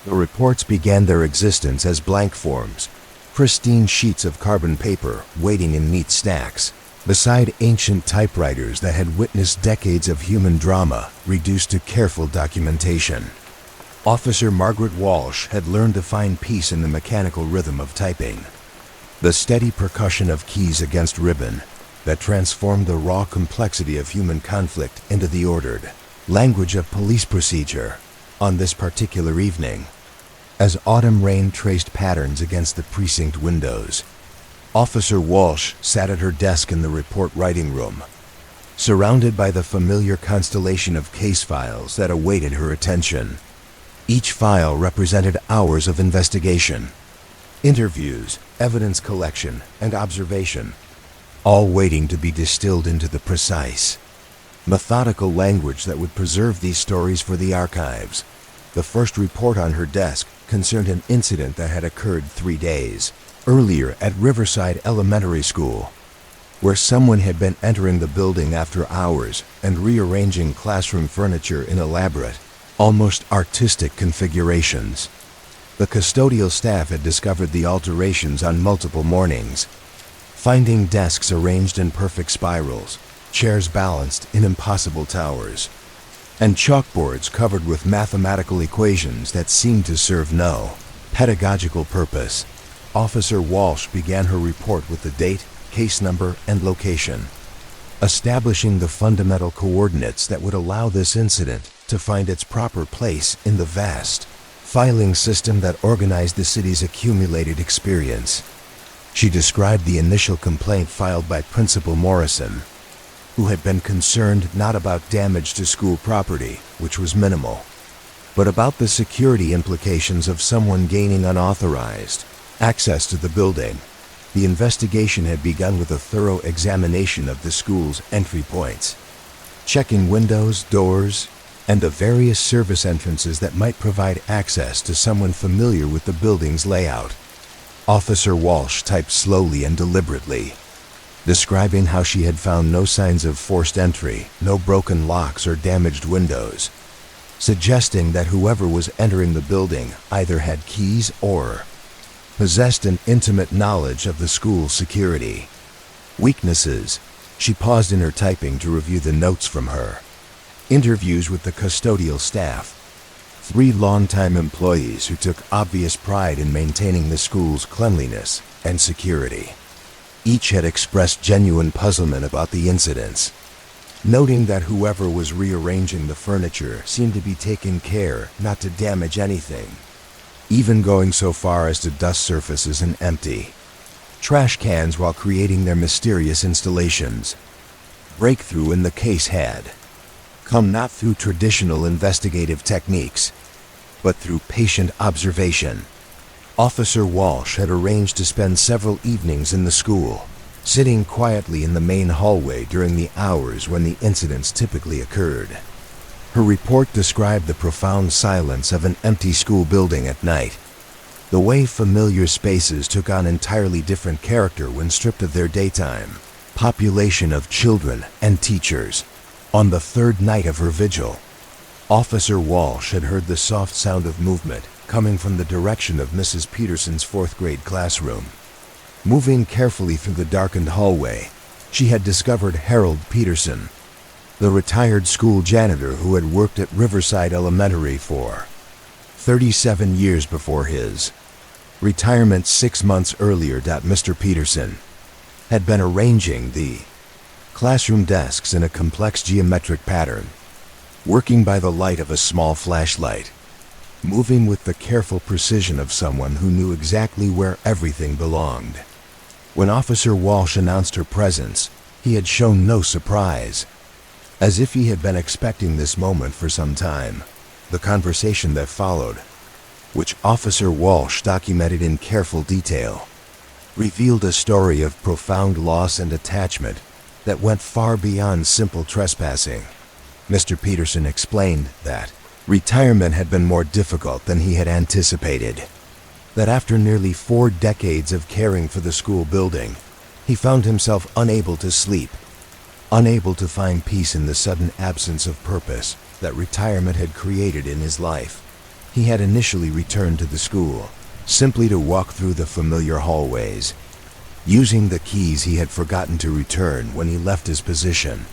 The reports began their existence as blank forms, pristine sheets of carbon paper waiting in neat stacks, beside ancient typewriters that had witnessed decades of human drama reduced to careful documentation. Officer Margaret Walsh had learned to find peace in the mechanical rhythm of typing, the steady percussion of keys against ribbon that transformed the raw complexity of human conflict into the ordered language of police procedure. On this particular evening, as autumn rain traced patterns against the precinct windows, Officer Walsh sat at her desk in the report writing room, surrounded by the familiar constellation of case files that awaited her attention. Each file represented hours of investigation, interviews, evidence collection, and observation, all waiting to be distilled into the precise, methodical language that would preserve these stories for the archives. The first report on her desk concerned an incident that had occurred 3 days earlier at Riverside Elementary School, where someone had been entering the building after hours and rearranging classroom furniture in elaborate, almost artistic configurations. The custodial staff had discovered the alterations on multiple mornings, finding desks arranged in perfect spirals, chairs balanced in impossible towers, and chalkboards covered with mathematical equations that seemed to serve no pedagogical purpose. Officer Walsh began her report with the date, case number, and location, establishing the fundamental coordinates that would allow this incident to find its proper place in the vast filing system that organized the city's accumulated experience. She described the initial complaint filed by Principal Morrison, who had been concerned not about damage to school property, which was minimal, but about the security implications of someone gaining unauthorized access to the building. The investigation had begun with a thorough examination of the school's entry points, checking windows, doors, and the various service entrances that might provide access to someone familiar with the building's layout. Officer Walsh typed slowly and deliberately, describing how she had found no signs of forced entry, no broken locks or damaged windows, suggesting that whoever was entering the building either had keys or possessed an intimate knowledge of the school's security. Weaknesses. She paused in her typing to review the notes from her interviews with the custodial staff, 3 longtime employees who took obvious pride in maintaining the school's cleanliness and security. Each had expressed genuine puzzlement about the incidents, noting that whoever was rearranging the furniture seemed to be taking care not to damage anything, even going so far as to dust surfaces and empty trash cans while creating their mysterious installations. Breakthrough in the case had come not through traditional investigative techniques, but through patient observation. Officer Walsh had arranged to spend several evenings in the school, sitting quietly in the main hallway during the hours when the incidents typically occurred. Her report described the profound silence of an empty school building at night, the way familiar spaces took on entirely different character when stripped of their daytime population of children and teachers. On the 3rd night of her vigil, Officer Walsh had heard the soft sound of movement coming from the direction of Mrs. Peterson's 4th grade classroom. Moving carefully through the darkened hallway, she had discovered Harold Peterson, the retired school janitor who had worked at Riverside Elementary for 37 years before his retirement 6 months earlier. Mr. Peterson had been arranging the classroom desks in a complex geometric pattern, working by the light of a small flashlight, moving with the careful precision of someone who knew exactly where everything belonged. When Officer Walsh announced her presence, he had shown no surprise, as if he had been expecting this moment for some time. The conversation that followed, which Officer Walsh documented in careful detail, revealed a story of profound loss and attachment that went far beyond simple trespassing. Mr. Peterson explained that retirement had been more difficult than he had anticipated, that after nearly 4 decades of caring for the school building, he found himself unable to sleep, unable to find peace in the sudden absence of purpose that retirement had created in his life. He had initially returned to the school, simply to walk through the familiar hallways, using the keys he had forgotten to return when he left his position.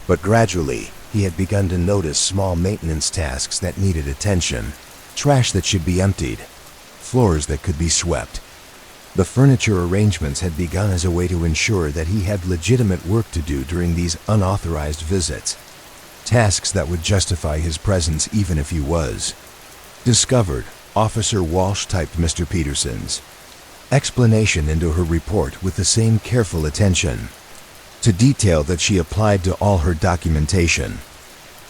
But gradually, he had begun to notice small maintenance tasks that needed attention, trash that should be emptied, floors that could be swept. The furniture arrangements had begun as a way to ensure that he had legitimate work to do during these unauthorized visits, tasks that would justify his presence even if he was. Discovered, Officer Walsh typed Mr. Peterson's explanation into her report with the same careful attention to detail that she applied to all her documentation,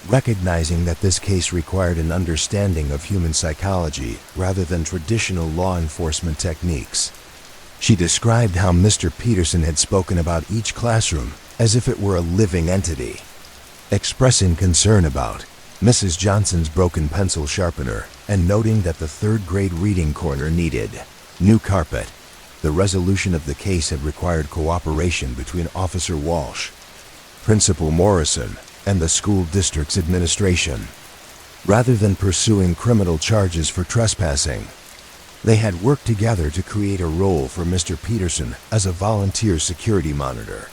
recognizing that this case required an understanding of human psychology rather than traditional law enforcement techniques. She described how Mr. Peterson had spoken about each classroom as if it were a living entity, expressing concern about Mrs. Johnson's broken pencil sharpener and noting that the third-grade reading corner needed new carpet. The resolution of the case had required cooperation between Officer Walsh, Principal Morrison, and the school district's administration. Rather than pursuing criminal charges for trespassing, they had worked together to create a role for Mr. Peterson as a volunteer security monitor,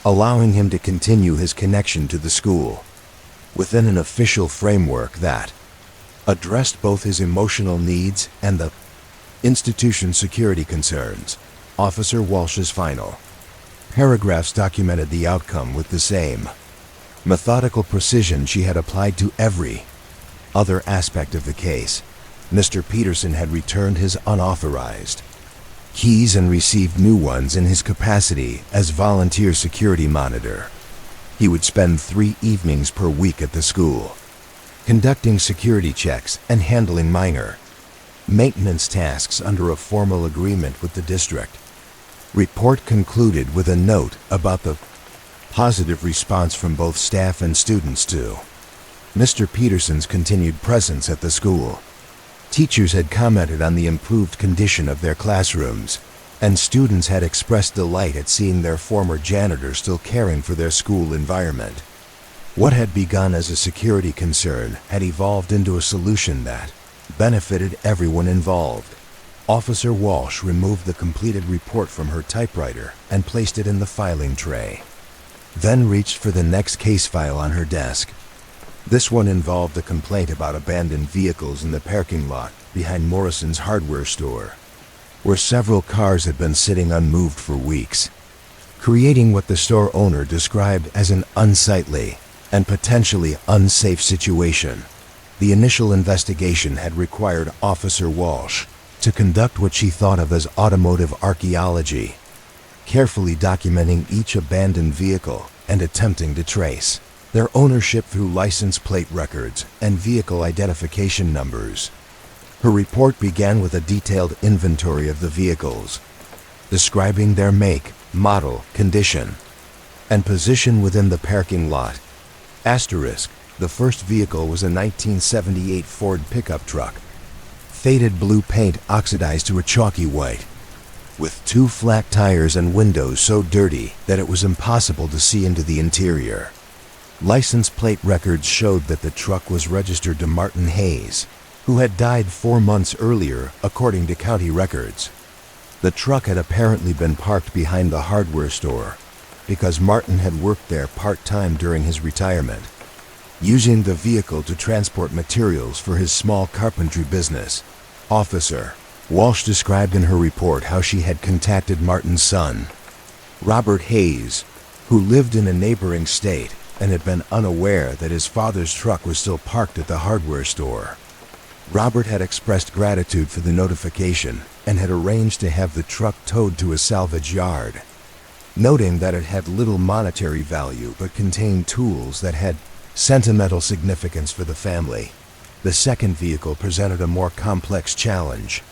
allowing him to continue his connection to the school within an official framework that addressed both his emotional needs and the institution's security concerns. Officer Walsh's final paragraphs documented the outcome with the same methodical precision she had applied to every other aspect of the case. Mr. Peterson had returned his unauthorized keys and received new ones in his capacity as volunteer security monitor. He would spend 3 evenings per week at the school, conducting security checks and handling minor maintenance tasks under a formal agreement with the district. Report concluded with a note about the positive response from both staff and students to Mr. Peterson's continued presence at the school. Teachers had commented on the improved condition of their classrooms, and students had expressed delight at seeing their former janitor still caring for their school environment. What had begun as a security concern had evolved into a solution that benefited everyone involved. Officer Walsh removed the completed report from her typewriter and placed it in the filing tray, then reached for the next case file on her desk. This one involved a complaint about abandoned vehicles in the parking lot behind Morrison's hardware store, where several cars had been sitting unmoved for weeks, creating what the store owner described as an unsightly and potentially unsafe situation. The initial investigation had required Officer Walsh to conduct what she thought of as automotive archaeology, carefully documenting each abandoned vehicle and attempting to trace their ownership through license plate records and vehicle identification numbers. Her report began with a detailed inventory of the vehicles, describing their make, model, condition, and position within the parking lot. Asterisk, the first vehicle was a 1978 Ford pickup truck, faded blue paint oxidized to a chalky white, with 2 flat tires and windows so dirty that it was impossible to see into the interior. License plate records showed that the truck was registered to Martin Hayes, who had died 4 months earlier, according to county records. The truck had apparently been parked behind the hardware store because Martin had worked there part-time during his retirement, using the vehicle to transport materials for his small carpentry business. Officer Walsh described in her report how she had contacted Martin's son, Robert Hayes, who lived in a neighboring state and had been unaware that his father's truck was still parked at the hardware store. Robert had expressed gratitude for the notification and had arranged to have the truck towed to a salvage yard, noting that it had little monetary value but contained tools that had sentimental significance for the family. The second vehicle presented a more complex challenge.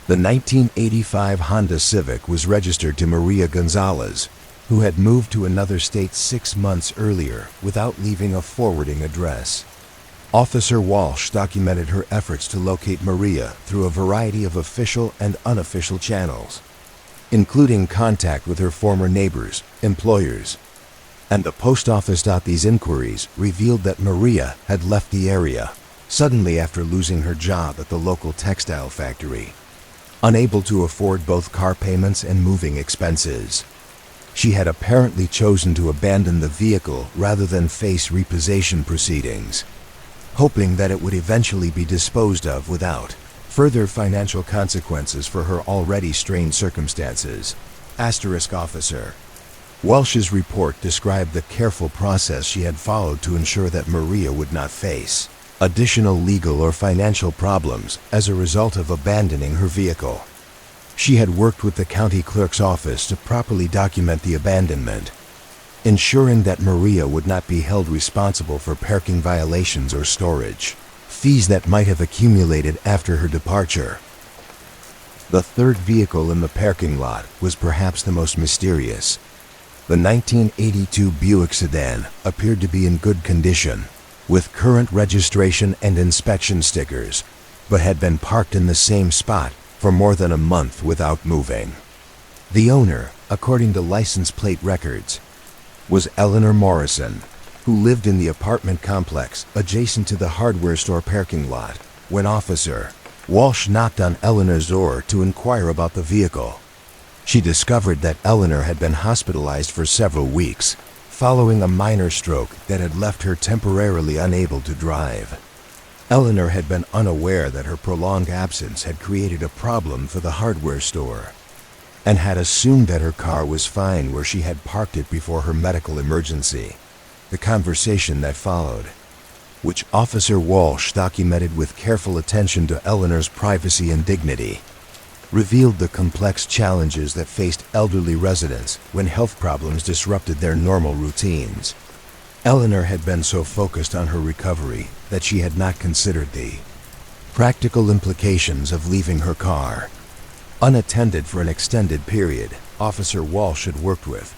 The 1985 Honda Civic was registered to Maria Gonzalez, who had moved to another state 6 months earlier without leaving a forwarding address. Officer Walsh documented her efforts to locate Maria through a variety of official and unofficial channels, including contact with her former neighbors, employers, and the post office. These inquiries revealed that Maria had left the area suddenly after losing her job at the local textile factory, unable to afford both car payments and moving expenses. She had apparently chosen to abandon the vehicle rather than face repossession proceedings, hoping that it would eventually be disposed of without further financial consequences for her already strained circumstances. Officer Welsh's report described the careful process she had followed to ensure that Maria would not face additional legal or financial problems as a result of abandoning her vehicle. She had worked with the county clerk's office to properly document the abandonment, ensuring that Maria would not be held responsible for parking violations or storage fees that might have accumulated after her departure. The third vehicle in the parking lot was perhaps the most mysterious. The 1982 Buick sedan appeared to be in good condition, with current registration and inspection stickers, but had been parked in the same spot for more than a month without moving. The owner, according to license plate records, was Eleanor Morrison, who lived in the apartment complex adjacent to the hardware store parking lot. When Officer Walsh knocked on Eleanor's door to inquire about the vehicle, she discovered that Eleanor had been hospitalized for several weeks, following a minor stroke that had left her temporarily unable to drive. Eleanor had been unaware that her prolonged absence had created a problem for the hardware store, and had assumed that her car was fine where she had parked it before her medical emergency. The conversation that followed, which Officer Walsh documented with careful attention to Eleanor's privacy and dignity, revealed the complex challenges that faced elderly residents when health problems disrupted their normal routines. Eleanor had been so focused on her recovery that she had not considered the practical implications of leaving her car unattended for an extended period. Officer Walsh had worked with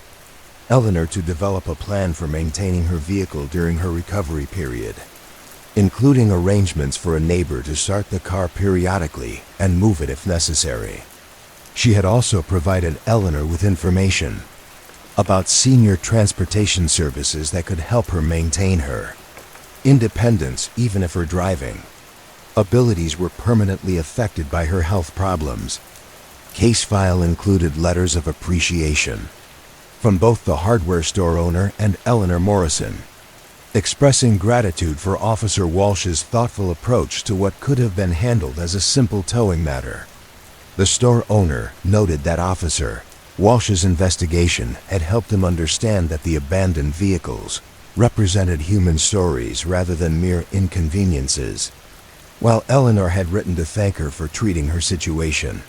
Eleanor to develop a plan for maintaining her vehicle during her recovery period, including arrangements for a neighbor to start the car periodically and move it if necessary. She had also provided Eleanor with information about senior transportation services that could help her maintain her independence even if her driving abilities were permanently affected by her health problems. Case file included letters of appreciation from both the hardware store owner and Eleanor Morrison, expressing gratitude for Officer Walsh's thoughtful approach to what could have been handled as a simple towing matter. The store owner noted that Officer Walsh's investigation had helped him understand that the abandoned vehicles represented human stories rather than mere inconveniences, while Eleanor had written to thank her for treating her situation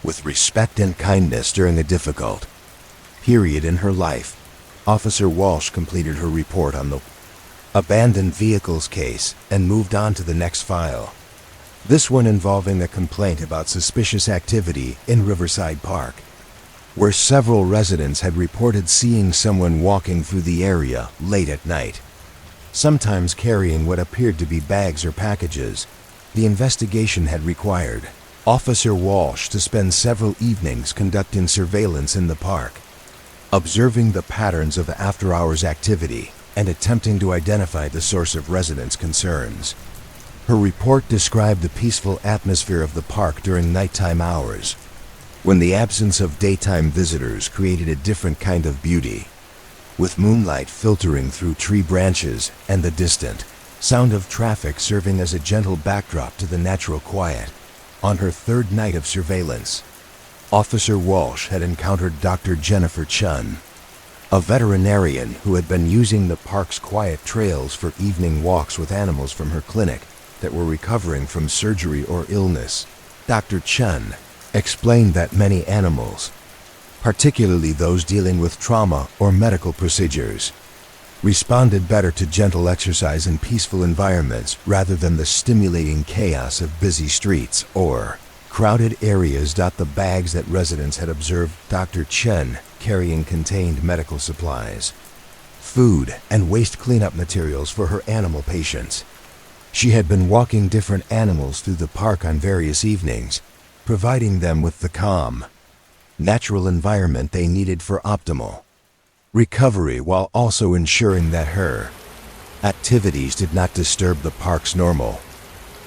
with respect and kindness during a difficult period in her life. Officer Walsh completed her report on the abandoned vehicles case and moved on to the next file, this one involving a complaint about suspicious activity in Riverside Park, where several residents had reported seeing someone walking through the area late at night, sometimes carrying what appeared to be bags or packages. The investigation had required Officer Walsh to spend several evenings conducting surveillance in the park, observing the patterns of after-hours activity and attempting to identify the source of residents' concerns. Her report described the peaceful atmosphere of the park during nighttime hours, when the absence of daytime visitors created a different kind of beauty, with moonlight filtering through tree branches and the distant sound of traffic serving as a gentle backdrop to the natural quiet. On her third night of surveillance, Officer Walsh had encountered Dr. Jennifer Chun, a veterinarian who had been using the park's quiet trails for evening walks with animals from her clinic that were recovering from surgery or illness. Dr. Chun explained that many animals, particularly those dealing with trauma or medical procedures, responded better to gentle exercise in peaceful environments rather than the stimulating chaos of busy streets or crowded areas. The bags that residents had observed Dr. Chen carrying contained medical supplies, food, and waste cleanup materials for her animal patients. She had been walking different animals through the park on various evenings, providing them with the calm, natural environment they needed for optimal recovery, while also ensuring that her activities did not disturb the park's normal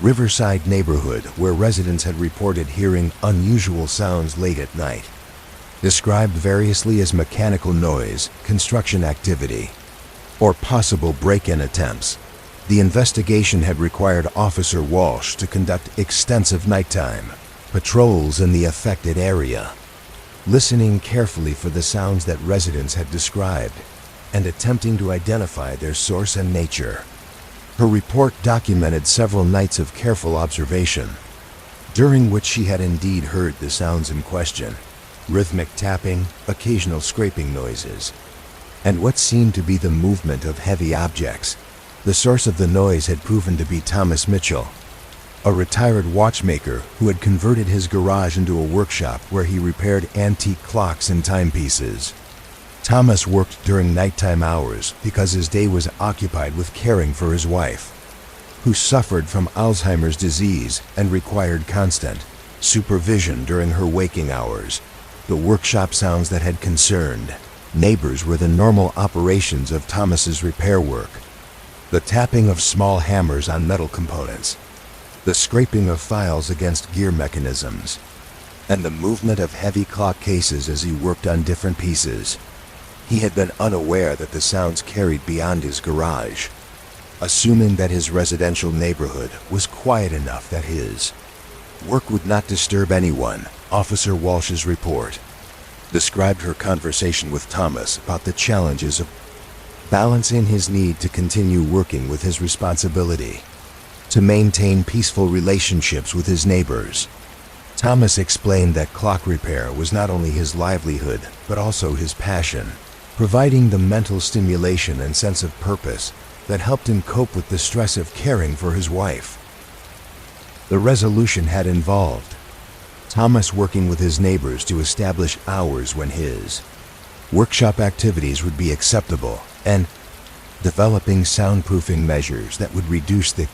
Riverside neighborhood where residents had reported hearing unusual sounds late at night. Described variously as mechanical noise, construction activity, or possible break-in attempts. The investigation had required Officer Walsh to conduct extensive nighttime patrols in the affected area, listening carefully for the sounds that residents had described and attempting to identify their source and nature. Her report documented several nights of careful observation, during which she had indeed heard the sounds in question: rhythmic tapping, occasional scraping noises, and what seemed to be the movement of heavy objects. The source of the noise had proven to be Thomas Mitchell, a retired watchmaker who had converted his garage into a workshop where he repaired antique clocks and timepieces. Thomas worked during nighttime hours because his day was occupied with caring for his wife, who suffered from Alzheimer's disease and required constant supervision during her waking hours. The workshop sounds that had concerned neighbors were the normal operations of Thomas's repair work: the tapping of small hammers on metal components, the scraping of files against gear mechanisms, and the movement of heavy clock cases as he worked on different pieces. He had been unaware that the sounds carried beyond his garage, assuming that his residential neighborhood was quiet enough that his work would not disturb anyone. Officer Walsh's report described her conversation with Thomas about the challenges of balancing his need to continue working with his responsibility to maintain peaceful relationships with his neighbors. Thomas explained that clock repair was not only his livelihood, but also his passion, providing the mental stimulation and sense of purpose that helped him cope with the stress of caring for his wife. The resolution had involved Thomas working with his neighbors to establish hours when his workshop activities would be acceptable, and developing soundproofing measures that would reduce the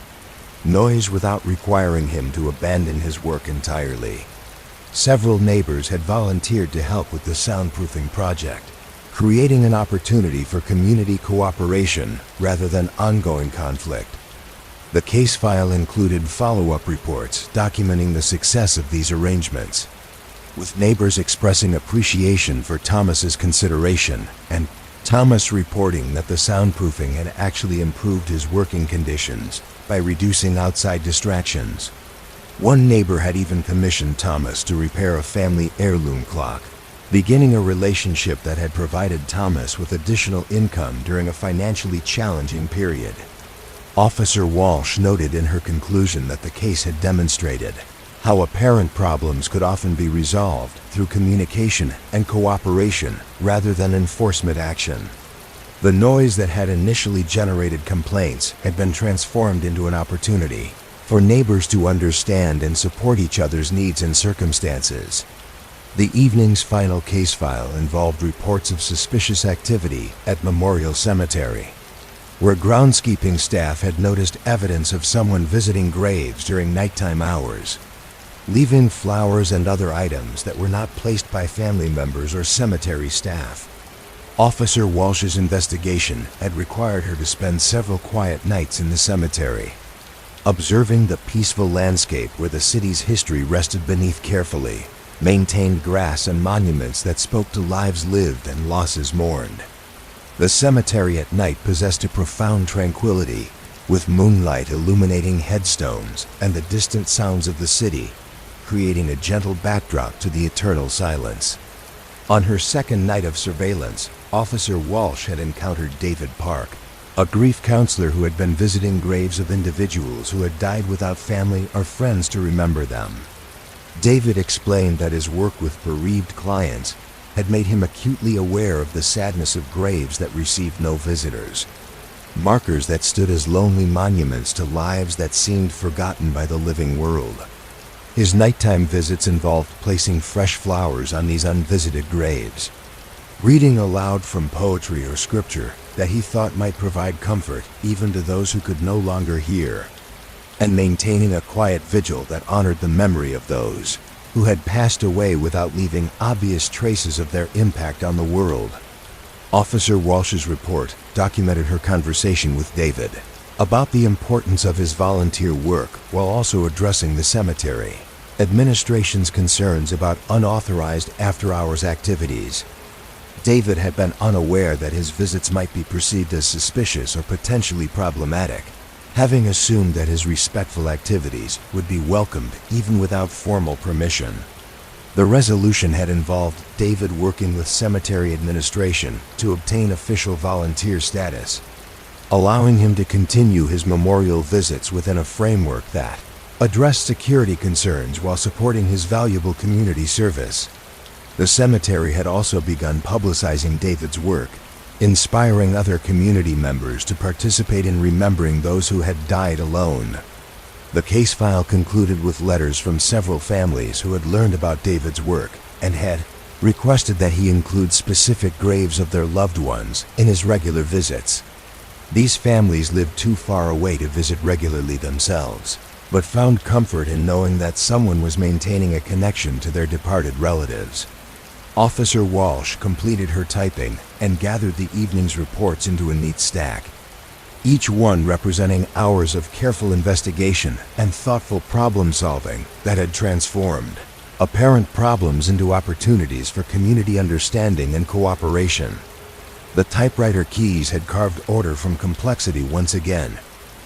noise without requiring him to abandon his work entirely. Several neighbors had volunteered to help with the soundproofing project, creating an opportunity for community cooperation rather than ongoing conflict. The case file included follow-up reports documenting the success of these arrangements, with neighbors expressing appreciation for Thomas's consideration and Thomas reporting that the soundproofing had actually improved his working conditions by reducing outside distractions. One neighbor had even commissioned Thomas to repair a family heirloom clock, beginning a relationship that had provided Thomas with additional income during a financially challenging period. Officer Walsh noted in her conclusion that the case had demonstrated how apparent problems could often be resolved through communication and cooperation rather than enforcement action. The noise that had initially generated complaints had been transformed into an opportunity for neighbors to understand and support each other's needs and circumstances. The evening's final case file involved reports of suspicious activity at Memorial Cemetery, where groundskeeping staff had noticed evidence of someone visiting graves during nighttime hours, leaving flowers and other items that were not placed by family members or cemetery staff. Officer Walsh's investigation had required her to spend several quiet nights in the cemetery, observing the peaceful landscape where the city's history rested beneath carefully maintained grass and monuments that spoke to lives lived and losses mourned. The cemetery at night possessed a profound tranquility, with moonlight illuminating headstones and the distant sounds of the city, creating a gentle backdrop to the eternal silence. On her second night of surveillance, Officer Walsh had encountered David Park, a grief counselor who had been visiting graves of individuals who had died without family or friends to remember them. David explained that his work with bereaved clients had made him acutely aware of the sadness of graves that received no visitors, markers that stood as lonely monuments to lives that seemed forgotten by the living world. His nighttime visits involved placing fresh flowers on these unvisited graves, reading aloud from poetry or scripture that he thought might provide comfort even to those who could no longer hear, and maintaining a quiet vigil that honored the memory of those who had passed away without leaving obvious traces of their impact on the world. Officer Walsh's report documented her conversation with David, about the importance of his volunteer work while also addressing the cemetery administration's concerns about unauthorized after-hours activities. David had been unaware that his visits might be perceived as suspicious or potentially problematic, having assumed that his respectful activities would be welcomed even without formal permission. The resolution had involved David working with cemetery administration to obtain official volunteer status, allowing him to continue his memorial visits within a framework that addressed security concerns while supporting his valuable community service. The cemetery had also begun publicizing David's work, inspiring other community members to participate in remembering those who had died alone. The case file concluded with letters from several families who had learned about David's work and had requested that he include specific graves of their loved ones in his regular visits. These families lived too far away to visit regularly themselves, but found comfort in knowing that someone was maintaining a connection to their departed relatives. Officer Walsh completed her typing and gathered the evening's reports into a neat stack, each one representing hours of careful investigation and thoughtful problem-solving that had transformed apparent problems into opportunities for community understanding and cooperation. The typewriter keys had carved order from complexity once again,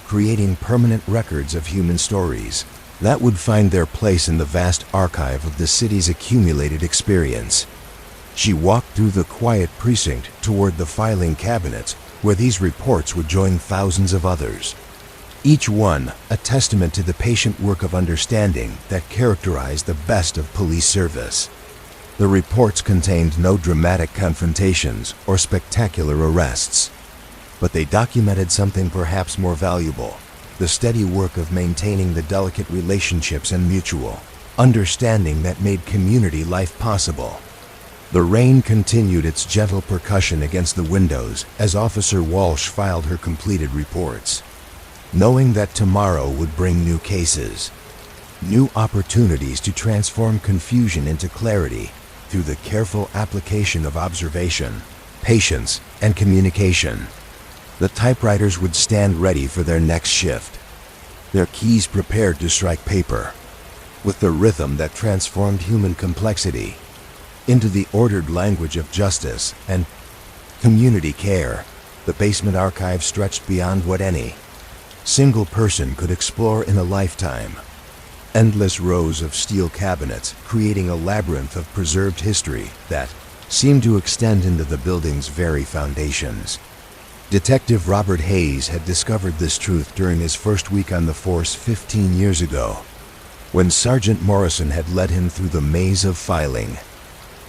creating permanent records of human stories that would find their place in the vast archive of the city's accumulated experience. She walked through the quiet precinct toward the filing cabinets where these reports would join thousands of others, each one a testament to the patient work of understanding that characterized the best of police service. The reports contained no dramatic confrontations or spectacular arrests, but they documented something perhaps more valuable: the steady work of maintaining the delicate relationships and mutual understanding that made community life possible. The rain continued its gentle percussion against the windows as Officer Walsh filed her completed reports, knowing that tomorrow would bring new cases, new opportunities to transform confusion into clarity through the careful application of observation, patience, and communication. The typewriters would stand ready for their next shift, their keys prepared to strike paper, with the rhythm that transformed human complexity into the ordered language of justice and community care. The basement archive stretched beyond what any single person could explore in a lifetime. Endless rows of steel cabinets creating a labyrinth of preserved history that seemed to extend into the building's very foundations. Detective Robert Hayes had discovered this truth during his first week on the force 15 years ago, when Sergeant Morrison had led him through the maze of filing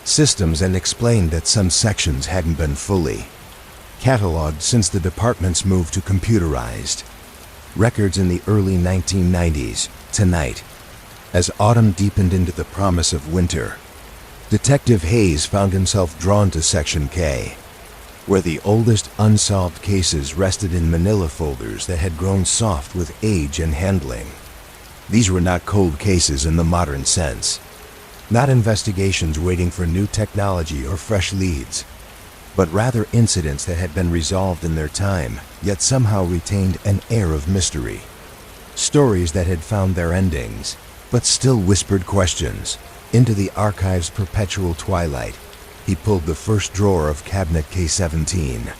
systems and explained that some sections hadn't been fully cataloged since the department's move to computerized records in the early 1990s. Tonight, as autumn deepened into the promise of winter, Detective Hayes found himself drawn to Section K, where the oldest unsolved cases rested in manila folders that had grown soft with age and handling. These were not cold cases in the modern sense, not investigations waiting for new technology or fresh leads, but rather incidents that had been resolved in their time, yet somehow retained an air of mystery. Stories that had found their endings, but still whispered questions. Into the archive's perpetual twilight, he pulled the first drawer of cabinet K-17,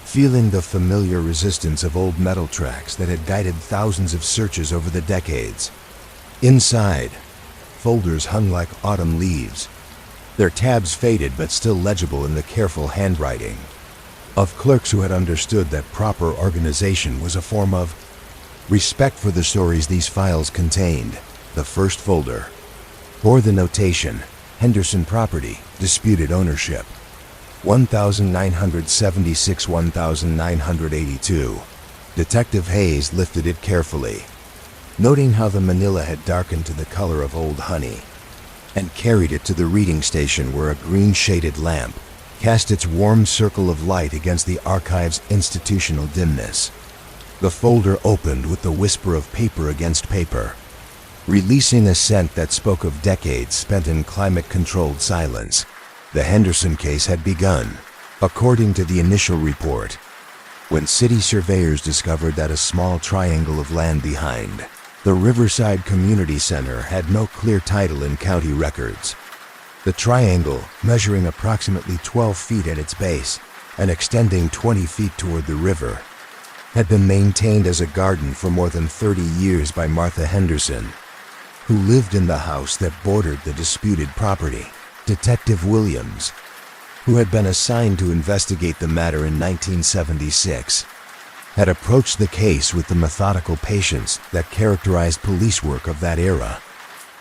feeling the familiar resistance of old metal tracks that had guided thousands of searches over the decades. Inside, folders hung like autumn leaves, their tabs faded but still legible in the careful handwriting of clerks who had understood that proper organization was a form of respect for the stories these files contained. The first folder bore the notation, Henderson Property, Disputed Ownership, 1976-1982. Detective Hayes lifted it carefully, noting how the manila had darkened to the color of old honey, and carried it to the reading station where a green-shaded lamp cast its warm circle of light against the archive's institutional dimness. The folder opened with the whisper of paper against paper, releasing a scent that spoke of decades spent in climate-controlled silence. The Henderson case had begun. According to the initial report, when city surveyors discovered that a small triangle of land behind the Riverside Community Center had no clear title in county records. The triangle, measuring approximately 12 feet at its base and extending 20 feet toward the river, had been maintained as a garden for more than 30 years by Martha Henderson, who lived in the house that bordered the disputed property. Detective Williams, who had been assigned to investigate the matter in 1976, had approached the case with the methodical patience that characterized police work of that era.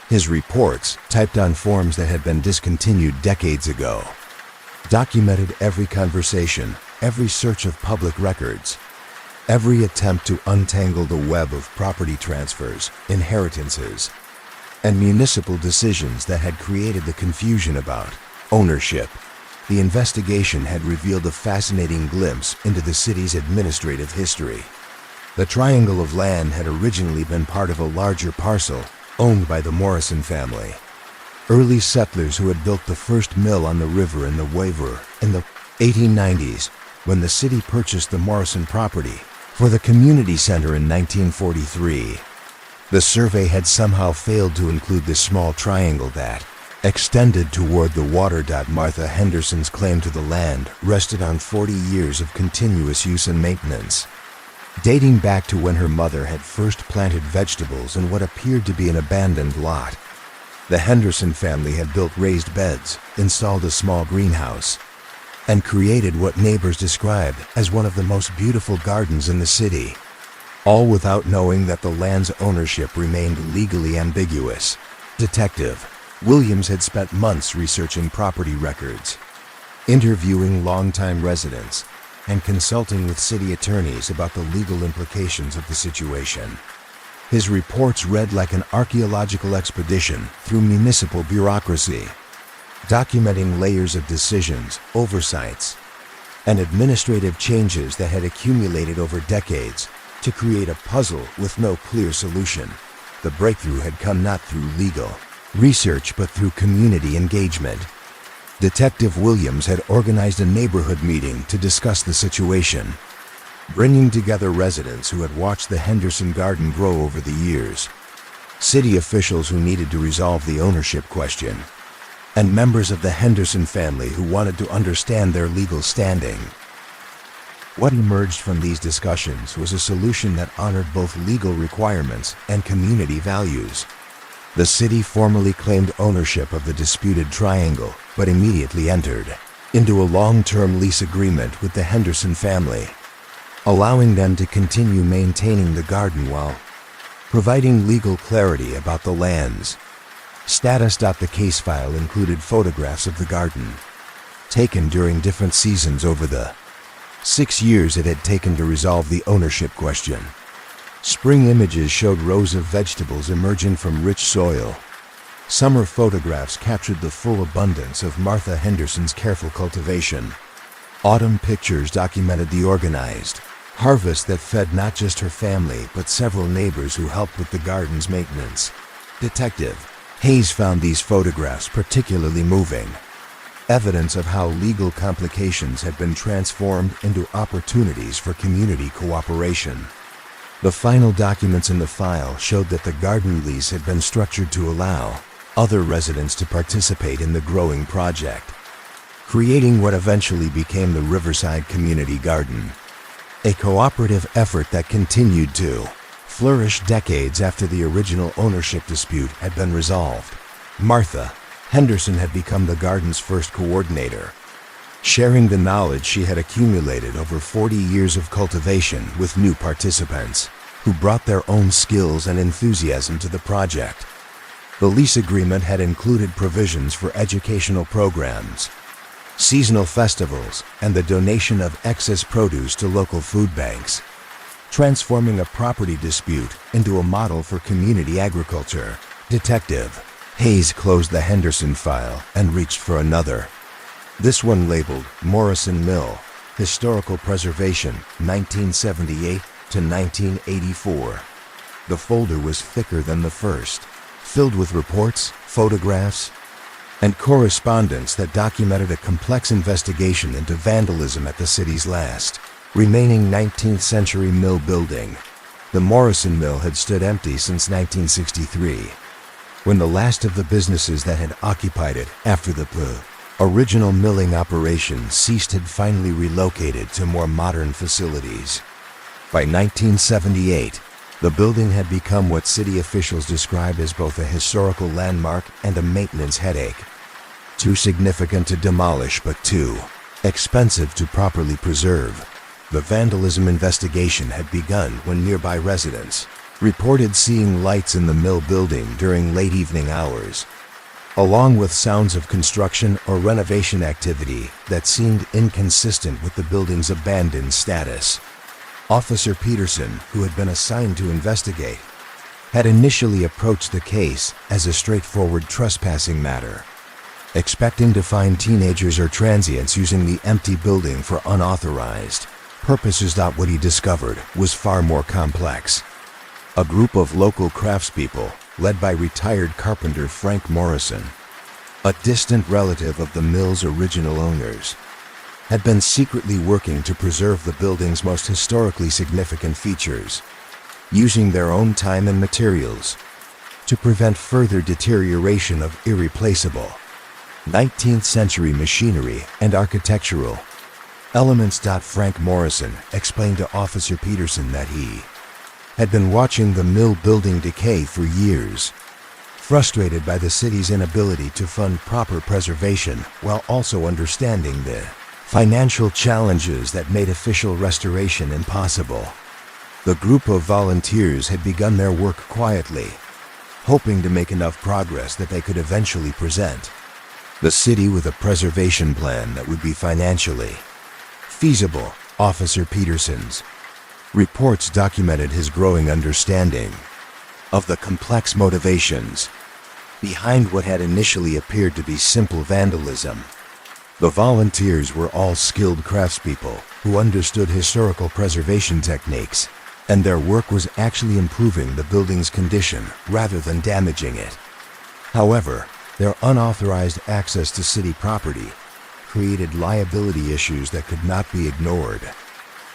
His reports, typed on forms that had been discontinued decades ago, documented every conversation, every search of public records, every attempt to untangle the web of property transfers, inheritances, and municipal decisions that had created the confusion about ownership. The investigation had revealed a fascinating glimpse into the city's administrative history. The triangle of land had originally been part of a larger parcel owned by the Morrison family. Early settlers who had built the first mill on the river in the Waiver in the 1890s, when the city purchased the Morrison property for the community center in 1943. The survey had somehow failed to include the small triangle that extended toward the water. Martha Henderson's claim to the land rested on 40 years of continuous use and maintenance, dating back to when her mother had first planted vegetables in what appeared to be an abandoned lot. The Henderson family had built raised beds, installed a small greenhouse, and created what neighbors described as one of the most beautiful gardens in the city, all without knowing that the land's ownership remained legally ambiguous. Detective Williams had spent months researching property records, interviewing longtime residents, and consulting with city attorneys about the legal implications of the situation. His reports read like an archaeological expedition through municipal bureaucracy, documenting layers of decisions, oversights, and administrative changes that had accumulated over decades to create a puzzle with no clear solution. The breakthrough had come not through legal research but through community engagement. Detective Williams had organized a neighborhood meeting to discuss the situation, bringing together residents who had watched the Henderson garden grow over the years, city officials who needed to resolve the ownership question, and members of the Henderson family who wanted to understand their legal standing. What emerged from these discussions was a solution that honored both legal requirements and community values. The city formally claimed ownership of the disputed triangle, but immediately entered into a long-term lease agreement with the Henderson family, allowing them to continue maintaining the garden while providing legal clarity about the lands. Status. The case file included photographs of the garden, taken during different seasons over the 6 years it had taken to resolve the ownership question. Spring images showed rows of vegetables emerging from rich soil. Summer photographs captured the full abundance of Martha Henderson's careful cultivation. Autumn pictures documented the organized harvest that fed not just her family but several neighbors who helped with the garden's maintenance. Detective Hayes found these photographs particularly moving, evidence of how legal complications had been transformed into opportunities for community cooperation. The final documents in the file showed that the garden lease had been structured to allow other residents to participate in the growing project, creating what eventually became the Riverside Community Garden, a cooperative effort that continued to flourish decades after the original ownership dispute had been resolved. Martha Henderson had become the garden's first coordinator, sharing the knowledge she had accumulated over 40 years of cultivation with new participants who brought their own skills and enthusiasm to the project. The lease agreement had included provisions for educational programs, seasonal festivals, and the donation of excess produce to local food banks, transforming a property dispute into a model for community agriculture. Detective Hayes closed the Henderson file and reached for another. This one labeled Morrison Mill, Historical Preservation, 1978 to 1984. The folder was thicker than the first, filled with reports, photographs, and correspondence that documented a complex investigation into vandalism at the city's last Remaining 19th century mill building. The Morrison Mill had stood empty since 1963, when the last of the businesses that had occupied it after the original milling operation ceased had finally relocated to more modern facilities. By 1978, the building had become what city officials described as both a historical landmark and a maintenance headache. Too significant to demolish, but too expensive to properly preserve. The vandalism investigation had begun when nearby residents reported seeing lights in the mill building during late evening hours, along with sounds of construction or renovation activity that seemed inconsistent with the building's abandoned status. Officer Peterson, who had been assigned to investigate, had initially approached the case as a straightforward trespassing matter, expecting to find teenagers or transients using the empty building for unauthorized purposes. What he discovered was far more complex. A group of local craftspeople, led by retired carpenter Frank Morrison, a distant relative of the mill's original owners, had been secretly working to preserve the building's most historically significant features, using their own time and materials to prevent further deterioration of irreplaceable 19th century machinery and architectural elements. Frank Morrison explained to Officer Peterson that he had been watching the mill building decay for years, frustrated by the city's inability to fund proper preservation while also understanding the financial challenges that made official restoration impossible. The group of volunteers had begun their work quietly, hoping to make enough progress that they could eventually present the city with a preservation plan that would be financially feasible. Officer Peterson's reports documented his growing understanding of the complex motivations behind what had initially appeared to be simple vandalism. The volunteers were all skilled craftspeople who understood historical preservation techniques, and their work was actually improving the building's condition rather than damaging it. However, their unauthorized access to city property created liability issues that could not be ignored.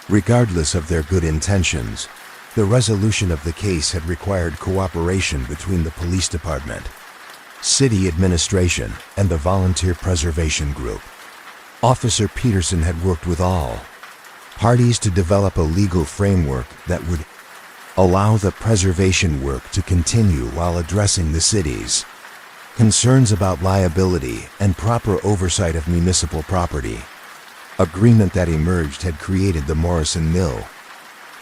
Regardless of their good intentions, the resolution of the case had required cooperation between the police department, city administration, and the volunteer preservation group. Officer Peterson had worked with all parties to develop a legal framework that would allow the preservation work to continue while addressing the city's concerns about liability and proper oversight of municipal property. Agreement that emerged had created the Morrison Mill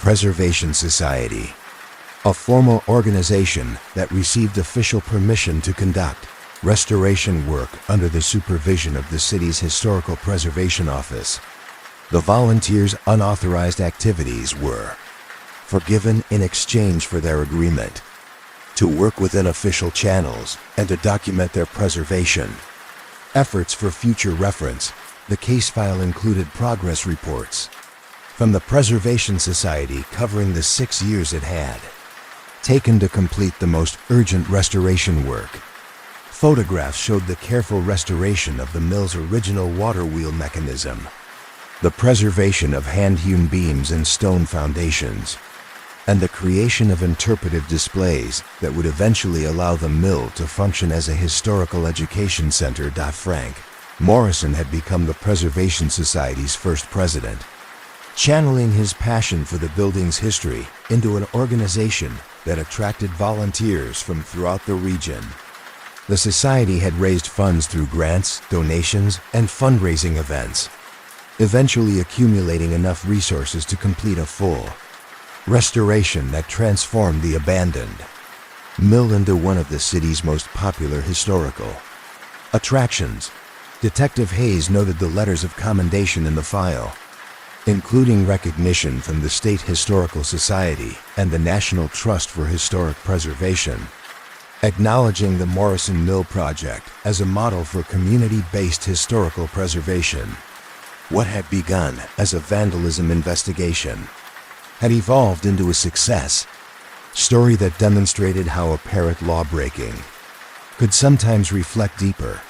Preservation Society, a formal organization that received official permission to conduct restoration work under the supervision of the city's Historical Preservation Office. The volunteers' unauthorized activities were forgiven in exchange for their agreement to work within official channels and to document their preservation efforts for future reference. The case file included progress reports from the Preservation Society covering the 6 years it had taken to complete the most urgent restoration work. Photographs showed the careful restoration of the mill's original water wheel mechanism, the preservation of hand-hewn beams and stone foundations, and the creation of interpretive displays that would eventually allow the mill to function as a historical education center. Frank Morrison had become the Preservation Society's first president, channeling his passion for the building's history into an organization that attracted volunteers from throughout the region. The society had raised funds through grants, donations, and fundraising events, eventually accumulating enough resources to complete a full restoration that transformed the abandoned mill into one of the city's most popular historical attractions. Detective Hayes noted the letters of commendation in the file, including recognition from the State Historical Society and the National Trust for Historic Preservation, acknowledging the Morrison Mill project as a model for community-based historical preservation. What had begun as a vandalism investigation had evolved into a success story that demonstrated how apparent law-breaking could sometimes reflect deeper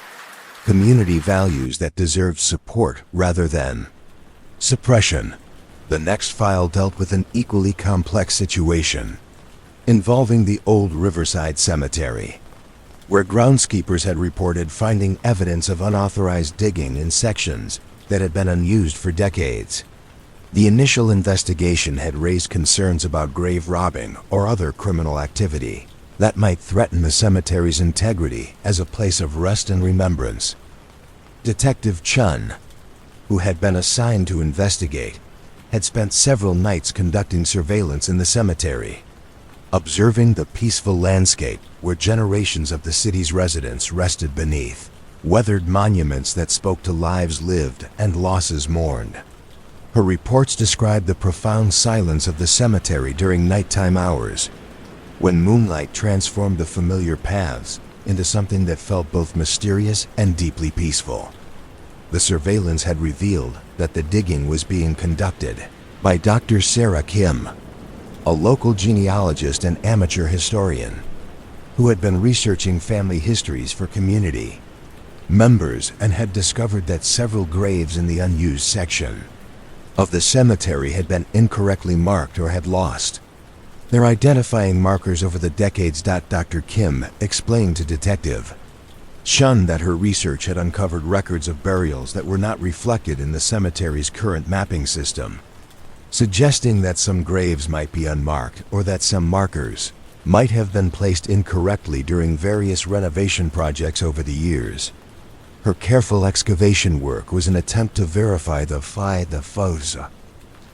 community values that deserved support rather than suppression. The next file dealt with an equally complex situation, involving the old Riverside Cemetery, where groundskeepers had reported finding evidence of unauthorized digging in sections that had been unused for decades. The initial investigation had raised concerns about grave robbing or other criminal activity that might threaten the cemetery's integrity as a place of rest and remembrance. Detective Chun, who had been assigned to investigate, had spent several nights conducting surveillance in the cemetery, observing the peaceful landscape where generations of the city's residents rested beneath, weathered monuments that spoke to lives lived and losses mourned. Her reports described the profound silence of the cemetery during nighttime hours, when moonlight transformed the familiar paths into something that felt both mysterious and deeply peaceful. The surveillance had revealed that the digging was being conducted by Dr. Sarah Kim, a local genealogist and amateur historian who had been researching family histories for community members and had discovered that several graves in the unused section of the cemetery had been incorrectly marked or had lost their identifying markers over the decades. Dr. Kim explained to Detective Chun that her research had uncovered records of burials that were not reflected in the cemetery's current mapping system, suggesting that some graves might be unmarked or that some markers might have been placed incorrectly during various renovation projects over the years. Her careful excavation work was an attempt to verify the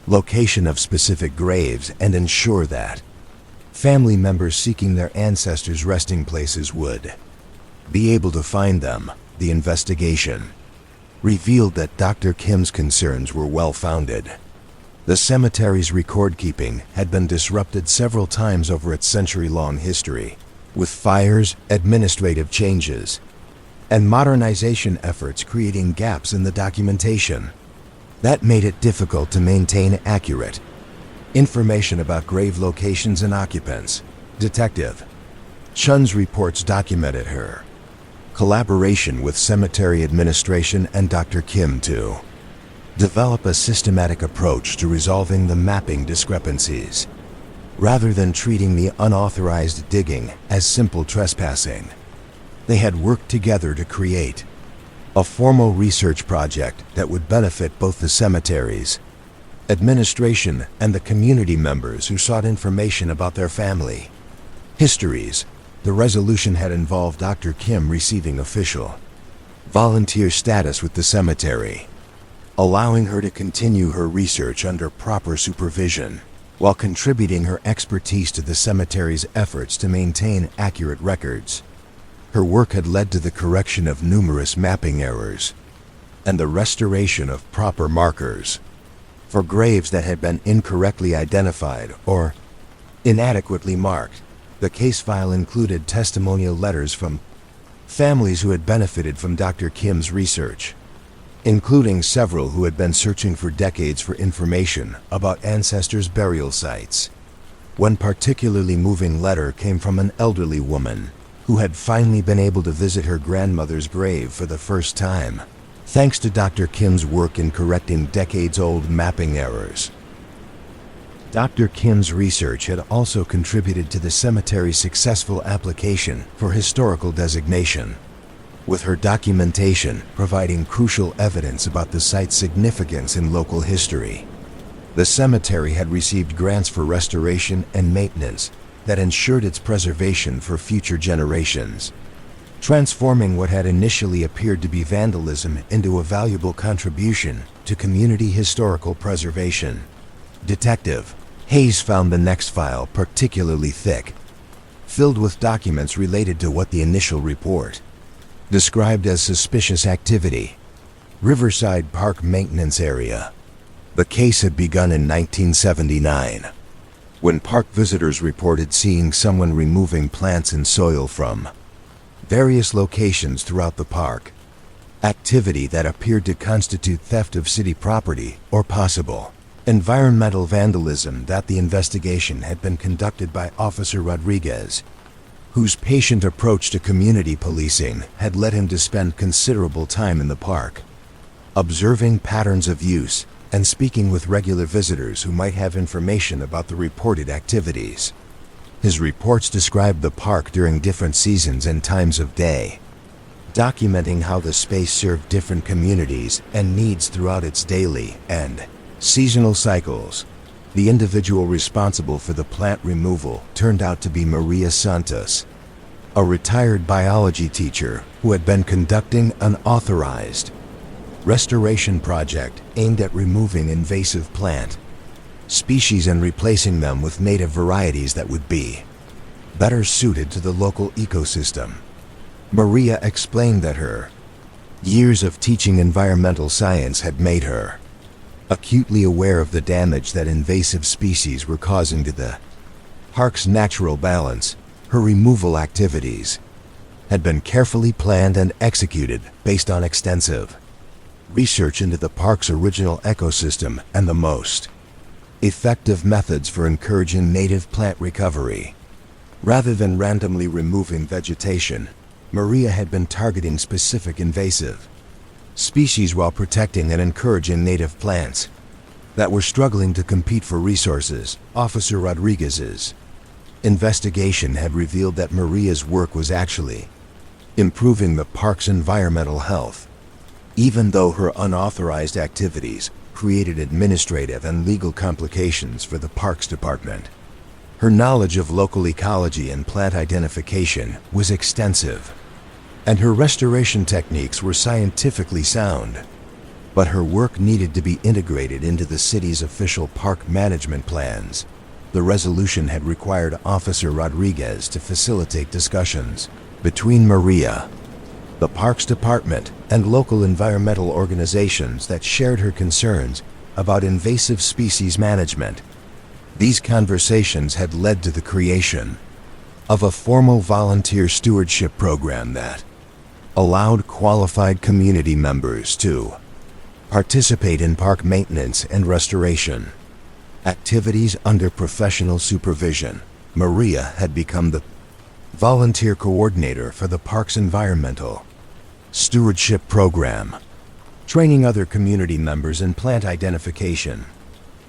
location of specific graves and ensure that family members seeking their ancestors' resting places would be able to find them. The investigation revealed that Dr. Kim's concerns were well-founded. The cemetery's record-keeping had been disrupted several times over its century-long history, with fires, administrative changes, and modernization efforts creating gaps in the documentation that made it difficult to maintain accurate information about grave locations and occupants. Detective Chun's reports documented her collaboration with cemetery administration and Dr. Kim to develop a systematic approach to resolving the mapping discrepancies, rather than treating the unauthorized digging as simple trespassing. They had worked together to create a formal research project that would benefit both the cemeteries, administration, and the community members who sought information about their family histories. The resolution had involved Dr. Kim receiving official volunteer status with the cemetery, allowing her to continue her research under proper supervision, while contributing her expertise to the cemetery's efforts to maintain accurate records. Her work had led to the correction of numerous mapping errors and the restoration of proper markers for graves that had been incorrectly identified or inadequately marked. The case file included testimonial letters from families who had benefited from Dr. Kim's research, including several who had been searching for decades for information about ancestors' burial sites. One particularly moving letter came from an elderly woman who had finally been able to visit her grandmother's grave for the first time, thanks to Dr. Kim's work in correcting decades-old mapping errors. Dr. Kim's research had also contributed to the cemetery's successful application for historical designation, with her documentation providing crucial evidence about the site's significance in local history. The cemetery had received grants for restoration and maintenance that ensured its preservation for future generations, transforming what had initially appeared to be vandalism into a valuable contribution to community historical preservation. Detective Hayes found the next file particularly thick, filled with documents related to what the initial report described as suspicious activity. Riverside Park Maintenance Area. The case had begun in 1979, when park visitors reported seeing someone removing plants and soil from various locations throughout the park, activity that appeared to constitute theft of city property or possible environmental vandalism. That the investigation had been conducted by Officer Rodriguez, whose patient approach to community policing had led him to spend considerable time in the park, observing patterns of use and speaking with regular visitors who might have information about the reported activities. His reports described the park during different seasons and times of day, documenting how the space served different communities and needs throughout its daily and seasonal cycles. The individual responsible for the plant removal turned out to be Maria Santos, a retired biology teacher who had been conducting an unauthorized restoration project aimed at removing invasive plant species and replacing them with native varieties that would be better suited to the local ecosystem. Maria explained that her years of teaching environmental science had made her acutely aware of the damage that invasive species were causing to the park's natural balance. Her removal activities had been carefully planned and executed based on extensive research into the park's original ecosystem and the most effective methods for encouraging native plant recovery. Rather than randomly removing vegetation, Maria had been targeting specific invasive species while protecting and encouraging native plants that were struggling to compete for resources. Officer Rodriguez's investigation had revealed that Maria's work was actually improving the park's environmental health, even though her unauthorized activities created administrative and legal complications for the parks department. Her knowledge of local ecology and plant identification was extensive, and her restoration techniques were scientifically sound. But her work needed to be integrated into the city's official park management plans. The resolution had required Officer Rodriguez to facilitate discussions between Maria, the Parks Department, and local environmental organizations that shared her concerns about invasive species management. These conversations had led to the creation of a formal volunteer stewardship program that allowed qualified community members to participate in park maintenance and restoration activities under professional supervision. Maria had become the volunteer coordinator for the park's environmental stewardship program, training other community members in plant identification,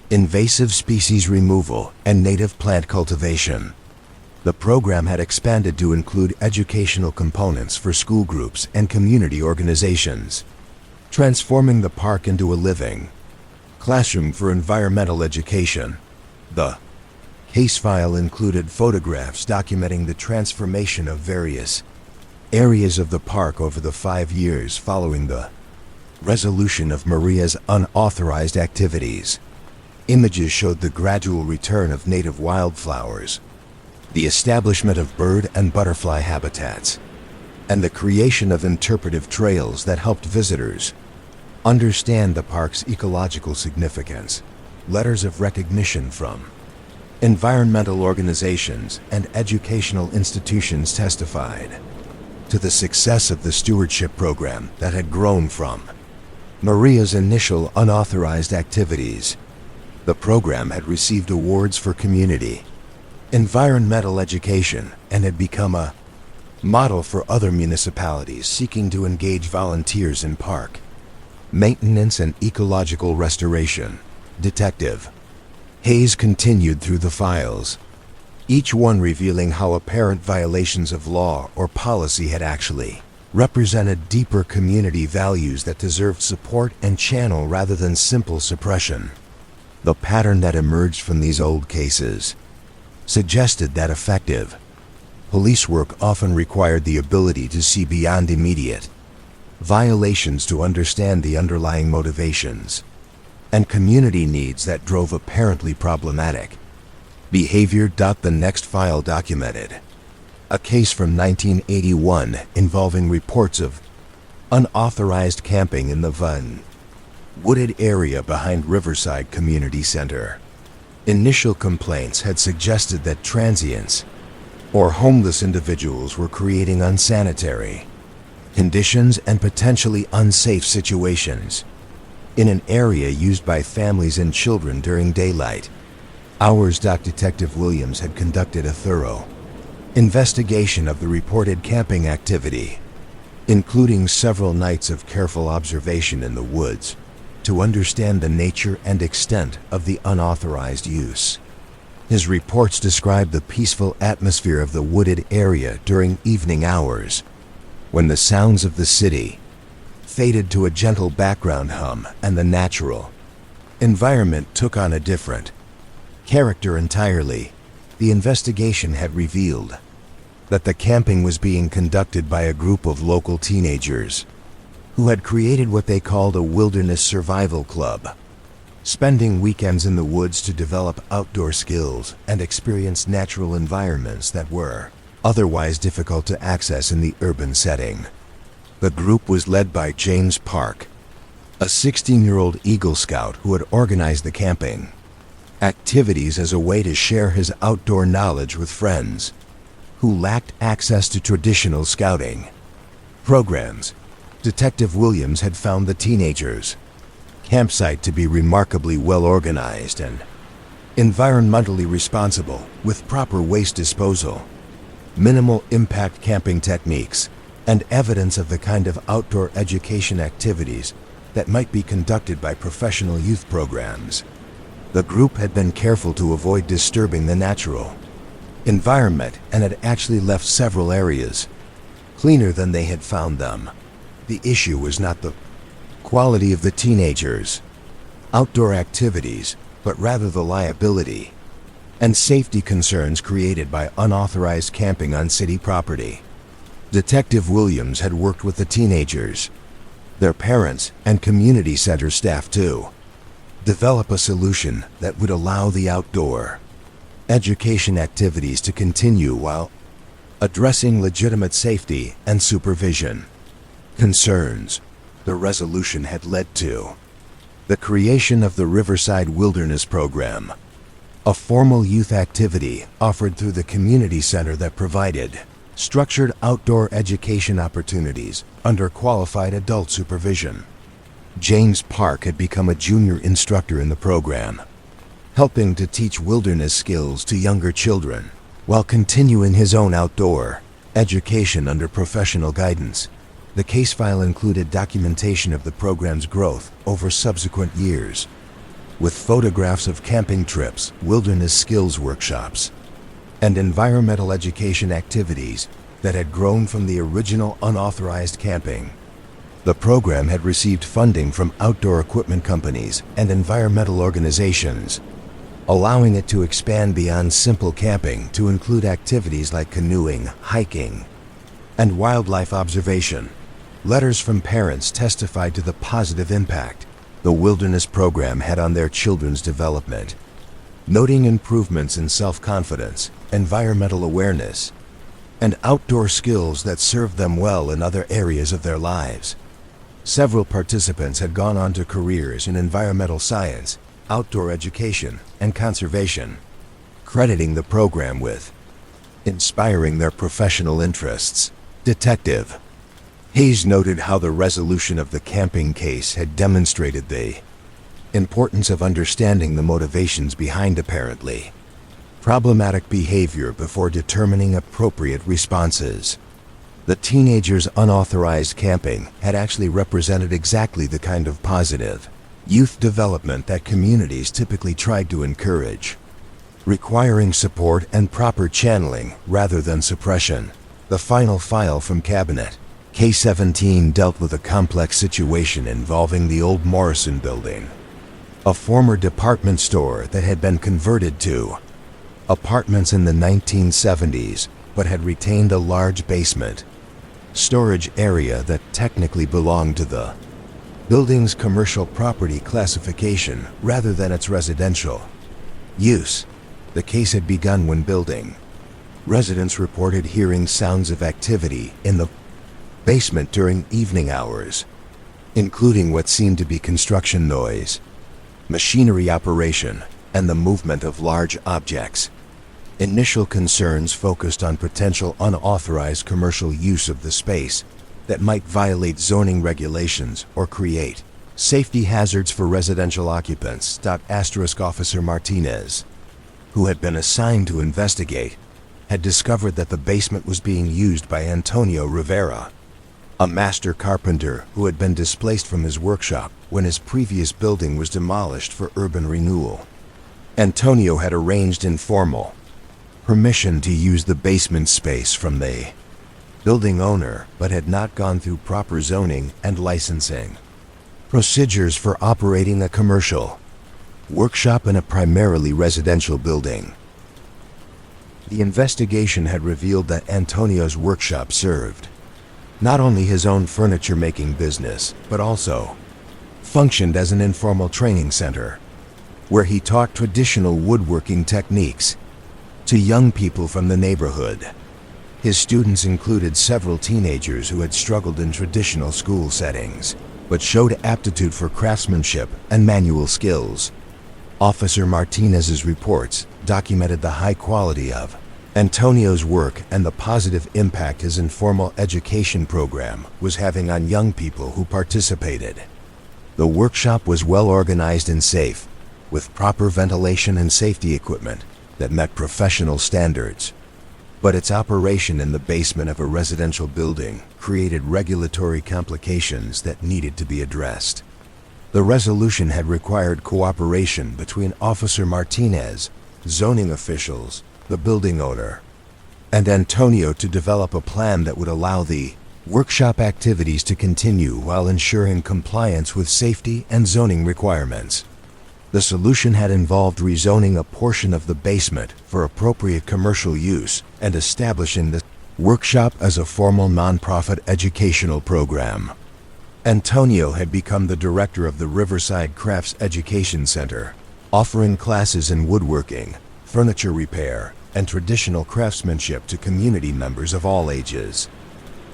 invasive species removal, and native plant cultivation. The program had expanded to include educational components for school groups and community organizations, transforming the park into a living classroom for environmental education. The case file included photographs documenting the transformation of various areas of the park over the 5 years following the resolution of Maria's unauthorized activities. Images showed the gradual return of native wildflowers, the establishment of bird and butterfly habitats, and the creation of interpretive trails that helped visitors understand the park's ecological significance. Letters of recognition from environmental organizations and educational institutions testified to the success of the stewardship program that had grown from Maria's initial unauthorized activities. The program had received awards for community environmental education and had become a model for other municipalities seeking to engage volunteers in park maintenance and ecological restoration. Detective Hayes continued through the files, each one revealing how apparent violations of law or policy had actually represented deeper community values that deserved support and channel rather than simple suppression. The pattern that emerged from these old cases suggested that effective police work often required the ability to see beyond immediate violations to understand the underlying motivations and community needs that drove apparently problematic behavior. The next file documented a case from 1981 involving reports of unauthorized camping in the Vun wooded area behind Riverside Community Center. Initial complaints had suggested that transients or homeless individuals were creating unsanitary conditions and potentially unsafe situations in an area used by families and children during daylight hours. Detective Williams had conducted a thorough investigation of the reported camping activity, including several nights of careful observation in the woods to understand the nature and extent of the unauthorized use. His reports describe the peaceful atmosphere of the wooded area during evening hours, when the sounds of the city faded to a gentle background hum and the natural environment took on a different character entirely. The investigation had revealed that the camping was being conducted by a group of local teenagers who had created what they called a wilderness survival club, spending weekends in the woods to develop outdoor skills and experience natural environments that were otherwise difficult to access in the urban setting. The group was led by James Park, a 16-year-old Eagle Scout who had organized the camping activities as a way to share his outdoor knowledge with friends who lacked access to traditional scouting programs. Detective Williams had found the teenagers' campsite to be remarkably well organized and environmentally responsible, with proper waste disposal, minimal impact camping techniques, and evidence of the kind of outdoor education activities that might be conducted by professional youth programs. The group had been careful to avoid disturbing the natural environment and had actually left several areas cleaner than they had found them. The issue was not the quality of the teenagers' outdoor activities, but rather the liability and safety concerns created by unauthorized camping on city property. Detective Williams had worked with the teenagers, their parents, and community center staff to develop a solution that would allow the outdoor education activities to continue while addressing legitimate safety and supervision concerns. The resolution had led to the creation of the Riverside Wilderness Program, a formal youth activity offered through the community center that provided structured outdoor education opportunities under qualified adult supervision. James Park had become a junior instructor in the program, helping to teach wilderness skills to younger children while continuing his own outdoor education under professional guidance. The case file included documentation of the program's growth over subsequent years, with photographs of camping trips, wilderness skills workshops, and environmental education activities that had grown from the original unauthorized camping. The program had received funding from outdoor equipment companies and environmental organizations, allowing it to expand beyond simple camping to include activities like canoeing, hiking, and wildlife observation. Letters from parents testified to the positive impact the wilderness program had on their children's development, noting improvements in self-confidence, environmental awareness, and outdoor skills that served them well in other areas of their lives. Several participants had gone on to careers in environmental science, outdoor education, and conservation, crediting the program with inspiring their professional interests. Detective Hayes noted how the resolution of the camping case had demonstrated the importance of understanding the motivations behind apparently problematic behavior before determining appropriate responses. The teenagers' unauthorized camping had actually represented exactly the kind of positive youth development that communities typically tried to encourage, requiring support and proper channeling rather than suppression. The final file from Cabinet K-17 dealt with a complex situation involving the old Morrison building, a former department store that had been converted to apartments in the 1970s but had retained a large basement storage area that technically belonged to the building's commercial property classification rather than its residential use. The case had begun when building residents reported hearing sounds of activity in the basement during evening hours, including what seemed to be construction noise, machinery operation, and the movement of large objects. Initial concerns focused on potential unauthorized commercial use of the space that might violate zoning regulations or create safety hazards for residential occupants. Officer Martinez, who had been assigned to investigate, had discovered that the basement was being used by Antonio Rivera, a master carpenter who had been displaced from his workshop when his previous building was demolished for urban renewal. Antonio had arranged informal permission to use the basement space from the building owner, but had not gone through proper zoning and licensing procedures for operating a commercial workshop in a primarily residential building. The investigation had revealed that Antonio's workshop served not only his own furniture-making business, but also functioned as an informal training center where he taught traditional woodworking techniques to young people from the neighborhood. His students included several teenagers who had struggled in traditional school settings, but showed aptitude for craftsmanship and manual skills. Officer Martinez's reports documented the high quality of Antonio's work and the positive impact his informal education program was having on young people who participated. The workshop was well organized and safe, with proper ventilation and safety equipment that met professional standards. But its operation in the basement of a residential building created regulatory complications that needed to be addressed. The resolution had required cooperation between Officer Martinez, zoning officials, the building owner, and Antonio to develop a plan that would allow the workshop activities to continue while ensuring compliance with safety and zoning requirements. The solution had involved rezoning a portion of the basement for appropriate commercial use and establishing the workshop as a formal nonprofit educational program. Antonio had become the director of the Riverside Crafts Education Center, offering classes in woodworking, furniture repair, and traditional craftsmanship to community members of all ages.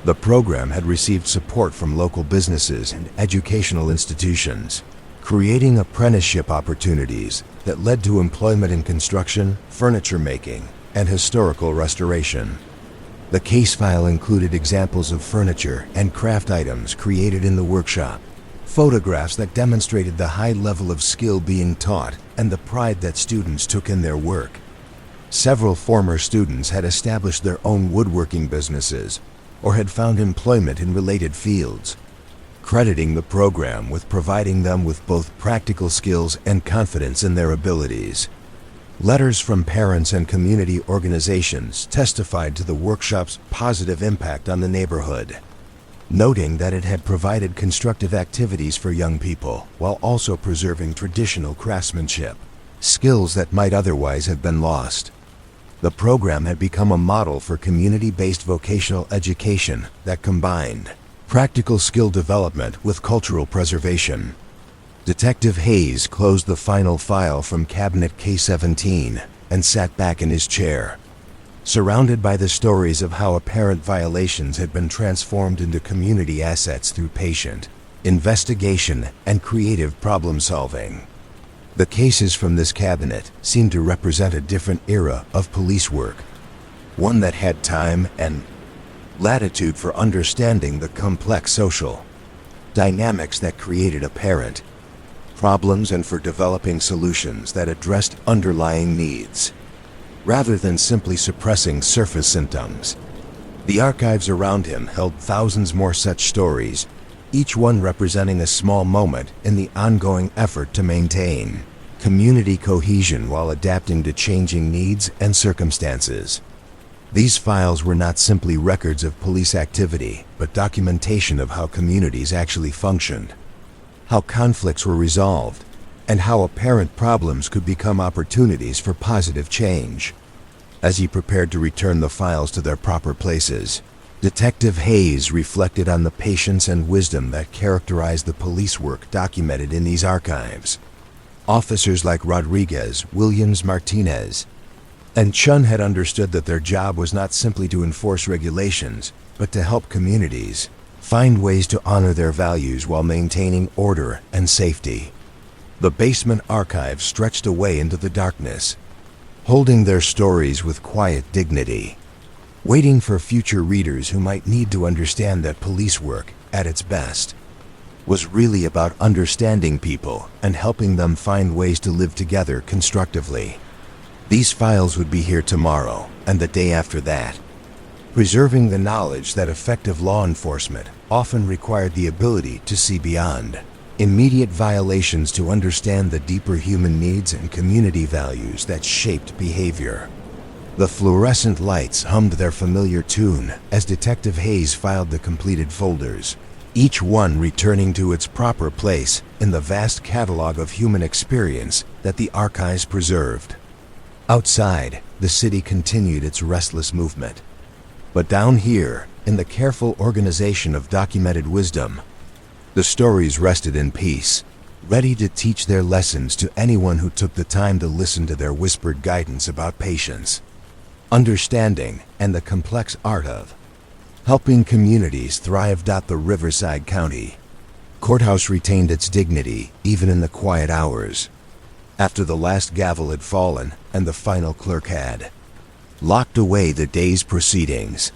The program had received support from local businesses and educational institutions, creating apprenticeship opportunities that led to employment in construction, furniture making, and historical restoration. The case file included examples of furniture and craft items created in the workshop, photographs that demonstrated the high level of skill being taught and the pride that students took in their work. Several former students had established their own woodworking businesses or had found employment in related fields, crediting the program with providing them with both practical skills and confidence in their abilities. Letters from parents and community organizations testified to the workshop's positive impact on the neighborhood, noting that it had provided constructive activities for young people while also preserving traditional craftsmanship, skills that might otherwise have been lost. The program had become a model for community-based vocational education that combined practical skill development with cultural preservation. Detective Hayes closed the final file from Cabinet K-17 and sat back in his chair, surrounded by the stories of how apparent violations had been transformed into community assets through patient investigation and creative problem-solving. The cases from this cabinet seemed to represent a different era of police work, one that had time and latitude for understanding the complex social dynamics that created apparent problems and for developing solutions that addressed underlying needs, rather than simply suppressing surface symptoms. The archives around him held thousands more such stories, each one representing a small moment in the ongoing effort to maintain community cohesion while adapting to changing needs and circumstances. These files were not simply records of police activity, but documentation of how communities actually functioned, how conflicts were resolved, and how apparent problems could become opportunities for positive change. As he prepared to return the files to their proper places, Detective Hayes reflected on the patience and wisdom that characterized the police work documented in these archives. Officers like Rodriguez, Williams, Martinez, and Chun had understood that their job was not simply to enforce regulations, but to help communities find ways to honor their values while maintaining order and safety. The basement archive stretched away into the darkness, holding their stories with quiet dignity, waiting for future readers who might need to understand that police work, at its best, was really about understanding people and helping them find ways to live together constructively. These files would be here tomorrow and the day after that, preserving the knowledge that effective law enforcement often required the ability to see beyond immediate violations to understand the deeper human needs and community values that shaped behavior. The fluorescent lights hummed their familiar tune as Detective Hayes filed the completed folders, each one returning to its proper place in the vast catalog of human experience that the archives preserved. Outside, the city continued its restless movement. But down here, in the careful organization of documented wisdom, the stories rested in peace, ready to teach their lessons to anyone who took the time to listen to their whispered guidance about patience, understanding, and the complex art of helping communities thrive. The Riverside County Courthouse retained its dignity even in the quiet hours, after the last gavel had fallen and the final clerk had locked away the day's proceedings.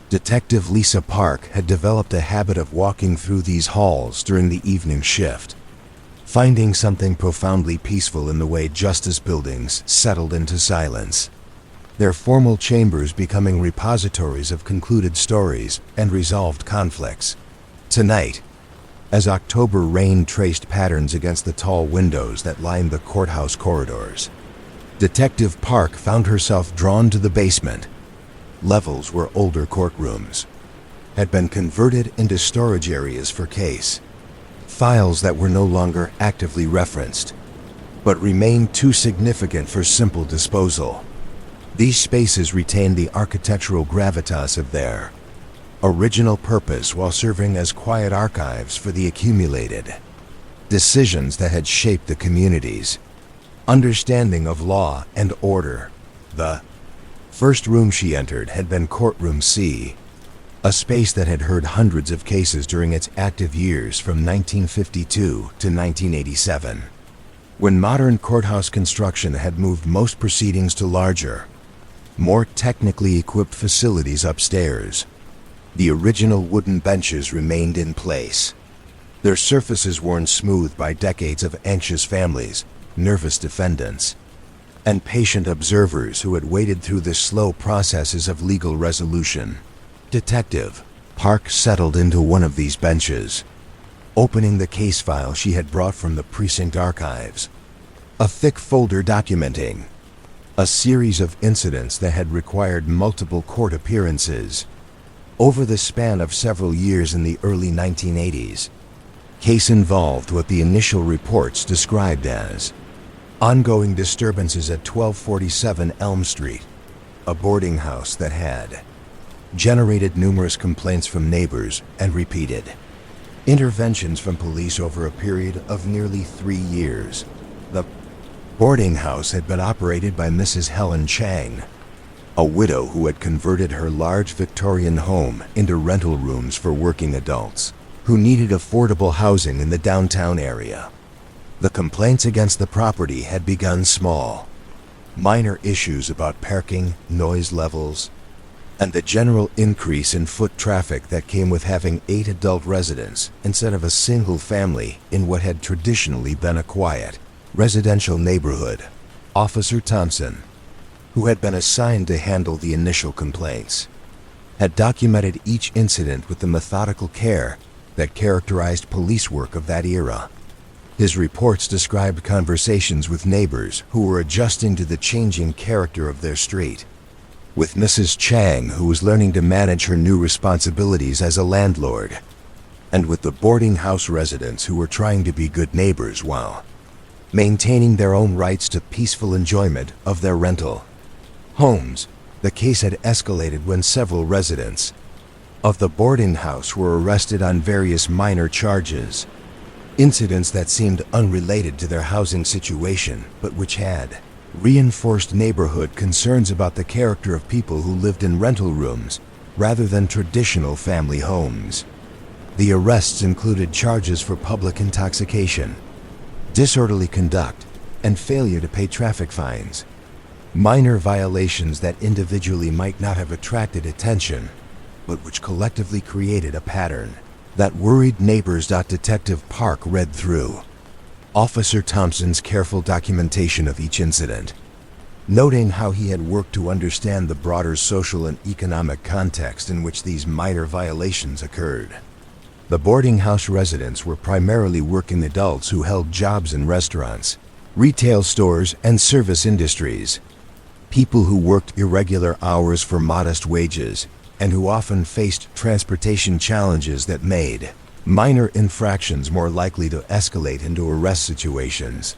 Detective Lisa Park had developed a habit of walking through these halls during the evening shift, finding something profoundly peaceful in the way justice buildings settled into silence, their formal chambers becoming repositories of concluded stories and resolved conflicts. Tonight, as October rain traced patterns against the tall windows that lined the courthouse corridors, Detective Park found herself drawn to the basement. Levels where older courtrooms had been converted into storage areas for case files that were no longer actively referenced, but remained too significant for simple disposal. These spaces retained the architectural gravitas of their original purpose while serving as quiet archives for the accumulated decisions that had shaped the community's understanding of law and order. The first room she entered had been Courtroom C, a space that had heard hundreds of cases during its active years from 1952 to 1987, when modern courthouse construction had moved most proceedings to larger, more technically equipped facilities upstairs. The original wooden benches remained in place, their surfaces worn smooth by decades of anxious families, nervous defendants, and patient observers who had waded through the slow processes of legal resolution. Detective Park settled into one of these benches, opening the case file she had brought from the precinct archives, a thick folder documenting a series of incidents that had required multiple court appearances over the span of several years in the early 1980s. Case involved what the initial reports described as ongoing disturbances at 1247 Elm Street, a boarding house that had generated numerous complaints from neighbors and repeated interventions from police over a period of nearly 3 years. The boarding house had been operated by Mrs. Helen Chang, a widow who had converted her large Victorian home into rental rooms for working adults who needed affordable housing in the downtown area. The complaints against the property had begun small, minor issues about parking, noise levels, and the general increase in foot traffic that came with having 8 adult residents instead of a single family in what had traditionally been a quiet, residential neighborhood. Officer Thompson, who had been assigned to handle the initial complaints, had documented each incident with the methodical care that characterized police work of that era. His reports described conversations with neighbors who were adjusting to the changing character of their street, with Mrs. Chang, who was learning to manage her new responsibilities as a landlord, and with the boarding house residents who were trying to be good neighbors while maintaining their own rights to peaceful enjoyment of their rental homes. The case had escalated when several residents of the boarding house were arrested on various minor charges, incidents that seemed unrelated to their housing situation, but which had reinforced neighborhood concerns about the character of people who lived in rental rooms rather than traditional family homes. The arrests included charges for public intoxication, disorderly conduct, and failure to pay traffic fines, minor violations that individually might not have attracted attention, but which collectively created a pattern that worried neighbors. Detective Park read through Officer Thompson's careful documentation of each incident, noting how he had worked to understand the broader social and economic context in which these minor violations occurred. The boarding house residents were primarily working adults who held jobs in restaurants, retail stores, and service industries. People who worked irregular hours for modest wages and who often faced transportation challenges that made minor infractions more likely to escalate into arrest situations.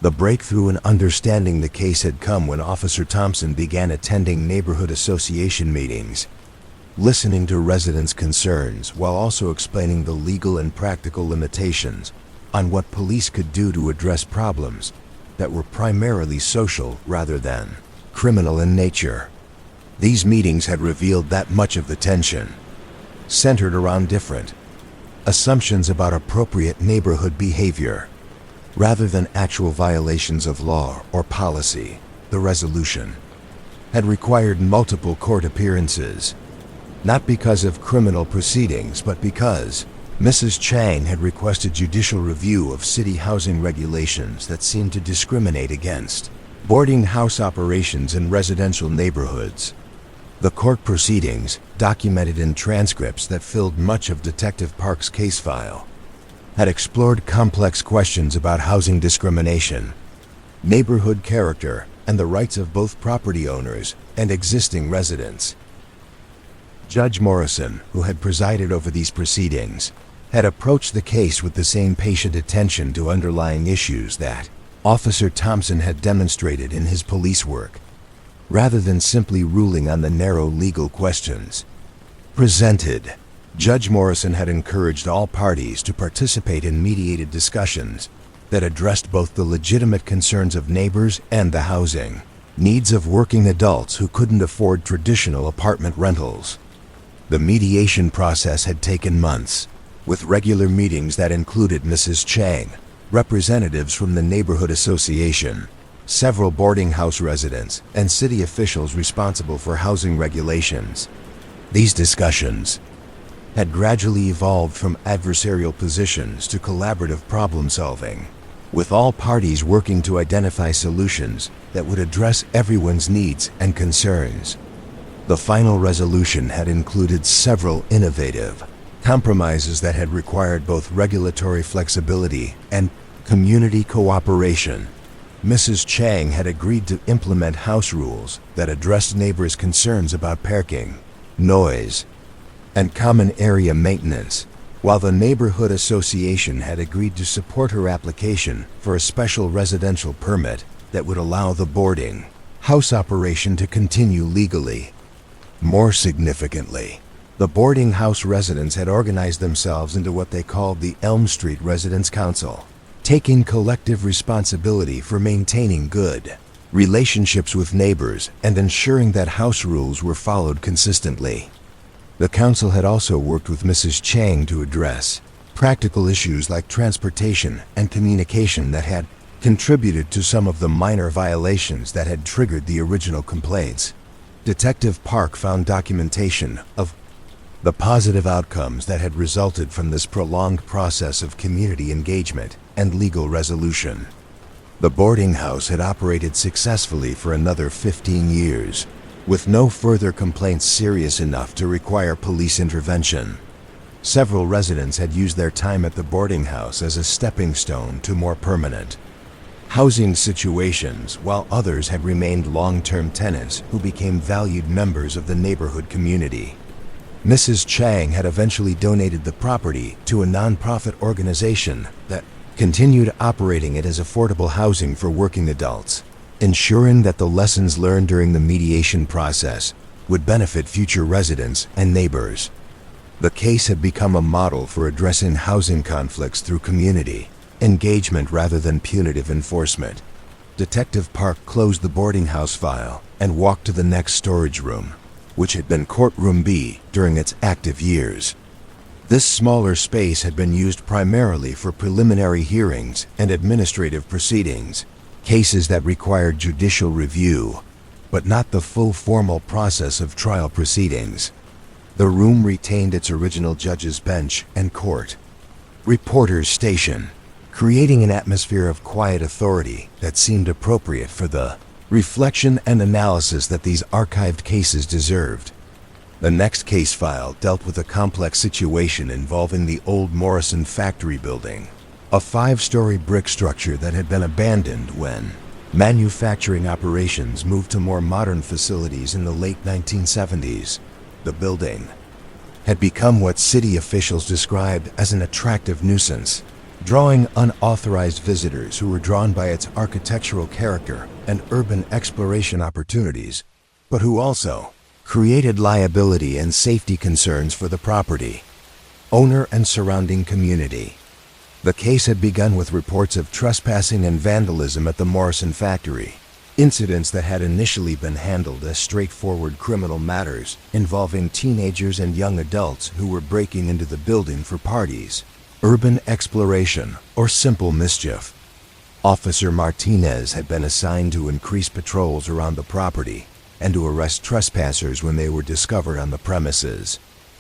The breakthrough in understanding the case had come when Officer Thompson began attending neighborhood association meetings, listening to residents' concerns while also explaining the legal and practical limitations on what police could do to address problems that were primarily social rather than criminal in nature. These meetings had revealed that much of the tension centered around different assumptions about appropriate neighborhood behavior rather than actual violations of law or policy. The resolution had required multiple court appearances, not because of criminal proceedings, but because Mrs. Chang had requested judicial review of city housing regulations that seemed to discriminate against boarding house operations in residential neighborhoods. The court proceedings, documented in transcripts that filled much of Detective Park's case file, had explored complex questions about housing discrimination, neighborhood character, and the rights of both property owners and existing residents. Judge Morrison, who had presided over these proceedings, had approached the case with the same patient attention to underlying issues that Officer Thompson had demonstrated in his police work, rather than simply ruling on the narrow legal questions presented. Judge Morrison had encouraged all parties to participate in mediated discussions that addressed both the legitimate concerns of neighbors and the housing needs of working adults who couldn't afford traditional apartment rentals. The mediation process had taken months, with regular meetings that included Mrs. Chang, representatives from the neighborhood association, several boarding house residents, and city officials responsible for housing regulations. These discussions had gradually evolved from adversarial positions to collaborative problem-solving, with all parties working to identify solutions that would address everyone's needs and concerns. The final resolution had included several innovative compromises that had required both regulatory flexibility and community cooperation. Mrs. Chang had agreed to implement house rules that addressed neighbors' concerns about parking, noise, and common area maintenance, while the neighborhood association had agreed to support her application for a special residential permit that would allow the boarding house operation to continue legally. More significantly, the boarding house residents had organized themselves into what they called the Elm Street Residents Council, taking collective responsibility for maintaining good relationships with neighbors and ensuring that house rules were followed consistently. The council had also worked with Mrs. Chang to address practical issues like transportation and communication that had contributed to some of the minor violations that had triggered the original complaints. Detective Park found documentation of the positive outcomes that had resulted from this prolonged process of community engagement and legal resolution. The boarding house had operated successfully for another 15 years, with no further complaints serious enough to require police intervention. Several residents had used their time at the boarding house as a stepping stone to more permanent housing situations, while others had remained long-term tenants who became valued members of the neighborhood community. Mrs. Chang had eventually donated the property to a nonprofit organization that continued operating it as affordable housing for working adults, ensuring that the lessons learned during the mediation process would benefit future residents and neighbors. The case had become a model for addressing housing conflicts through community engagement rather than punitive enforcement. Detective Park closed the boarding house file and walked to the next storage room, which had been Courtroom B during its active years. This smaller space had been used primarily for preliminary hearings and administrative proceedings, cases that required judicial review, but not the full formal process of trial proceedings. The room retained its original judge's bench and court, reporter's station, creating an atmosphere of quiet authority that seemed appropriate for the reflection and analysis that these archived cases deserved. The next case file dealt with a complex situation involving the old Morrison factory building, a 5-story brick structure that had been abandoned when manufacturing operations moved to more modern facilities in the late 1970s. The building had become what city officials described as an attractive nuisance, drawing unauthorized visitors who were drawn by its architectural character and urban exploration opportunities, but who also created liability and safety concerns for the property owner and surrounding community. The case had begun with reports of trespassing and vandalism at the Morrison factory, incidents that had initially been handled as straightforward criminal matters involving teenagers and young adults who were breaking into the building for parties, urban exploration, or simple mischief. Officer Martinez had been assigned to increase patrols around the property and to arrest trespassers when they were discovered on the premises.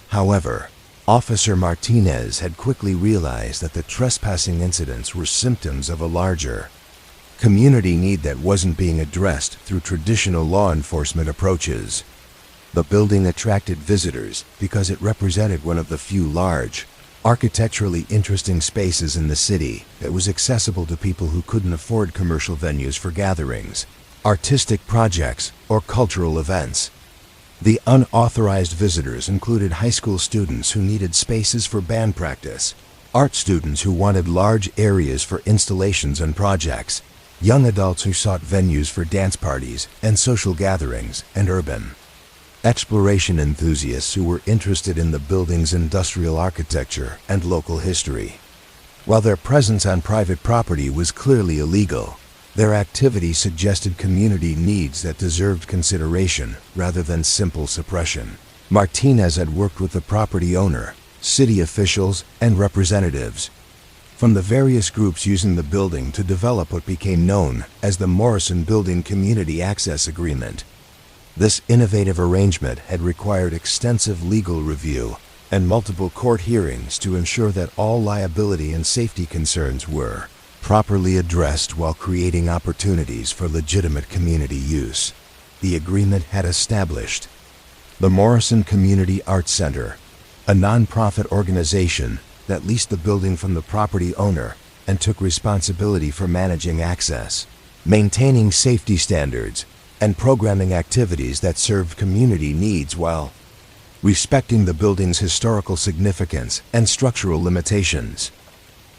However, Officer Martinez had quickly realized that the trespassing incidents were symptoms of a larger community need that wasn't being addressed through traditional law enforcement approaches. The building attracted visitors because it represented one of the few large, architecturally interesting spaces in the city that was accessible to people who couldn't afford commercial venues for gatherings, artistic projects, or cultural events. The unauthorized visitors included high school students who needed spaces for band practice, art students who wanted large areas for installations and projects, young adults who sought venues for dance parties and social gatherings, and urban exploration enthusiasts who were interested in the building's industrial architecture and local history. While their presence on private property was clearly illegal, their activity suggested community needs that deserved consideration rather than simple suppression. Martinez had worked with the property owner, city officials, and representatives from the various groups using the building to develop what became known as the Morrison Building Community Access Agreement. This innovative arrangement had required extensive legal review and multiple court hearings to ensure that all liability and safety concerns were properly addressed while creating opportunities for legitimate community use. The agreement had established the Morrison Community Arts Center, a nonprofit organization that leased the building from the property owner and took responsibility for managing access, maintaining safety standards, and programming activities that served community needs while respecting the building's historical significance and structural limitations.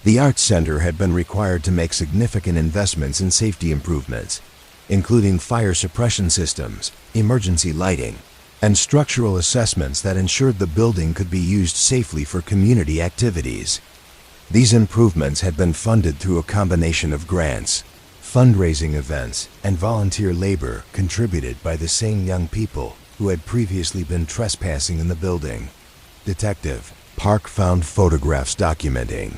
The Arts Center had been required to make significant investments in safety improvements, including fire suppression systems, emergency lighting, and structural assessments that ensured the building could be used safely for community activities. These improvements had been funded through a combination of grants, fundraising events, and volunteer labor contributed by the same young people who had previously been trespassing in the building. Detective Park found photographs documenting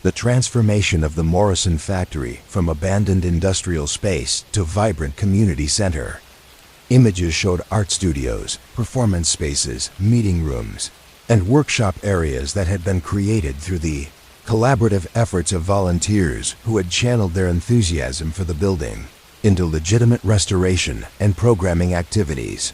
the transformation of the Morrison factory from abandoned industrial space to vibrant community center. Images showed art studios, performance spaces, meeting rooms, and workshop areas that had been created through the collaborative efforts of volunteers who had channeled their enthusiasm for the building into legitimate restoration and programming activities.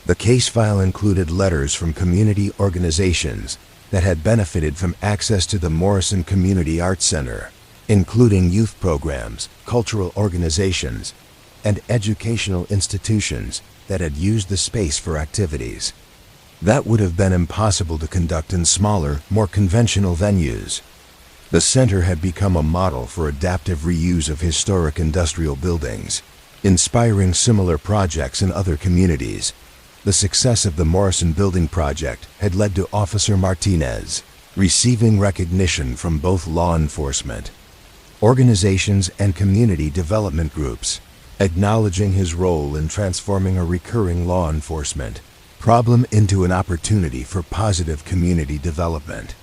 The case file included letters from community organizations that had benefited from access to the Morrison Community Arts Center, including youth programs, cultural organizations, and educational institutions that had used the space for activities that would have been impossible to conduct in smaller, more conventional venues. The center had become a model for adaptive reuse of historic industrial buildings, inspiring similar projects in other communities. The success of the Morrison Building Project had led to Officer Martinez receiving recognition from both law enforcement organizations and community development groups, acknowledging his role in transforming a recurring law enforcement problem into an opportunity for positive community development.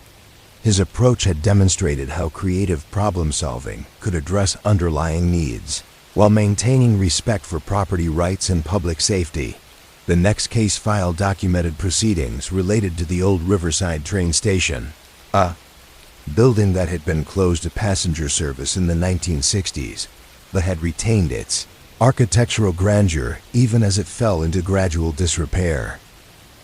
His approach had demonstrated how creative problem-solving could address underlying needs while maintaining respect for property rights and public safety. The next case file documented proceedings related to the old Riverside train station, a building that had been closed to passenger service in the 1960s, but had retained its architectural grandeur even as it fell into gradual disrepair.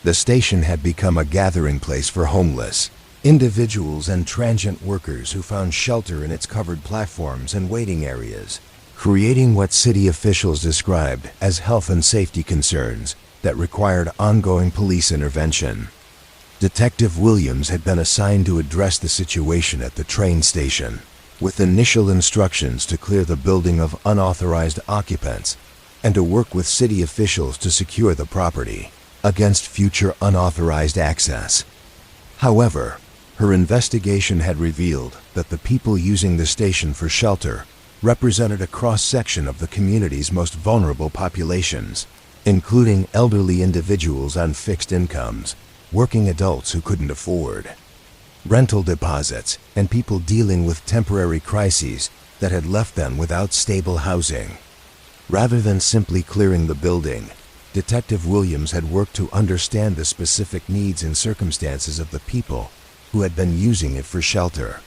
The station had become a gathering place for homeless individuals and transient workers who found shelter in its covered platforms and waiting areas, creating what city officials described as health and safety concerns that required ongoing police intervention. Detective Williams had been assigned to address the situation at the train station, with initial instructions to clear the building of unauthorized occupants and to work with city officials to secure the property against future unauthorized access. However, her investigation had revealed that the people using the station for shelter represented a cross-section of the community's most vulnerable populations, including elderly individuals on fixed incomes, working adults who couldn't afford rental deposits, and people dealing with temporary crises that had left them without stable housing. Rather than simply clearing the building, Detective Williams had worked to understand the specific needs and circumstances of the people who had been using it for shelter.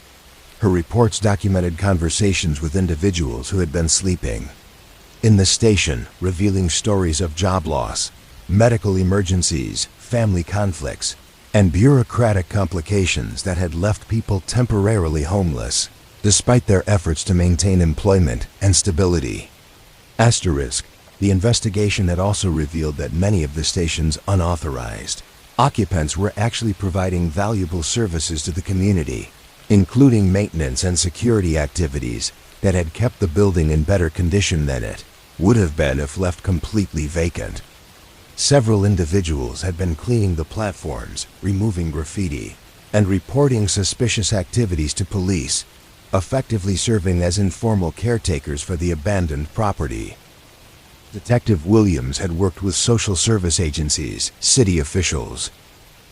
Her reports documented conversations with individuals who had been sleeping in the station, revealing stories of job loss, medical emergencies, family conflicts, and bureaucratic complications that had left people temporarily homeless, despite their efforts to maintain employment and stability. The investigation had also revealed that many of the station's unauthorized occupants were actually providing valuable services to the community, including maintenance and security activities that had kept the building in better condition than it would have been if left completely vacant. Several individuals had been cleaning the platforms, removing graffiti, and reporting suspicious activities to police, effectively serving as informal caretakers for the abandoned property. Detective Williams had worked with social service agencies, city officials,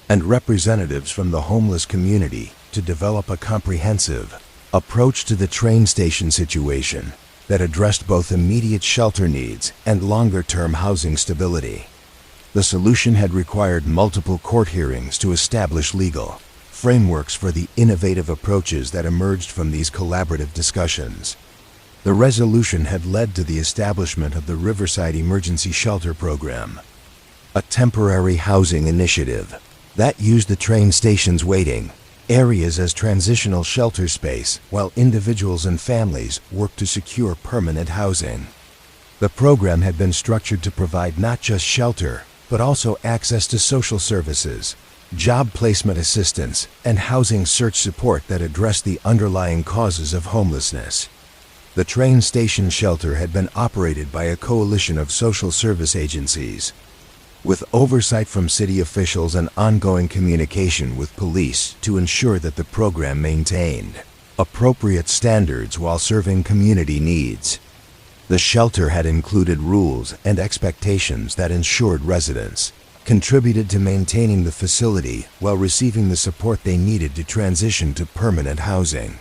and representatives from the homeless community to develop a comprehensive approach to the train station situation that addressed both immediate shelter needs and longer-term housing stability. The solution had required multiple court hearings to establish legal frameworks for the innovative approaches that emerged from these collaborative discussions. The resolution had led to the establishment of the Riverside Emergency Shelter Program, a temporary housing initiative that used the train station's waiting areas as transitional shelter space while individuals and families worked to secure permanent housing. The program had been structured to provide not just shelter, but also access to social services, job placement assistance, and housing search support that addressed the underlying causes of homelessness. The train station shelter had been operated by a coalition of social service agencies, with oversight from city officials and ongoing communication with police to ensure that the program maintained appropriate standards while serving community needs. The shelter had included rules and expectations that ensured residents contributed to maintaining the facility while receiving the support they needed to transition to permanent housing.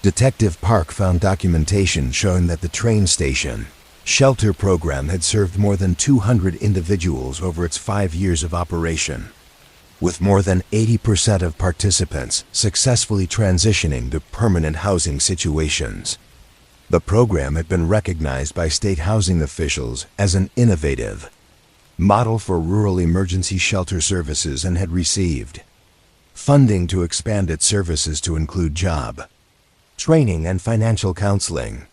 Detective Park found documentation showing that the train station shelter program had served more than 200 individuals over its 5 years of operation, with more than 80% of participants successfully transitioning to permanent housing situations. The program had been recognized by state housing officials as an innovative model for rural emergency shelter services and had received funding to expand its services to include job training and financial counseling.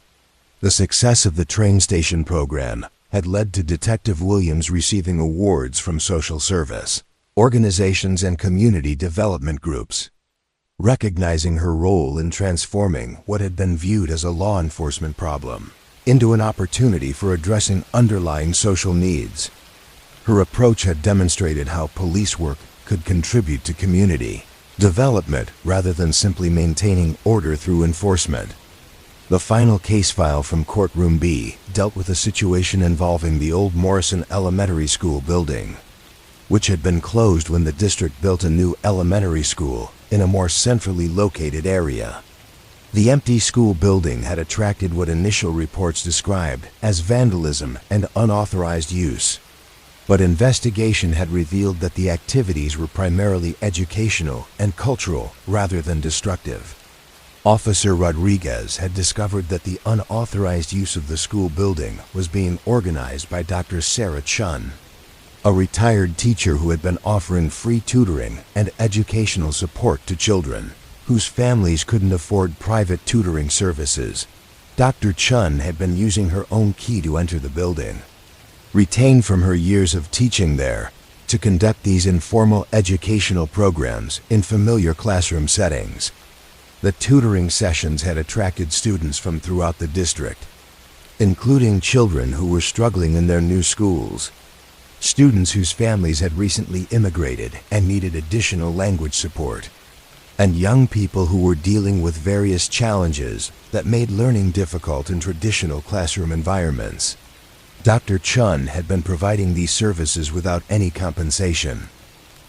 The success of the train station program had led to Detective Williams receiving awards from social service organizations and community development groups, recognizing her role in transforming what had been viewed as a law enforcement problem into an opportunity for addressing underlying social needs. Her approach had demonstrated how police work could contribute to community development rather than simply maintaining order through enforcement. The final case file from Courtroom B dealt with a situation involving the old Morrison Elementary School building, which had been closed when the district built a new elementary school in a more centrally located area. The empty school building had attracted what initial reports described as vandalism and unauthorized use. But investigation had revealed that the activities were primarily educational and cultural rather than destructive. Officer Rodriguez had discovered that the unauthorized use of the school building was being organized by Dr. Sarah Chun, a retired teacher who had been offering free tutoring and educational support to children whose families couldn't afford private tutoring services. Dr. Chun had been using her own key to enter the building, retained from her years of teaching there, to conduct these informal educational programs in familiar classroom settings. The tutoring sessions had attracted students from throughout the district, including children who were struggling in their new schools, students whose families had recently immigrated and needed additional language support, and young people who were dealing with various challenges that made learning difficult in traditional classroom environments. Dr. Chun had been providing these services without any compensation,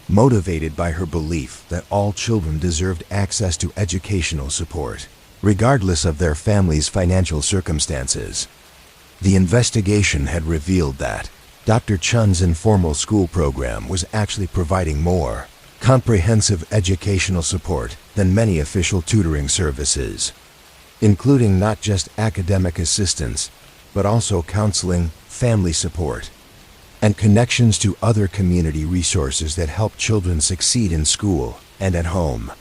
motivated by her belief that all children deserved access to educational support, regardless of their family's financial circumstances. The investigation had revealed that Dr. Chun's informal school program was actually providing more comprehensive educational support than many official tutoring services, including not just academic assistance, but also counseling, family support, and connections to other community resources that help children succeed in school and at home.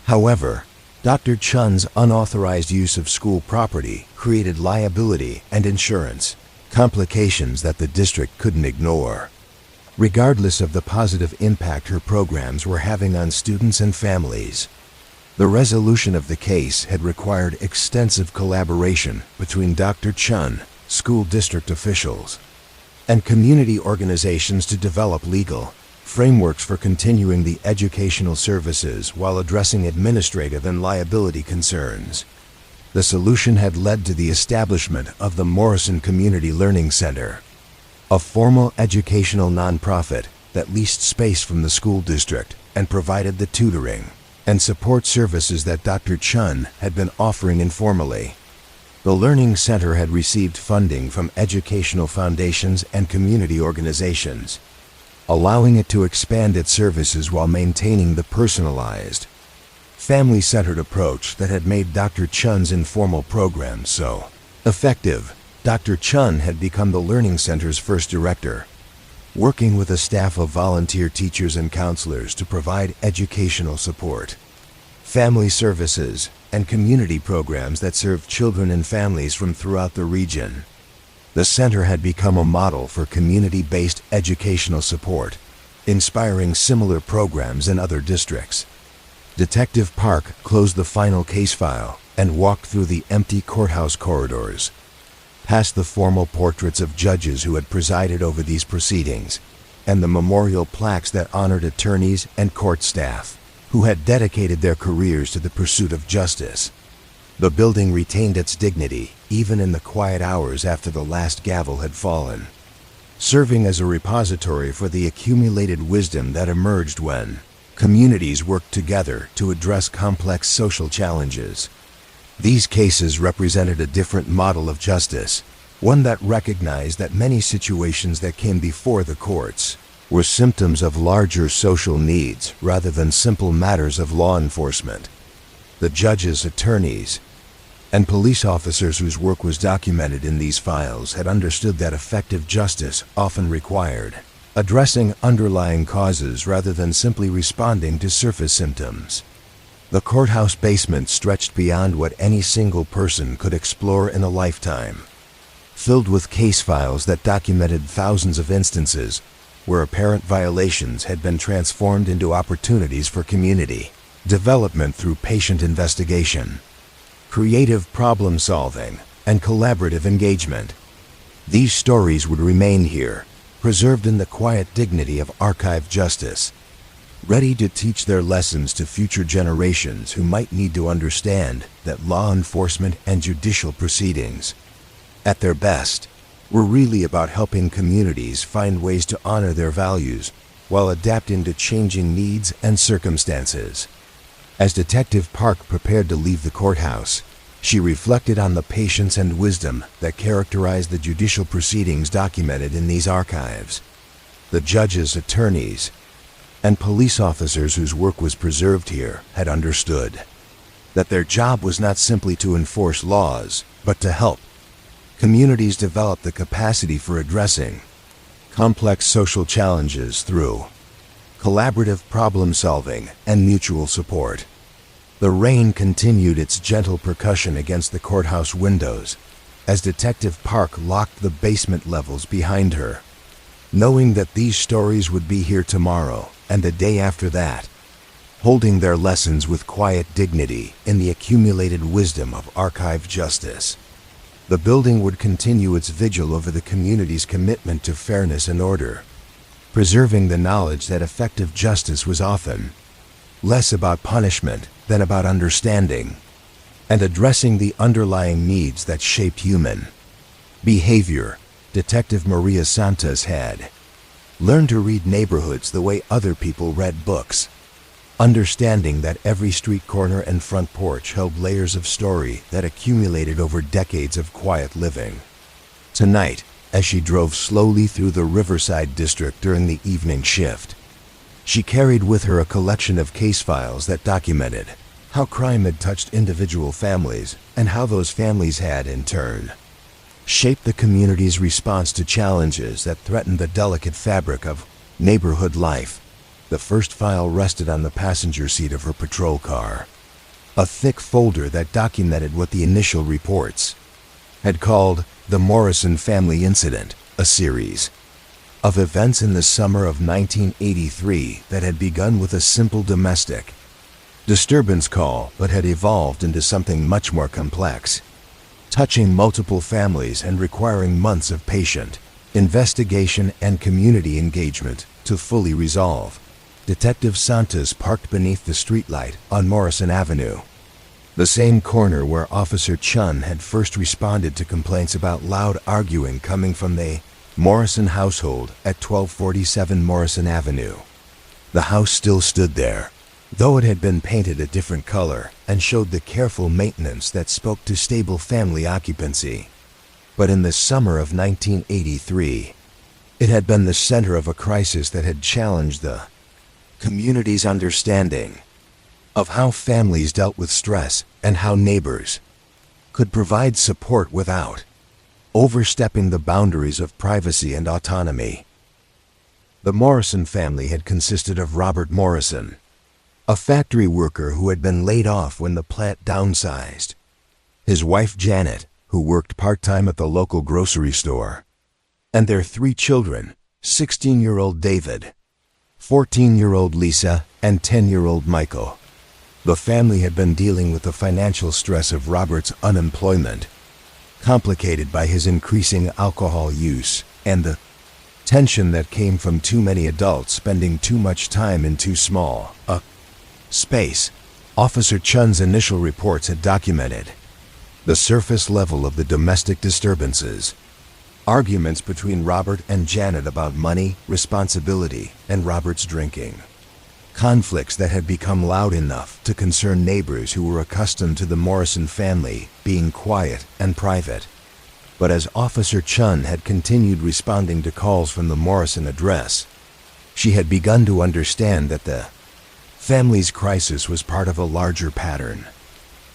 However, Dr. Chun's unauthorized use of school property created liability and insurance complications that the district couldn't ignore. Regardless of the positive impact her programs were having on students and families, the resolution of the case had required extensive collaboration between Dr. Chun, school district officials, and community organizations to develop legal frameworks for continuing the educational services while addressing administrative and liability concerns. The solution had led to the establishment of the Morrison Community Learning Center, a formal educational nonprofit that leased space from the school district and provided the tutoring and support services that Dr. Chun had been offering informally. The Learning Center had received funding from educational foundations and community organizations, allowing it to expand its services while maintaining the personalized, family-centered approach that had made Dr. Chun's informal programs so effective. Dr. Chun had become the Learning Center's first director, working with a staff of volunteer teachers and counselors to provide educational support, family services, and community programs that served children and families from throughout the region. The center had become a model for community-based educational support, inspiring similar programs in other districts. Detective Park closed the final case file and walked through the empty courthouse corridors, past the formal portraits of judges who had presided over these proceedings, and the memorial plaques that honored attorneys and court staff who had dedicated their careers to the pursuit of justice. The building retained its dignity even in the quiet hours after the last gavel had fallen, serving as a repository for the accumulated wisdom that emerged when communities worked together to address complex social challenges. These cases represented a different model of justice, one that recognized that many situations that came before the courts were symptoms of larger social needs rather than simple matters of law enforcement. The judges, attorneys, and police officers whose work was documented in these files had understood that effective justice often required addressing underlying causes rather than simply responding to surface symptoms. The courthouse basement stretched beyond what any single person could explore in a lifetime, filled with case files that documented thousands of instances where apparent violations had been transformed into opportunities for community development through patient investigation, creative problem solving, and collaborative engagement. These stories would remain here, preserved in the quiet dignity of archived justice, ready to teach their lessons to future generations who might need to understand that law enforcement and judicial proceedings, at their best, were really about helping communities find ways to honor their values while adapting to changing needs and circumstances. As Detective Park prepared to leave the courthouse, she reflected on the patience and wisdom that characterized the judicial proceedings documented in these archives. The judges, attorneys, and police officers whose work was preserved here had understood that their job was not simply to enforce laws, but to help communities develop the capacity for addressing complex social challenges through collaborative problem solving and mutual support. The rain continued its gentle percussion against the courthouse windows as Detective Park locked the basement levels behind her, knowing that these stories would be here tomorrow and the day after that, holding their lessons with quiet dignity in the accumulated wisdom of archived justice. The building would continue its vigil over the community's commitment to fairness and order, preserving the knowledge that effective justice was often less about punishment than about understanding and addressing the underlying needs that shaped human behavior. Detective Maria Santos had learned to read neighborhoods the way other people read books, understanding that every street corner and front porch held layers of story that accumulated over decades of quiet living. Tonight, as she drove slowly through the Riverside district during the evening shift, she carried with her a collection of case files that documented how crime had touched individual families and how those families had, in turn, shaped the community's response to challenges that threatened the delicate fabric of neighborhood life. The first file rested on the passenger seat of her patrol car, a thick folder that documented what the initial reports had called the Morrison family incident, a series of events in the summer of 1983 that had begun with a simple domestic disturbance call but had evolved into something much more complex, touching multiple families and requiring months of patient investigation and community engagement to fully resolve. Detective Santos parked beneath the streetlight on Morrison Avenue, the same corner where Officer Chun had first responded to complaints about loud arguing coming from the Morrison household at 1247 Morrison Avenue. The house still stood there, though it had been painted a different color and showed the careful maintenance that spoke to stable family occupancy. But in the summer of 1983, it had been the center of a crisis that had challenged the community's understanding of how families dealt with stress and how neighbors could provide support without overstepping the boundaries of privacy and autonomy. The Morrison family had consisted of Robert Morrison, a factory worker who had been laid off when the plant downsized, his wife Janet, who worked part-time at the local grocery store, and their 3 children, 16-year-old David, 14-year-old Lisa, and 10-year-old Michael. The family had been dealing with the financial stress of Robert's unemployment, complicated by his increasing alcohol use and the tension that came from too many adults spending too much time in too small a space. Officer Chun's initial reports had documented the surface level of the domestic disturbances, arguments between Robert and Janet about money, responsibility, and Robert's drinking. Conflicts that had become loud enough to concern neighbors who were accustomed to the Morrison family being quiet and private. But as Officer Chun had continued responding to calls from the Morrison address, she had begun to understand that the family's crisis was part of a larger pattern,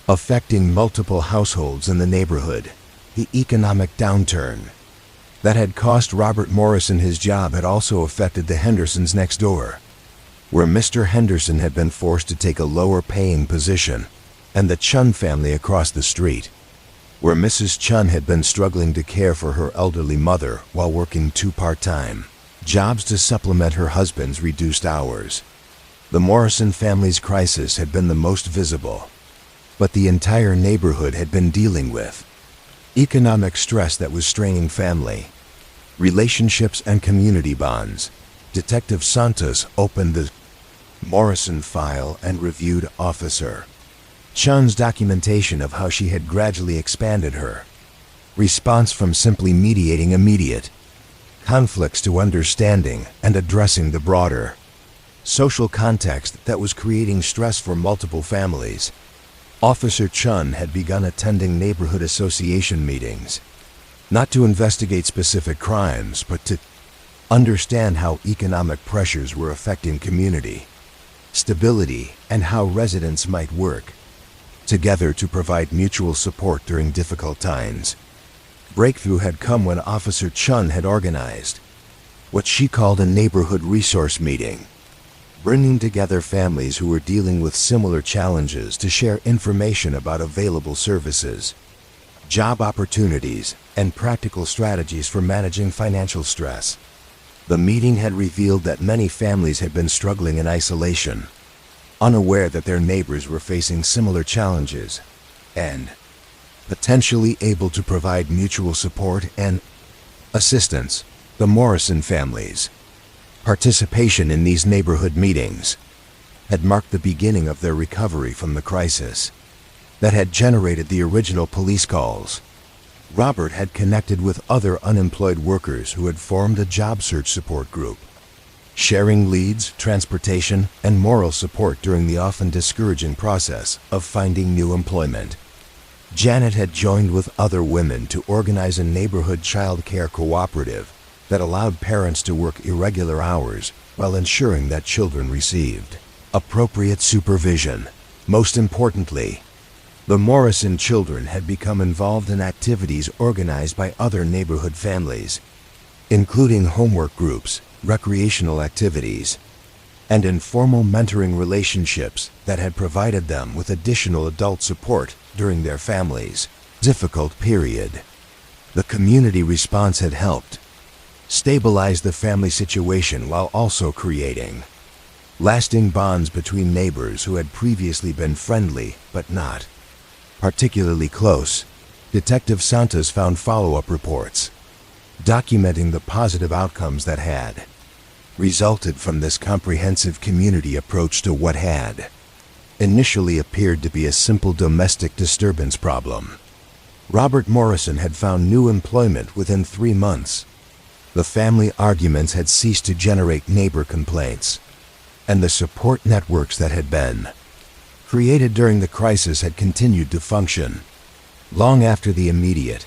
affecting multiple households in the neighborhood. The economic downturn that had cost Robert Morrison his job had also affected the Hendersons next door, where Mr. Henderson had been forced to take a lower-paying position, and the Chun family across the street, where Mrs. Chun had been struggling to care for her elderly mother while working 2 part-time jobs to supplement her husband's reduced hours. The Morrison family's crisis had been the most visible, but the entire neighborhood had been dealing with economic stress that was straining family relationships and community bonds. Detective Santos opened the Morrison file and reviewed Officer Chun's documentation of how she had gradually expanded her response from simply mediating immediate conflicts to understanding and addressing the broader social context that was creating stress for multiple families. Officer Chun had begun attending neighborhood association meetings, not to investigate specific crimes, but to understand how economic pressures were affecting community stability, and how residents might work together to provide mutual support during difficult times. Breakthrough had come when Officer Chun had organized what she called a neighborhood resource meeting, bringing together families who were dealing with similar challenges to share information about available services, job opportunities, and practical strategies for managing financial stress. The meeting had revealed that many families had been struggling in isolation, unaware that their neighbors were facing similar challenges, and potentially able to provide mutual support and assistance. The Morrison families' participation in these neighborhood meetings had marked the beginning of their recovery from the crisis that had generated the original police calls. Robert had connected with other unemployed workers who had formed a job search support group, sharing leads, transportation, and moral support during the often discouraging process of finding new employment. Janet had joined with other women to organize a neighborhood child care cooperative that allowed parents to work irregular hours while ensuring that children received appropriate supervision. Most importantly, the Morrison children had become involved in activities organized by other neighborhood families, including homework groups, recreational activities, and informal mentoring relationships that had provided them with additional adult support during their family's difficult period. The community response had helped stabilize the family situation while also creating lasting bonds between neighbors who had previously been friendly but not particularly close. Detective Santos found follow-up reports documenting the positive outcomes that had resulted from this comprehensive community approach to what had initially appeared to be a simple domestic disturbance problem. Robert Morrison had found new employment within 3 months. The family arguments had ceased to generate neighbor complaints, and the support networks that had been created during the crisis had continued to function. Long after the immediate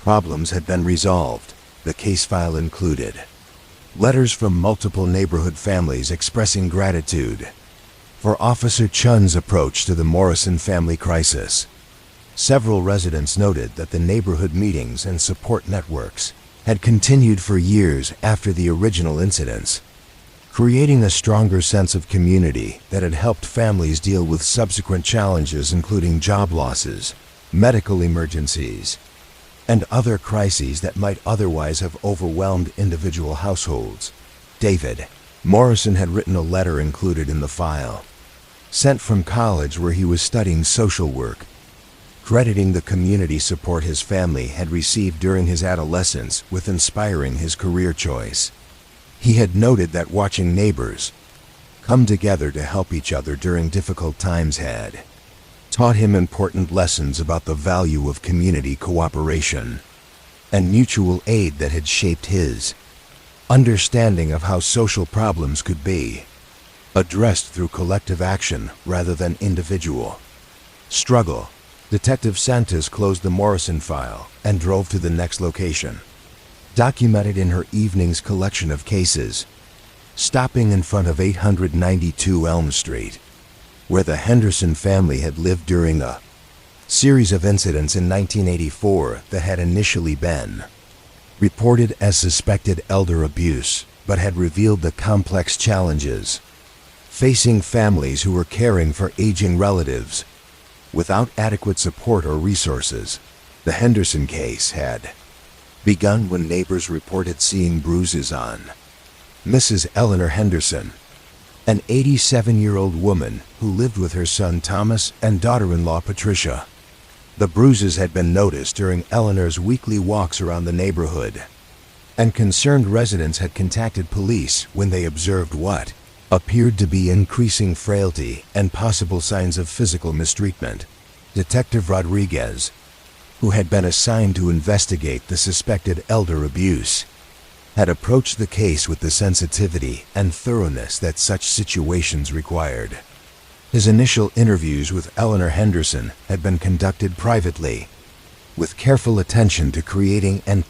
problems had been resolved, the case file included letters from multiple neighborhood families expressing gratitude for Officer Chun's approach to the Morrison family crisis. Several residents noted that the neighborhood meetings and support networks had continued for years after the original incidents, creating a stronger sense of community that had helped families deal with subsequent challenges including job losses, medical emergencies, and other crises that might otherwise have overwhelmed individual households. David Morrison had written a letter included in the file, sent from college where he was studying social work, crediting the community support his family had received during his adolescence with inspiring his career choice. He had noted that watching neighbors come together to help each other during difficult times had taught him important lessons about the value of community cooperation and mutual aid that had shaped his understanding of how social problems could be addressed through collective action rather than individual struggle. Detective Santos closed the Morrison file and drove to the next location, documented in her evening's collection of cases, stopping in front of 892 Elm Street, where the Henderson family had lived during a series of incidents in 1984 that had initially been reported as suspected elder abuse, but had revealed the complex challenges facing families who were caring for aging relatives without adequate support or resources. The Henderson case had begun when neighbors reported seeing bruises on Mrs. Eleanor Henderson, an 87-year-old woman who lived with her son Thomas and daughter-in-law Patricia. The bruises had been noticed during Eleanor's weekly walks around the neighborhood, and concerned residents had contacted police when they observed what appeared to be increasing frailty and possible signs of physical mistreatment. Detective Rodriguez, who had been assigned to investigate the suspected elder abuse, had approached the case with the sensitivity and thoroughness that such situations required. His initial interviews with Eleanor Henderson had been conducted privately, with careful attention to creating an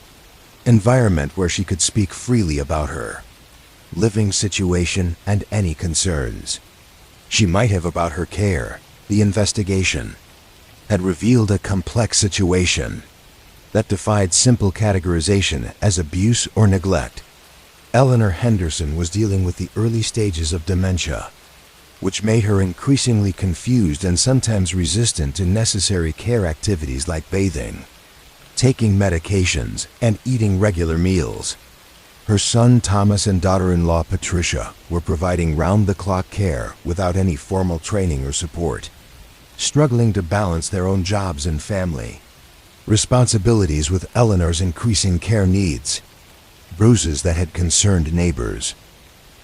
environment where she could speak freely about her living situation and any concerns she might have about her care. The investigation had revealed a complex situation that defied simple categorization as abuse or neglect. Eleanor Henderson was dealing with the early stages of dementia, which made her increasingly confused and sometimes resistant to necessary care activities like bathing, taking medications, and eating regular meals. Her son Thomas and daughter-in-law Patricia were providing round-the-clock care without any formal training or support, struggling to balance their own jobs and family responsibilities with Eleanor's increasing care needs. Bruises that had concerned neighbors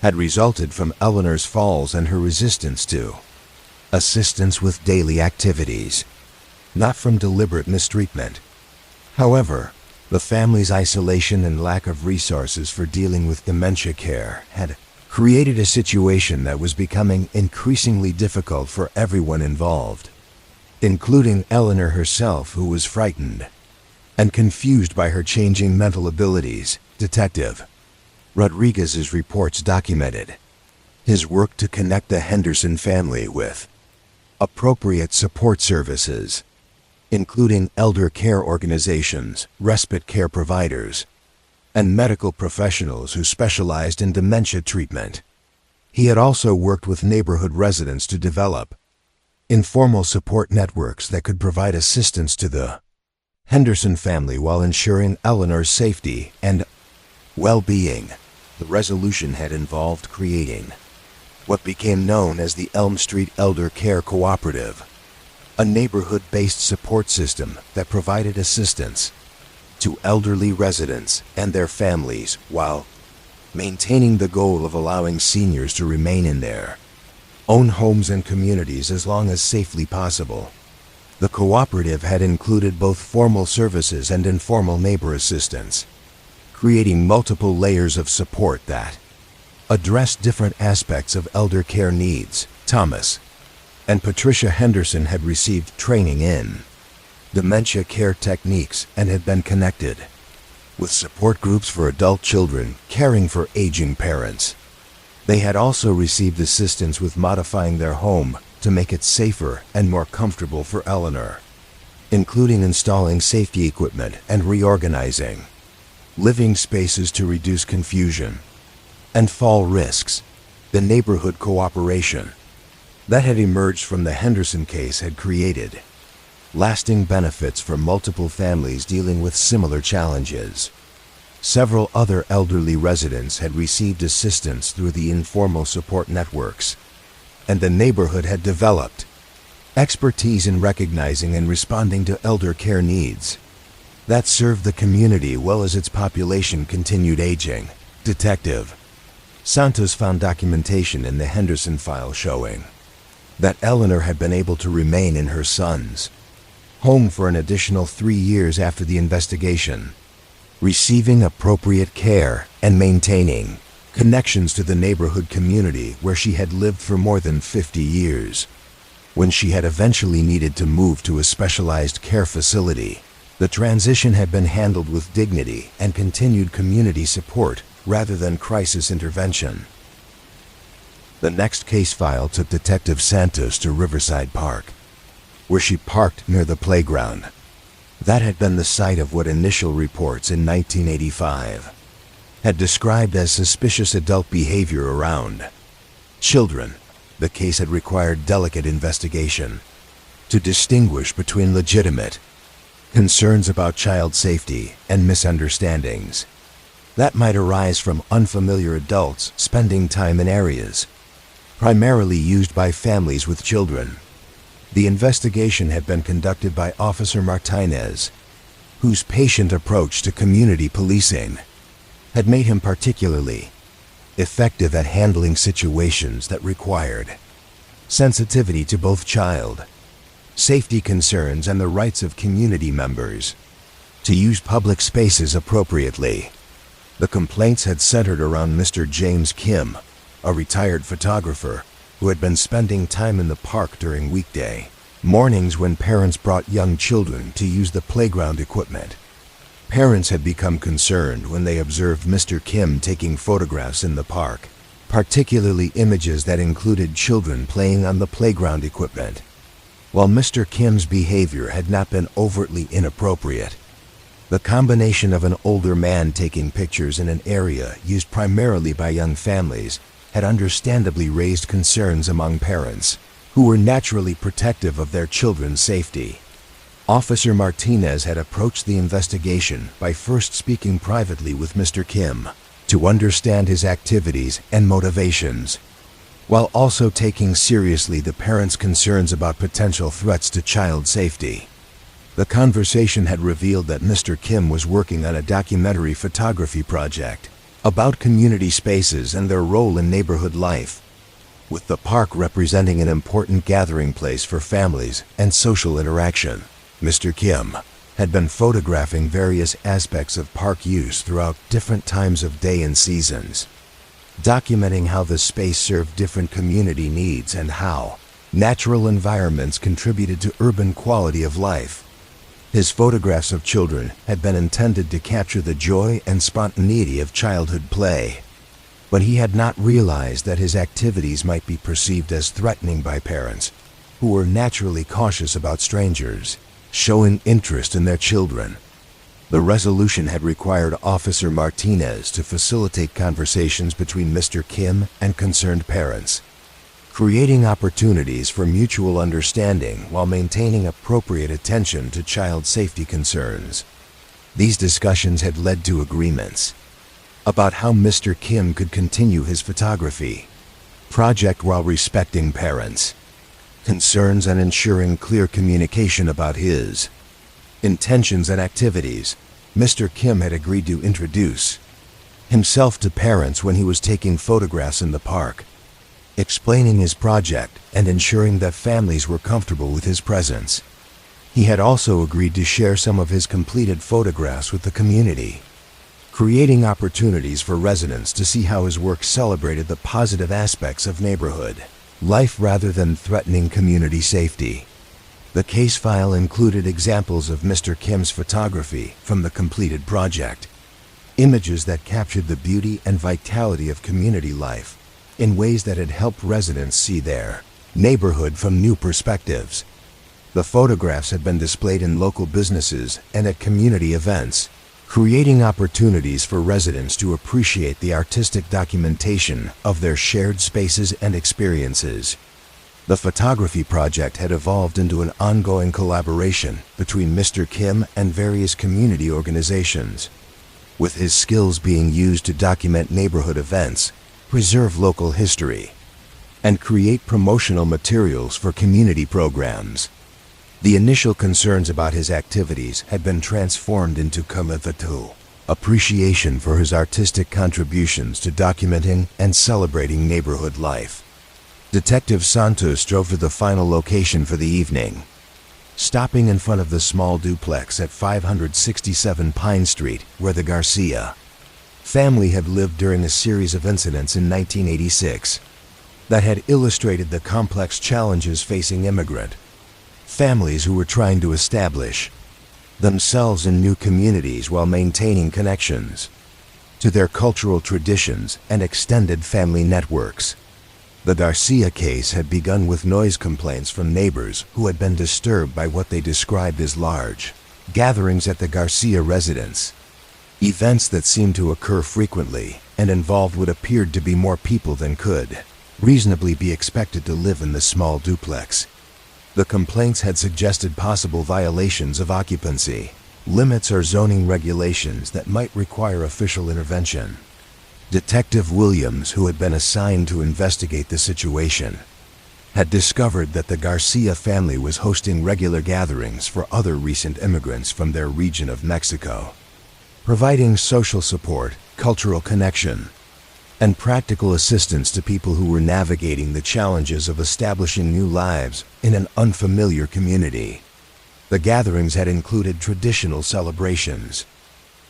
had resulted from Eleanor's falls and her resistance to assistance with daily activities, not from deliberate mistreatment. However, the family's isolation and lack of resources for dealing with dementia care had created a situation that was becoming increasingly difficult for everyone involved, including Eleanor herself, who was frightened and confused by her changing mental abilities. Detective Rodriguez's reports documented his work to connect the Henderson family with appropriate support services, including elder care organizations, respite care providers, and medical professionals who specialized in dementia treatment. He had also worked with neighborhood residents to develop informal support networks that could provide assistance to the Henderson family while ensuring Eleanor's safety and well-being. The resolution had involved creating what became known as the Elm Street Elder Care Cooperative, a neighborhood-based support system that provided assistance to elderly residents and their families while maintaining the goal of allowing seniors to remain in their own homes and communities as long as safely possible. The cooperative had included both formal services and informal neighbor assistance, creating multiple layers of support that addressed different aspects of elder care needs. Thomas and Patricia Henderson had received training in dementia care techniques and had been connected with support groups for adult children caring for aging parents. They had also received assistance with modifying their home to make it safer and more comfortable for Eleanor, including installing safety equipment and reorganizing living spaces to reduce confusion and fall risks. The neighborhood cooperation that had emerged from the Henderson case had created lasting benefits for multiple families dealing with similar challenges. Several other elderly residents had received assistance through the informal support networks, and the neighborhood had developed expertise in recognizing and responding to elder care needs that served the community well as its population continued aging. Detective Santos found documentation in the Henderson file showing that Eleanor had been able to remain in her son's home for an additional 3 years after the investigation, receiving appropriate care and maintaining connections to the neighborhood community where she had lived for more than 50 years. When she had eventually needed to move to a specialized care facility, the transition had been handled with dignity and continued community support rather than crisis intervention. The next case file took Detective Santos to Riverside Park, where she parked near the playground. That had been the site of what initial reports in 1985 had described as suspicious adult behavior around children. The case had required delicate investigation to distinguish between legitimate concerns about child safety and misunderstandings that might arise from unfamiliar adults spending time in areas primarily used by families with children. The investigation had been conducted by Officer Martinez, whose patient approach to community policing had made him particularly effective at handling situations that required sensitivity to both child safety concerns and the rights of community members to use public spaces appropriately. The complaints had centered around Mr. James Kim, a retired photographer who had been spending time in the park during weekday mornings when parents brought young children to use the playground equipment. Parents had become concerned when they observed Mr. Kim taking photographs in the park, particularly images that included children playing on the playground equipment. While Mr. Kim's behavior had not been overtly inappropriate, the combination of an older man taking pictures in an area used primarily by young families had understandably raised concerns among parents, who were naturally protective of their children's safety. Officer Martinez had approached the investigation by first speaking privately with Mr. Kim to understand his activities and motivations, while also taking seriously the parents' concerns about potential threats to child safety. The conversation had revealed that Mr. Kim was working on a documentary photography project about community spaces and their role in neighborhood life, with the park representing an important gathering place for families and social interaction. Mr. Kim had been photographing various aspects of park use throughout different times of day and seasons, documenting how the space served different community needs and how natural environments contributed to urban quality of life. His photographs of children had been intended to capture the joy and spontaneity of childhood play, but he had not realized that his activities might be perceived as threatening by parents who were naturally cautious about strangers showing interest in their children. The resolution had required Officer Martinez to facilitate conversations between Mr. Kim and concerned parents, creating opportunities for mutual understanding while maintaining appropriate attention to child safety concerns. These discussions had led to agreements about how Mr. Kim could continue his photography project while respecting parents' concerns and ensuring clear communication about his intentions and activities. Mr. Kim had agreed to introduce himself to parents when he was taking photographs in the park, explaining his project and ensuring that families were comfortable with his presence. He had also agreed to share some of his completed photographs with the community, creating opportunities for residents to see how his work celebrated the positive aspects of neighborhood life rather than threatening community safety. The case file included examples of Mr. Kim's photography from the completed project, images that captured the beauty and vitality of community life in ways that had helped residents see their neighborhood from new perspectives. The photographs had been displayed in local businesses and at community events, creating opportunities for residents to appreciate the artistic documentation of their shared spaces and experiences. The photography project had evolved into an ongoing collaboration between Mr. Kim and various community organizations, with his skills being used to document neighborhood events, preserve local history, and create promotional materials for community programs. The initial concerns about his activities had been transformed into appreciation for his artistic contributions to documenting and celebrating neighborhood life. Detective Santos drove to the final location for the evening, stopping in front of the small duplex at 567 Pine Street, where the Garcia family had lived during a series of incidents in 1986 that had illustrated the complex challenges facing immigrant families who were trying to establish themselves in new communities while maintaining connections to their cultural traditions and extended family networks. The Garcia case had begun with noise complaints from neighbors who had been disturbed by what they described as large gatherings at the Garcia residence, events that seemed to occur frequently and involved what appeared to be more people than could reasonably be expected to live in the small duplex. The complaints had suggested possible violations of occupancy limits or zoning regulations that might require official intervention. Detective Williams, who had been assigned to investigate the situation, had discovered that the Garcia family was hosting regular gatherings for other recent immigrants from their region of Mexico, providing social support, cultural connection, and practical assistance to people who were navigating the challenges of establishing new lives in an unfamiliar community. The gatherings had included traditional celebrations,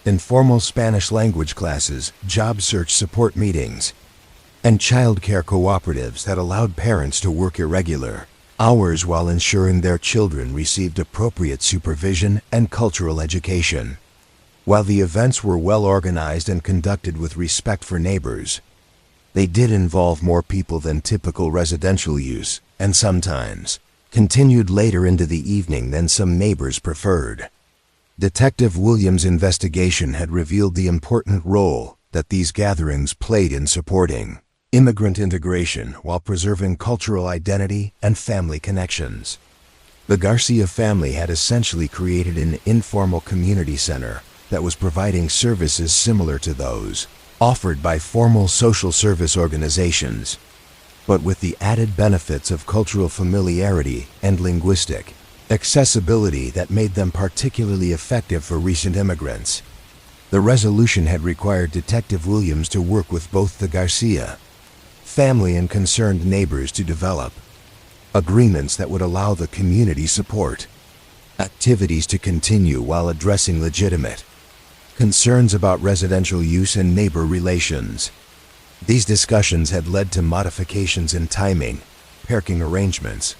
informal Spanish language classes, job search support meetings, and childcare cooperatives that allowed parents to work irregular hours while ensuring their children received appropriate supervision and cultural education. While the events were well organized and conducted with respect for neighbors, they did involve more people than typical residential use, and sometimes continued later into the evening than some neighbors preferred. Detective Williams' investigation had revealed the important role that these gatherings played in supporting immigrant integration while preserving cultural identity and family connections. The Garcia family had essentially created an informal community center that was providing services similar to those offered by formal social service organizations, but with the added benefits of cultural familiarity and linguistic accessibility that made them particularly effective for recent immigrants. The resolution had required Detective Williams to work with both the Garcia family and concerned neighbors to develop agreements that would allow the community support activities to continue while addressing legitimate concerns about residential use and neighbor relations. These discussions had led to modifications in timing, parking arrangements,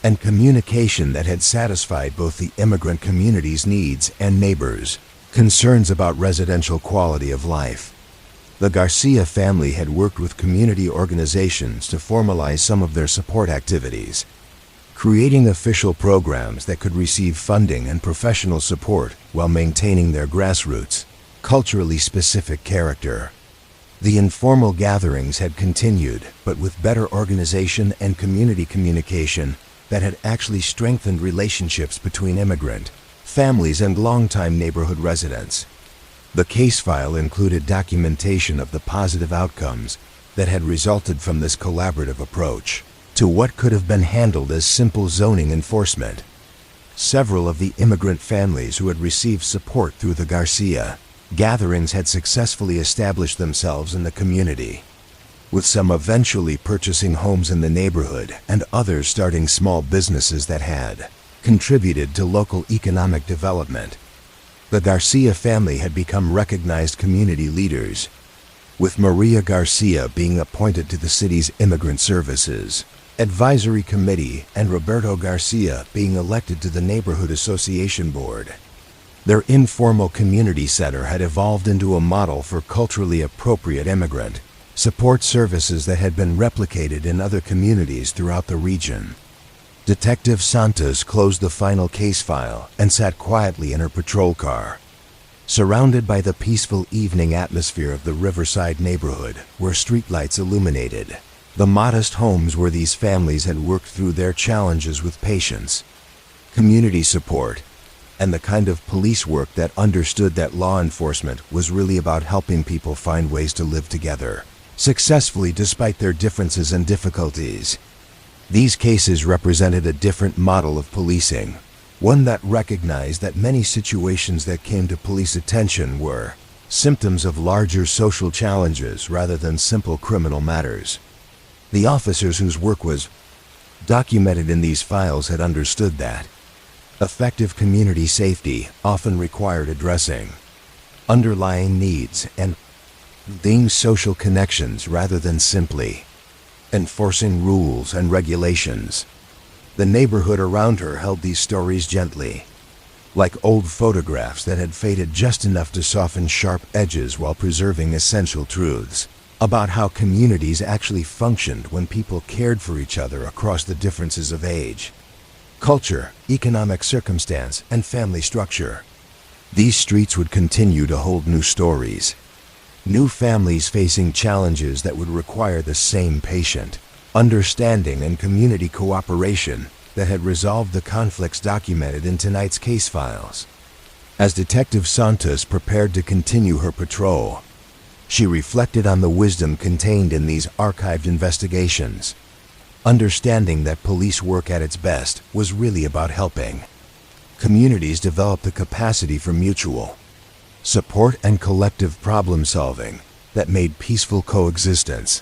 and communication that had satisfied both the immigrant community's needs and neighbors' concerns about residential quality of life. The Garcia family had worked with community organizations to formalize some of their support activities, creating official programs that could receive funding and professional support while maintaining their grassroots, culturally specific character. The informal gatherings had continued, but with better organization and community communication that had actually strengthened relationships between immigrant families and longtime neighborhood residents. The case file included documentation of the positive outcomes that had resulted from this collaborative approach to what could have been handled as simple zoning enforcement. Several of the immigrant families who had received support through the Garcia gatherings had successfully established themselves in the community, with some eventually purchasing homes in the neighborhood and others starting small businesses that had contributed to local economic development. The Garcia family had become recognized community leaders, with Maria Garcia being appointed to the city's Immigrant Services Advisory Committee and Roberto Garcia being elected to the Neighborhood Association Board. Their informal community center had evolved into a model for culturally appropriate immigrant support services that had been replicated in other communities throughout the region. Detective Santos closed the final case file and sat quietly in her patrol car, surrounded by the peaceful evening atmosphere of the Riverside neighborhood where streetlights illuminated the modest homes where these families had worked through their challenges with patience, community support, and the kind of police work that understood that law enforcement was really about helping people find ways to live together successfully despite their differences and difficulties. These cases represented a different model of policing, one that recognized that many situations that came to police attention were symptoms of larger social challenges rather than simple criminal matters. The officers whose work was documented in these files had understood that effective community safety often required addressing underlying needs and building social connections rather than simply enforcing rules and regulations. The neighborhood around her held these stories gently, like old photographs that had faded just enough to soften sharp edges while preserving essential truths about how communities actually functioned when people cared for each other across the differences of age, culture, economic circumstance, and family structure. These streets would continue to hold new stories, new families facing challenges that would require the same patient understanding and community cooperation that had resolved the conflicts documented in tonight's case files. As Detective Santos prepared to continue her patrol, she reflected on the wisdom contained in these archived investigations, understanding that police work at its best was really about helping communities develop the capacity for mutual support and collective problem solving that made peaceful coexistence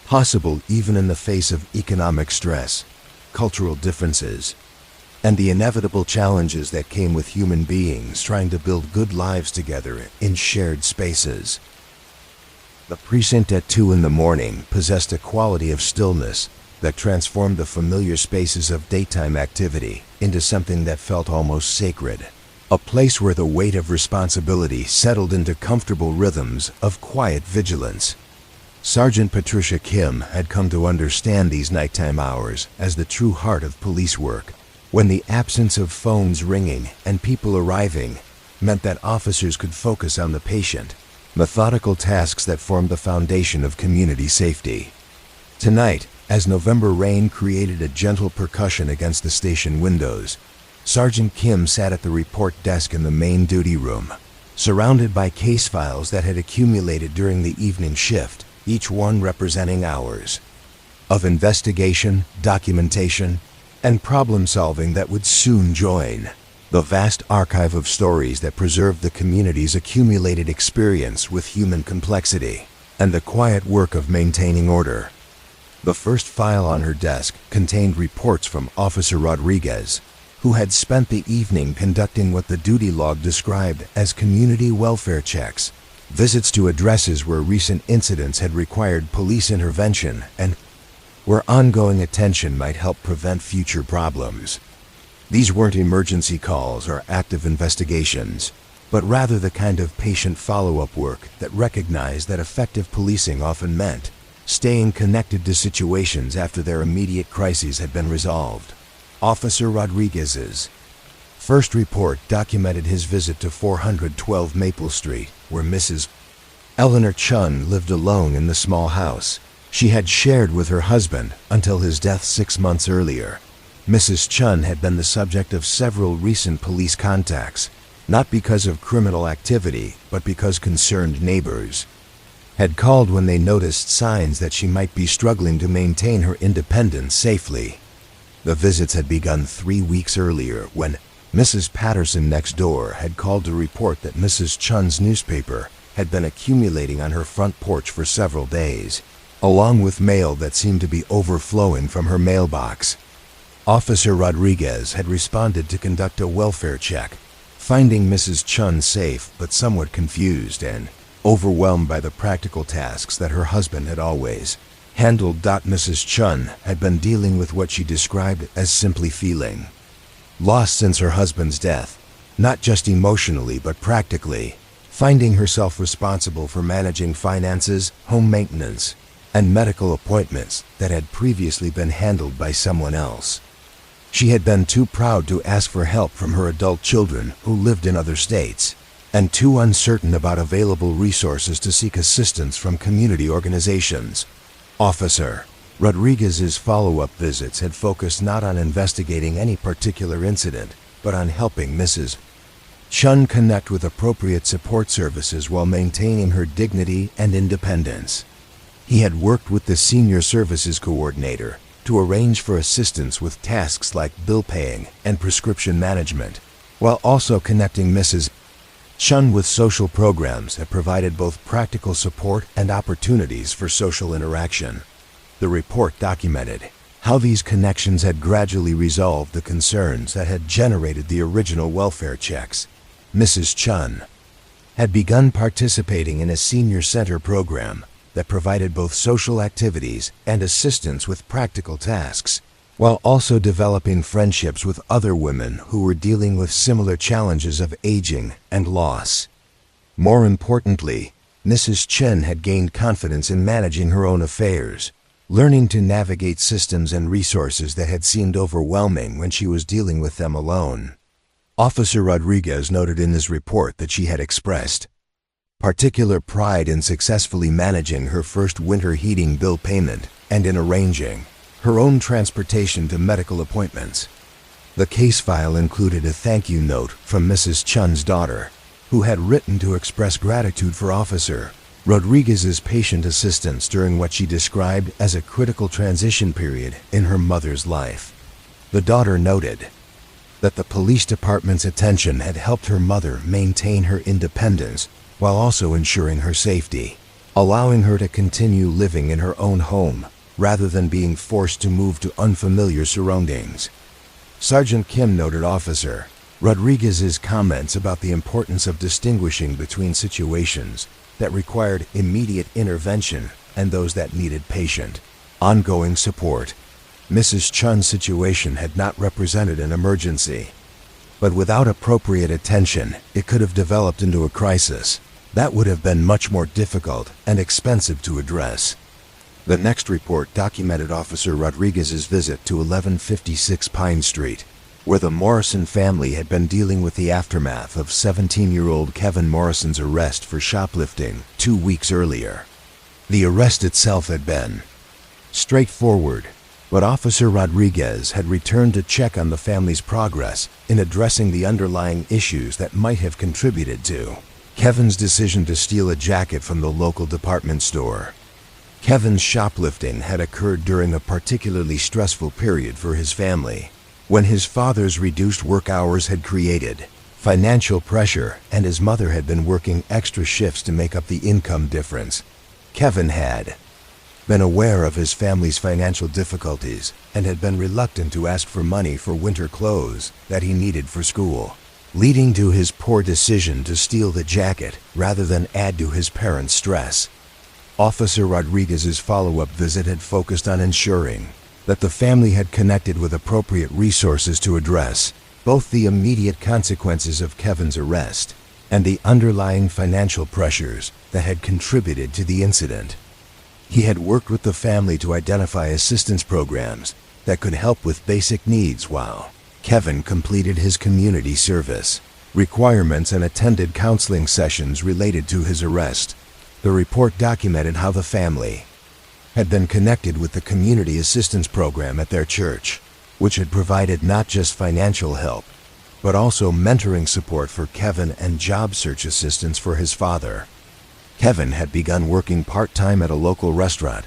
possible even in the face of economic stress, cultural differences, and the inevitable challenges that came with human beings trying to build good lives together in shared spaces. The precinct at 2 in the morning possessed a quality of stillness that transformed the familiar spaces of daytime activity into something that felt almost sacred. a place where the weight of responsibility settled into comfortable rhythms of quiet vigilance. Sergeant Patricia Kim had come to understand these nighttime hours as the true heart of police work, when the absence of phones ringing and people arriving meant that officers could focus on the patient, methodical tasks that formed the foundation of community safety. Tonight, as November rain created a gentle percussion against the station windows, Sergeant Kim sat at the report desk in the main duty room, surrounded by case files that had accumulated during the evening shift, each one representing hours of investigation, documentation, and problem-solving that would soon join the vast archive of stories that preserved the community's accumulated experience with human complexity and the quiet work of maintaining order. The first file on her desk contained reports from Officer Rodriguez, who had spent the evening conducting what the duty log described as community welfare checks, visits to addresses where recent incidents had required police intervention and where ongoing attention might help prevent future problems. These weren't emergency calls or active investigations, but rather the kind of patient follow-up work that recognized that effective policing often meant staying connected to situations after their immediate crises had been resolved. Officer Rodriguez's first report documented his visit to 412 Maple Street, where Mrs. Eleanor Chun lived alone in the small house she had shared with her husband until his death 6 months earlier. Mrs. Chun had been the subject of several recent police contacts, not because of criminal activity, but because concerned neighbors had called when they noticed signs that she might be struggling to maintain her independence safely. The visits had begun 3 weeks earlier when Mrs. Patterson next door had called to report that Mrs. Chun's newspaper had been accumulating on her front porch for several days, along with mail that seemed to be overflowing from her mailbox. Officer Rodriguez had responded to conduct a welfare check, finding Mrs. Chun safe but somewhat confused and overwhelmed by the practical tasks that her husband had always handled. Mrs. Chun had been dealing with what she described as simply feeling lost since her husband's death, not just emotionally but practically, finding herself responsible for managing finances, home maintenance, and medical appointments that had previously been handled by someone else. She had been too proud to ask for help from her adult children who lived in other states, and too uncertain about available resources to seek assistance from community organizations. Officer Rodriguez's follow-up visits had focused not on investigating any particular incident, but on helping Mrs. Chun connect with appropriate support services while maintaining her dignity and independence. He had worked with the Senior Services Coordinator to arrange for assistance with tasks like bill paying and prescription management, while also connecting Mrs. Chun with social programs that provided both practical support and opportunities for social interaction. The report documented how these connections had gradually resolved the concerns that had generated the original welfare checks. Mrs. Chun had begun participating in a senior center program that provided both social activities and assistance with practical tasks, while also developing friendships with other women who were dealing with similar challenges of aging and loss. More importantly, Mrs. Chen had gained confidence in managing her own affairs, learning to navigate systems and resources that had seemed overwhelming when she was dealing with them alone. Officer Rodriguez noted in his report that she had expressed particular pride in successfully managing her first winter heating bill payment and in arranging her own transportation to medical appointments. The case file included a thank you note from Mrs. Chun's daughter, who had written to express gratitude for Officer Rodriguez's patient assistance during what she described as a critical transition period in her mother's life. The daughter noted that the police department's attention had helped her mother maintain her independence while also ensuring her safety, allowing her to continue living in her own home rather than being forced to move to unfamiliar surroundings. Sergeant Kim noted Officer Rodriguez's comments about the importance of distinguishing between situations that required immediate intervention and those that needed patient, ongoing support. Mrs. Chun's situation had not represented an emergency. But without appropriate attention, it could have developed into a crisis. That would have been much more difficult and expensive to address. The next report documented Officer Rodriguez's visit to 1156 Pine Street, where the Morrison family had been dealing with the aftermath of 17-year-old Kevin Morrison's arrest for shoplifting 2 weeks earlier. The arrest itself had been straightforward, but Officer Rodriguez had returned to check on the family's progress in addressing the underlying issues that might have contributed to Kevin's decision to steal a jacket from the local department store. Kevin's shoplifting had occurred during a particularly stressful period for his family, when his father's reduced work hours had created financial pressure and his mother had been working extra shifts to make up the income difference. Kevin had been aware of his family's financial difficulties and had been reluctant to ask for money for winter clothes that he needed for school, leading to his poor decision to steal the jacket rather than add to his parents' stress. Officer Rodriguez's follow-up visit had focused on ensuring that the family had connected with appropriate resources to address both the immediate consequences of Kevin's arrest and the underlying financial pressures that had contributed to the incident. He had worked with the family to identify assistance programs that could help with basic needs while Kevin completed his community service requirements and attended counseling sessions related to his arrest. The report documented how the family had been connected with the community assistance program at their church, which had provided not just financial help, but also mentoring support for Kevin and job search assistance for his father. Kevin had begun working part-time at a local restaurant,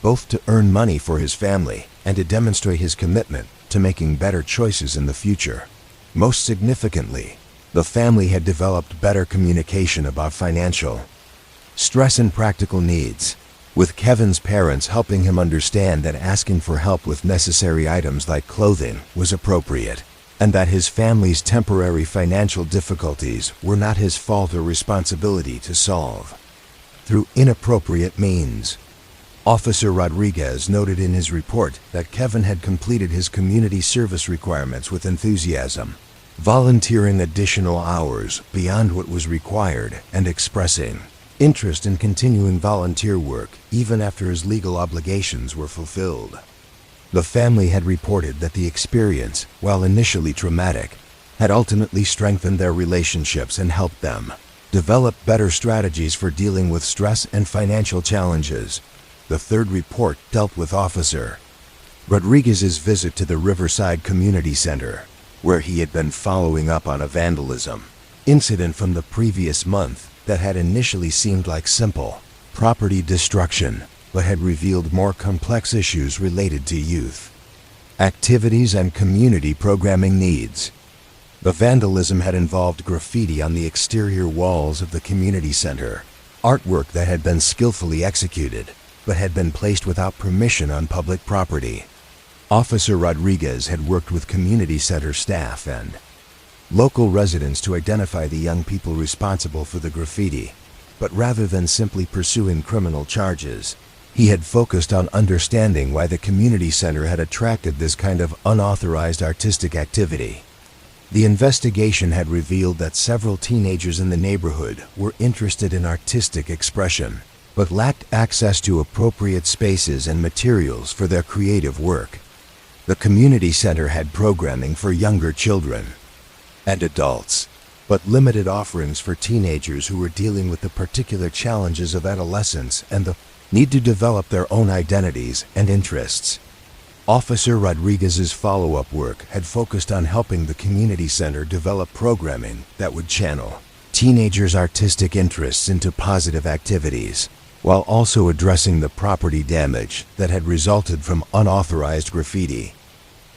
both to earn money for his family and to demonstrate his commitment to making better choices in the future. Most significantly, the family had developed better communication about financial stress and practical needs, with Kevin's parents helping him understand that asking for help with necessary items like clothing was appropriate, and that his family's temporary financial difficulties were not his fault or responsibility to solve through inappropriate means. Officer Rodriguez noted in his report that Kevin had completed his community service requirements with enthusiasm, volunteering additional hours beyond what was required and expressing interest in continuing volunteer work even after his legal obligations were fulfilled. The family had reported that the experience, while initially traumatic, had ultimately strengthened their relationships and helped them develop better strategies for dealing with stress and financial challenges. The third report dealt with Officer Rodriguez's visit to the Riverside Community Center, where he had been following up on a vandalism incident from the previous month that had initially seemed like simple property destruction, but had revealed more complex issues related to youth activities and community programming needs. The vandalism had involved graffiti on the exterior walls of the community center, artwork that had been skillfully executed, but had been placed without permission on public property. Officer Rodriguez had worked with community center staff and local residents to identify the young people responsible for the graffiti, but rather than simply pursuing criminal charges, he had focused on understanding why the community center had attracted this kind of unauthorized artistic activity. The investigation had revealed that several teenagers in the neighborhood were interested in artistic expression, but lacked access to appropriate spaces and materials for their creative work. The community center had programming for younger children and adults, but limited offerings for teenagers who were dealing with the particular challenges of adolescence and the need to develop their own identities and interests. Officer Rodriguez's follow-up work had focused on helping the community center develop programming that would channel teenagers' artistic interests into positive activities, while also addressing the property damage that had resulted from unauthorized graffiti.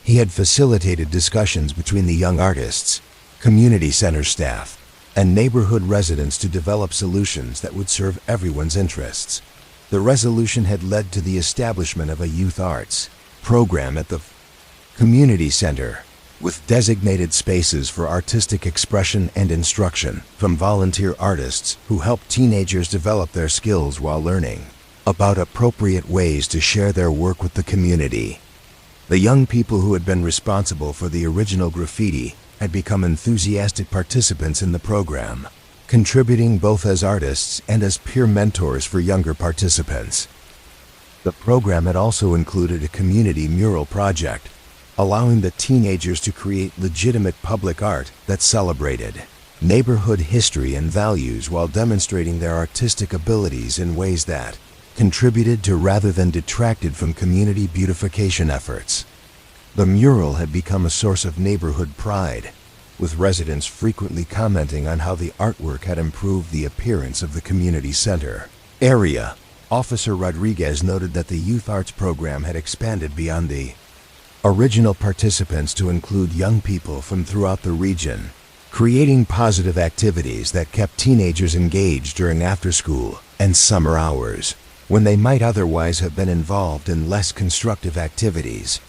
He had facilitated discussions between the young artists, community center staff, and neighborhood residents to develop solutions that would serve everyone's interests. The resolution had led to the establishment of a youth arts program at the community center, with designated spaces for artistic expression and instruction from volunteer artists who help teenagers develop their skills while learning about appropriate ways to share their work with the community. The young people who had been responsible for the original graffiti had become enthusiastic participants in the program, contributing both as artists and as peer mentors for younger participants. The program had also included a community mural project, allowing the teenagers to create legitimate public art that celebrated neighborhood history and values while demonstrating their artistic abilities in ways that contributed to rather than detracted from community beautification efforts. The mural had become a source of neighborhood pride, with residents frequently commenting on how the artwork had improved the appearance of the community center area. Officer Rodriguez noted that the youth arts program had expanded beyond the original participants to include young people from throughout the region, creating positive activities that kept teenagers engaged during after-school and summer hours, when they might otherwise have been involved in less constructive activities.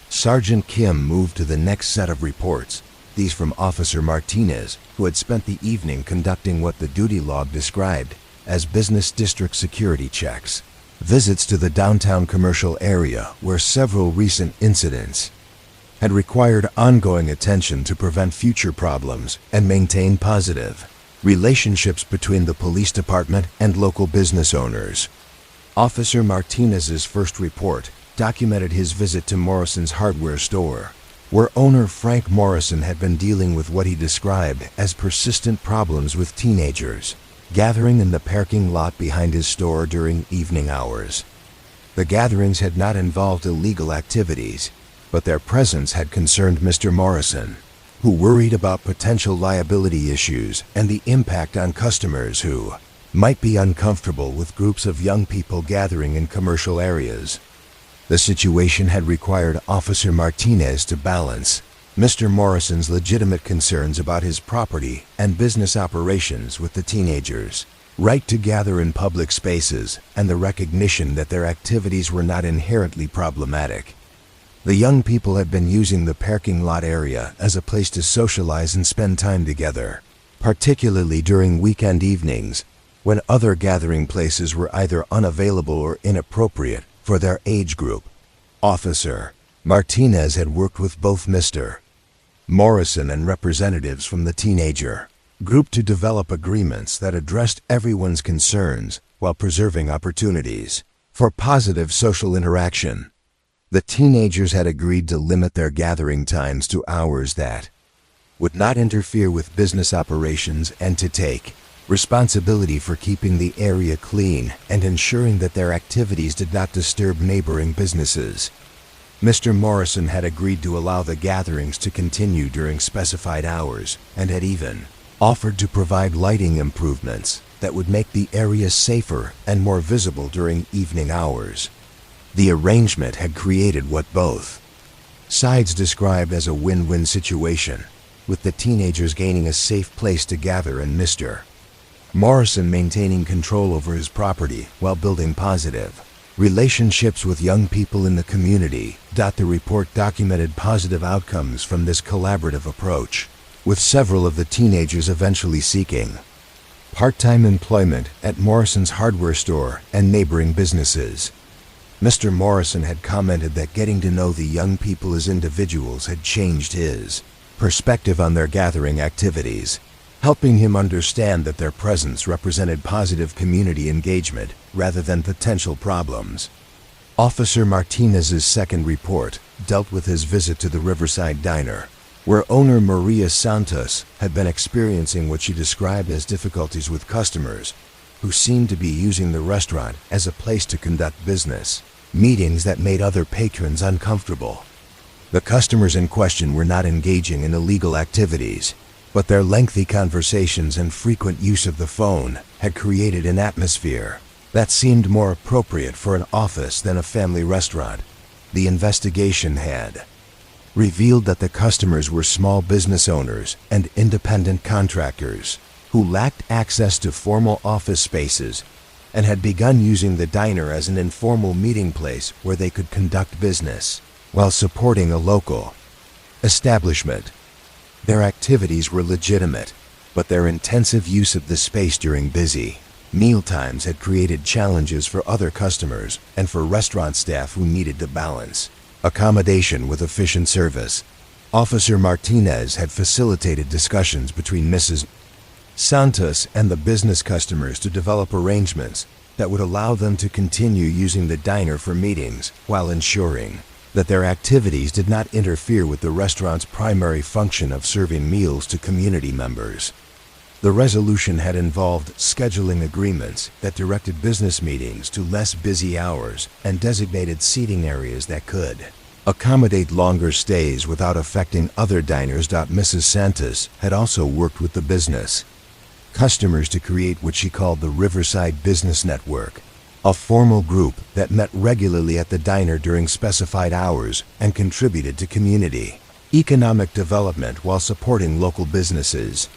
Sergeant Kim moved to the next set of reports, these from Officer Martinez, who had spent the evening conducting what the duty log described as business district security checks, visits to the downtown commercial area where several recent incidents had required ongoing attention to prevent future problems and maintain positive relationships between the police department and local business owners. Officer Martinez's first report documented his visit to Morrison's hardware store, where owner Frank Morrison had been dealing with what he described as persistent problems with teenagers gathering in the parking lot behind his store during evening hours. The gatherings had not involved illegal activities, but their presence had concerned Mr. Morrison, who worried about potential liability issues and the impact on customers who might be uncomfortable with groups of young people gathering in commercial areas. The situation had required Officer Martinez to balance Mr. Morrison's legitimate concerns about his property and business operations with the teenagers' right to gather in public spaces and the recognition that their activities were not inherently problematic. The young people had been using the parking lot area as a place to socialize and spend time together, particularly during weekend evenings when other gathering places were either unavailable or inappropriate for their age group. Officer Martinez had worked with both Mr. Morrison and representatives from the teenager group to develop agreements that addressed everyone's concerns while preserving opportunities for positive social interaction. The teenagers had agreed to limit their gathering times to hours that would not interfere with business operations and to take responsibility for keeping the area clean and ensuring that their activities did not disturb neighboring businesses. Mr. Morrison had agreed to allow the gatherings to continue during specified hours and had even offered to provide lighting improvements that would make the area safer and more visible during evening hours. The arrangement had created what both sides described as a win-win situation, with the teenagers gaining a safe place to gather and Mr. Morrison maintaining control over his property while building positive relationships with young people in the community. The report documented positive outcomes from this collaborative approach, with several of the teenagers eventually seeking part-time employment at Morrison's hardware store and neighboring businesses. Mr. Morrison had commented that getting to know the young people as individuals had changed his perspective on their gathering activities, helping him understand that their presence represented positive community engagement rather than potential problems. Officer Martinez's second report dealt with his visit to the Riverside Diner, where owner Maria Santos had been experiencing what she described as difficulties with customers who seemed to be using the restaurant as a place to conduct business meetings that made other patrons uncomfortable. The customers in question were not engaging in illegal activities, but their lengthy conversations and frequent use of the phone had created an atmosphere that seemed more appropriate for an office than a family restaurant. The investigation had revealed that the customers were small business owners and independent contractors who lacked access to formal office spaces and had begun using the diner as an informal meeting place where they could conduct business while supporting a local establishment. Their activities were legitimate, but their intensive use of the space during busy mealtimes had created challenges for other customers and for restaurant staff who needed to balance accommodation with efficient service. Officer Martinez had facilitated discussions between Mrs. Santos and the business customers to develop arrangements that would allow them to continue using the diner for meetings while ensuring that their activities did not interfere with the restaurant's primary function of serving meals to community members. The resolution had involved scheduling agreements that directed business meetings to less busy hours and designated seating areas that could accommodate longer stays without affecting other diners. Mrs. Santos had also worked with the business customers to create what she called the Riverside Business Network, a formal group that met regularly at the diner during specified hours and contributed to community economic development while supporting local businesses.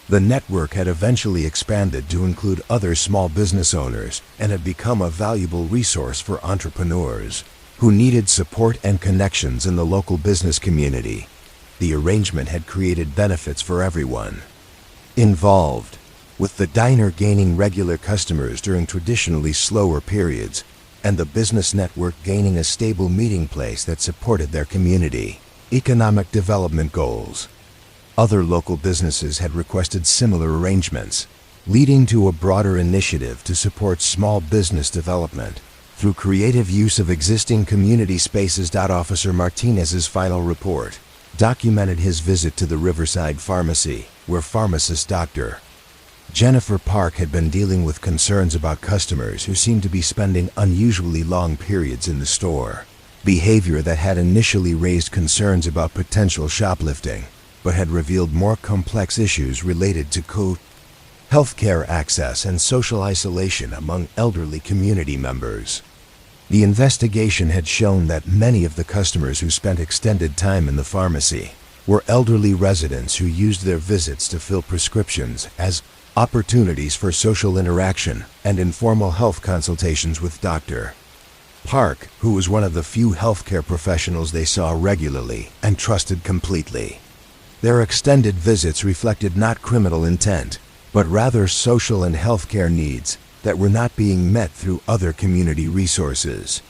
The network had eventually expanded to include other small business owners and had become a valuable resource for entrepreneurs who needed support and connections in the local business community. The arrangement had created benefits for everyone involved, with the diner gaining regular customers during traditionally slower periods and the business network gaining a stable meeting place that supported their community economic development goals. Other local businesses had requested similar arrangements, leading to a broader initiative to support small business development through creative use of existing community spaces. Officer Martinez's final report documented his visit to the Riverside Pharmacy, where pharmacist Dr. Jennifer Park had been dealing with concerns about customers who seemed to be spending unusually long periods in the store, behavior that had initially raised concerns about potential shoplifting, but had revealed more complex issues related to healthcare access and social isolation among elderly community members. The investigation had shown that many of the customers who spent extended time in the pharmacy were elderly residents who used their visits to fill prescriptions as opportunities for social interaction and informal health consultations with Dr. Park, who was one of the few healthcare professionals they saw regularly and trusted completely. Their extended visits reflected not criminal intent, but rather social and healthcare needs that were not being met through other community resources.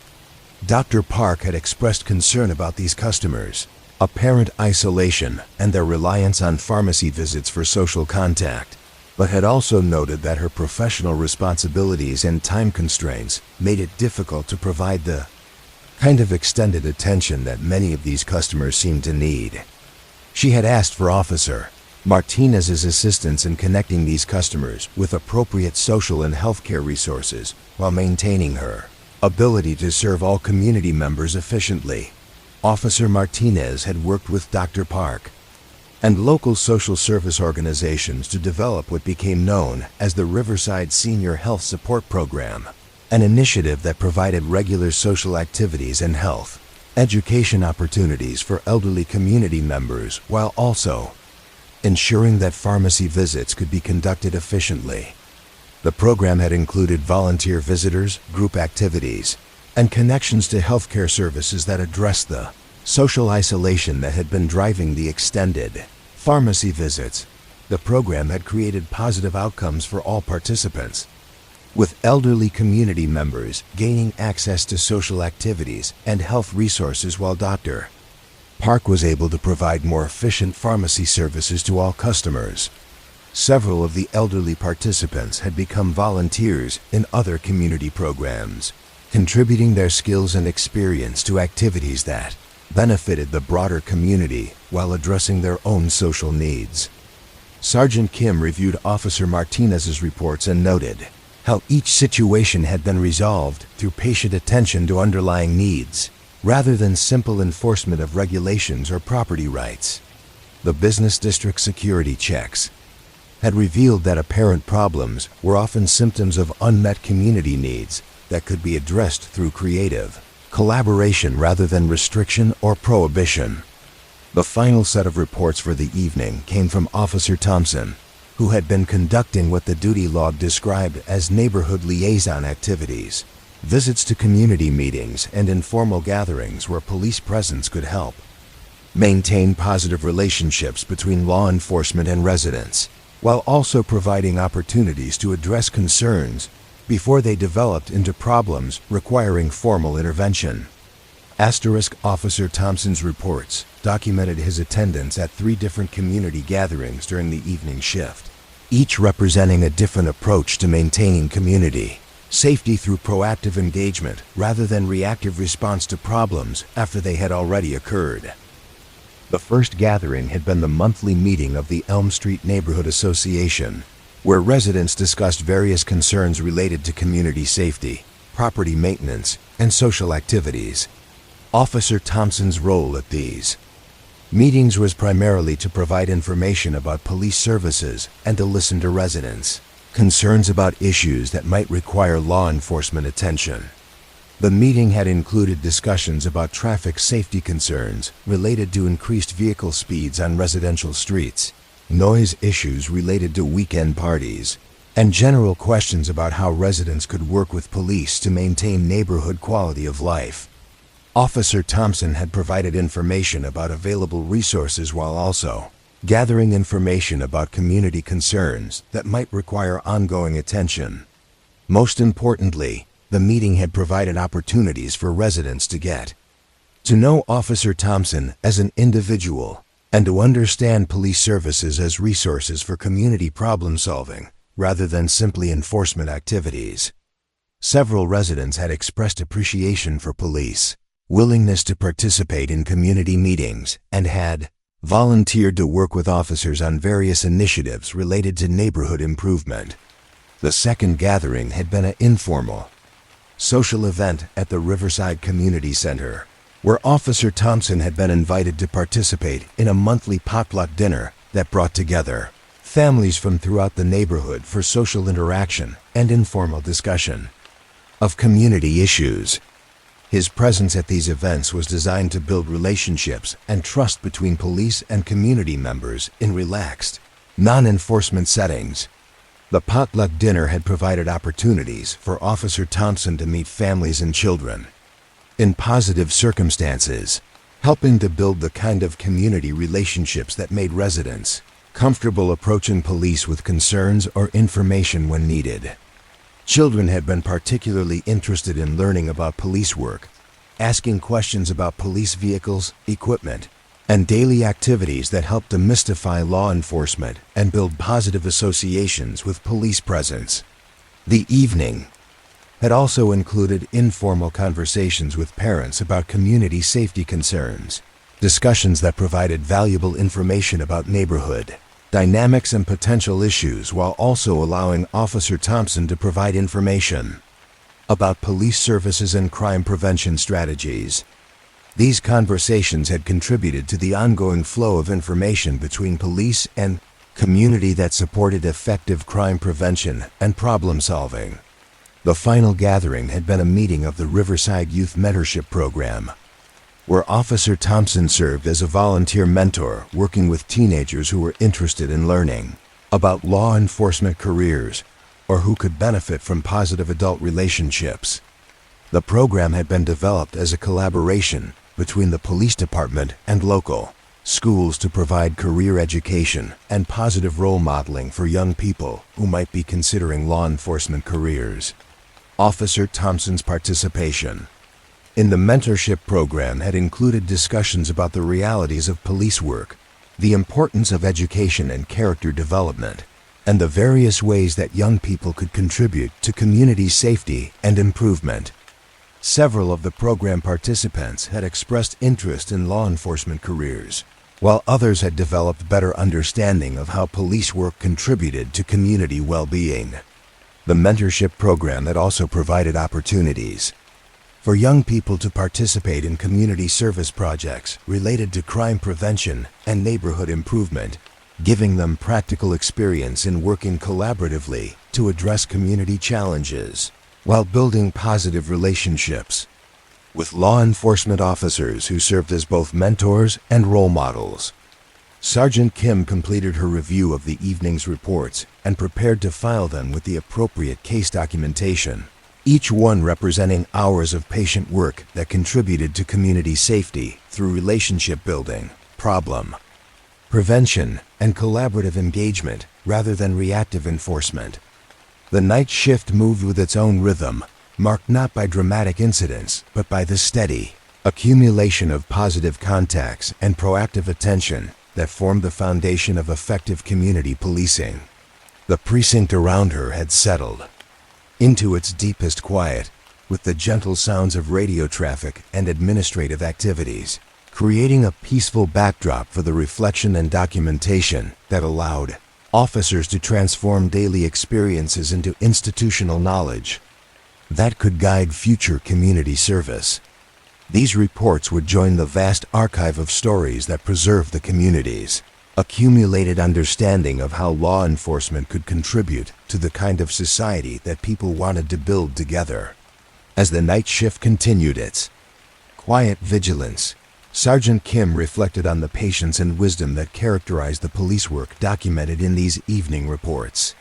Dr. Park had expressed concern about these customers' apparent isolation and their reliance on pharmacy visits for social contact, but had also noted that her professional responsibilities and time constraints made it difficult to provide the kind of extended attention that many of these customers seemed to need. She had asked for Officer Martinez's assistance in connecting these customers with appropriate social and healthcare resources while maintaining her ability to serve all community members efficiently. Officer Martinez had worked with Dr. Park and local social service organizations to develop what became known as the Riverside Senior Health Support Program, an initiative that provided regular social activities and health education opportunities for elderly community members while also ensuring that pharmacy visits could be conducted efficiently. The program had included volunteer visitors, group activities, and connections to healthcare services that addressed the social isolation that had been driving the extended pharmacy visits. The program had created positive outcomes for all participants, with elderly community members gaining access to social activities and health resources while Dr. Park was able to provide more efficient pharmacy services to all customers. Several of the elderly participants had become volunteers in other community programs, contributing their skills and experience to activities that benefited the broader community while addressing their own social needs. Sergeant Kim reviewed Officer Martinez's reports and noted how each situation had been resolved through patient attention to underlying needs, rather than simple enforcement of regulations or property rights. The business district security checks had revealed that apparent problems were often symptoms of unmet community needs that could be addressed through creative collaboration rather than restriction or prohibition. The final set of reports for the evening came from Officer Thompson, who had been conducting what the duty log described as neighborhood liaison activities, visits to community meetings and informal gatherings where police presence could help maintain positive relationships between law enforcement and residents, while also providing opportunities to address concerns before they developed into problems requiring formal intervention. Officer Thompson's reports documented his attendance at 3 different community gatherings during the evening shift, each representing a different approach to maintaining community safety through proactive engagement rather than reactive response to problems after they had already occurred. The first gathering had been the monthly meeting of the Elm Street Neighborhood Association, where residents discussed various concerns related to community safety, property maintenance, and social activities. Officer Thompson's role at these meetings was primarily to provide information about police services and to listen to residents' concerns about issues that might require law enforcement attention. The meeting had included discussions about traffic safety concerns related to increased vehicle speeds on residential streets, noise issues related to weekend parties, and general questions about how residents could work with police to maintain neighborhood quality of life. Officer Thompson had provided information about available resources while also gathering information about community concerns that might require ongoing attention. Most importantly, the meeting had provided opportunities for residents to get to know Officer Thompson as an individual and to understand police services as resources for community problem solving rather than simply enforcement activities. Several residents had expressed appreciation for police willingness to participate in community meetings and had volunteered to work with officers on various initiatives related to neighborhood improvement. The second gathering had been an informal, social event at the Riverside Community Center, where Officer Thompson had been invited to participate in a monthly potluck dinner that brought together families from throughout the neighborhood for social interaction and informal discussion of community issues. His presence at these events was designed to build relationships and trust between police and community members in relaxed, non-enforcement settings. The potluck dinner had provided opportunities for Officer Thompson to meet families and children in positive circumstances, helping to build the kind of community relationships that made residents comfortable approaching police with concerns or information when needed. Children had been particularly interested in learning about police work, asking questions about police vehicles, equipment, and daily activities that helped demystify law enforcement and build positive associations with police presence. The evening had also included informal conversations with parents about community safety concerns, discussions that provided valuable information about neighborhood dynamics and potential issues while also allowing Officer Thompson to provide information about police services and crime prevention strategies. These conversations had contributed to the ongoing flow of information between police and community that supported effective crime prevention and problem solving. The final gathering had been a meeting of the Riverside Youth Mentorship Program, where Officer Thompson served as a volunteer mentor working with teenagers who were interested in learning about law enforcement careers or who could benefit from positive adult relationships. The program had been developed as a collaboration between the police department and local schools to provide career education and positive role modeling for young people who might be considering law enforcement careers. Officer Thompson's participation in the mentorship program had included discussions about the realities of police work, the importance of education and character development, and the various ways that young people could contribute to community safety and improvement. Several of the program participants had expressed interest in law enforcement careers, while others had developed better understanding of how police work contributed to community well-being. The mentorship program had also provided opportunities for young people to participate in community service projects related to crime prevention and neighborhood improvement, giving them practical experience in working collaboratively to address community challenges while building positive relationships with law enforcement officers who served as both mentors and role models. Sergeant Kim completed her review of the evening's reports and prepared to file them with the appropriate case documentation, each one representing hours of patient work that contributed to community safety through relationship building, problem prevention, and collaborative engagement rather than reactive enforcement. The night shift moved with its own rhythm, marked not by dramatic incidents, but by the steady, accumulation of positive contacts and proactive attention that formed the foundation of effective community policing. The precinct around her had settled into its deepest quiet, with the gentle sounds of radio traffic and administrative activities, creating a peaceful backdrop for the reflection and documentation that allowed officers to transform daily experiences into institutional knowledge that could guide future community service. These reports would join the vast archive of stories that preserve the community's accumulated understanding of how law enforcement could contribute to the kind of society that people wanted to build together. As the night shift continued its quiet vigilance, Sergeant Kim reflected on the patience and wisdom that characterized the police work documented in these evening reports.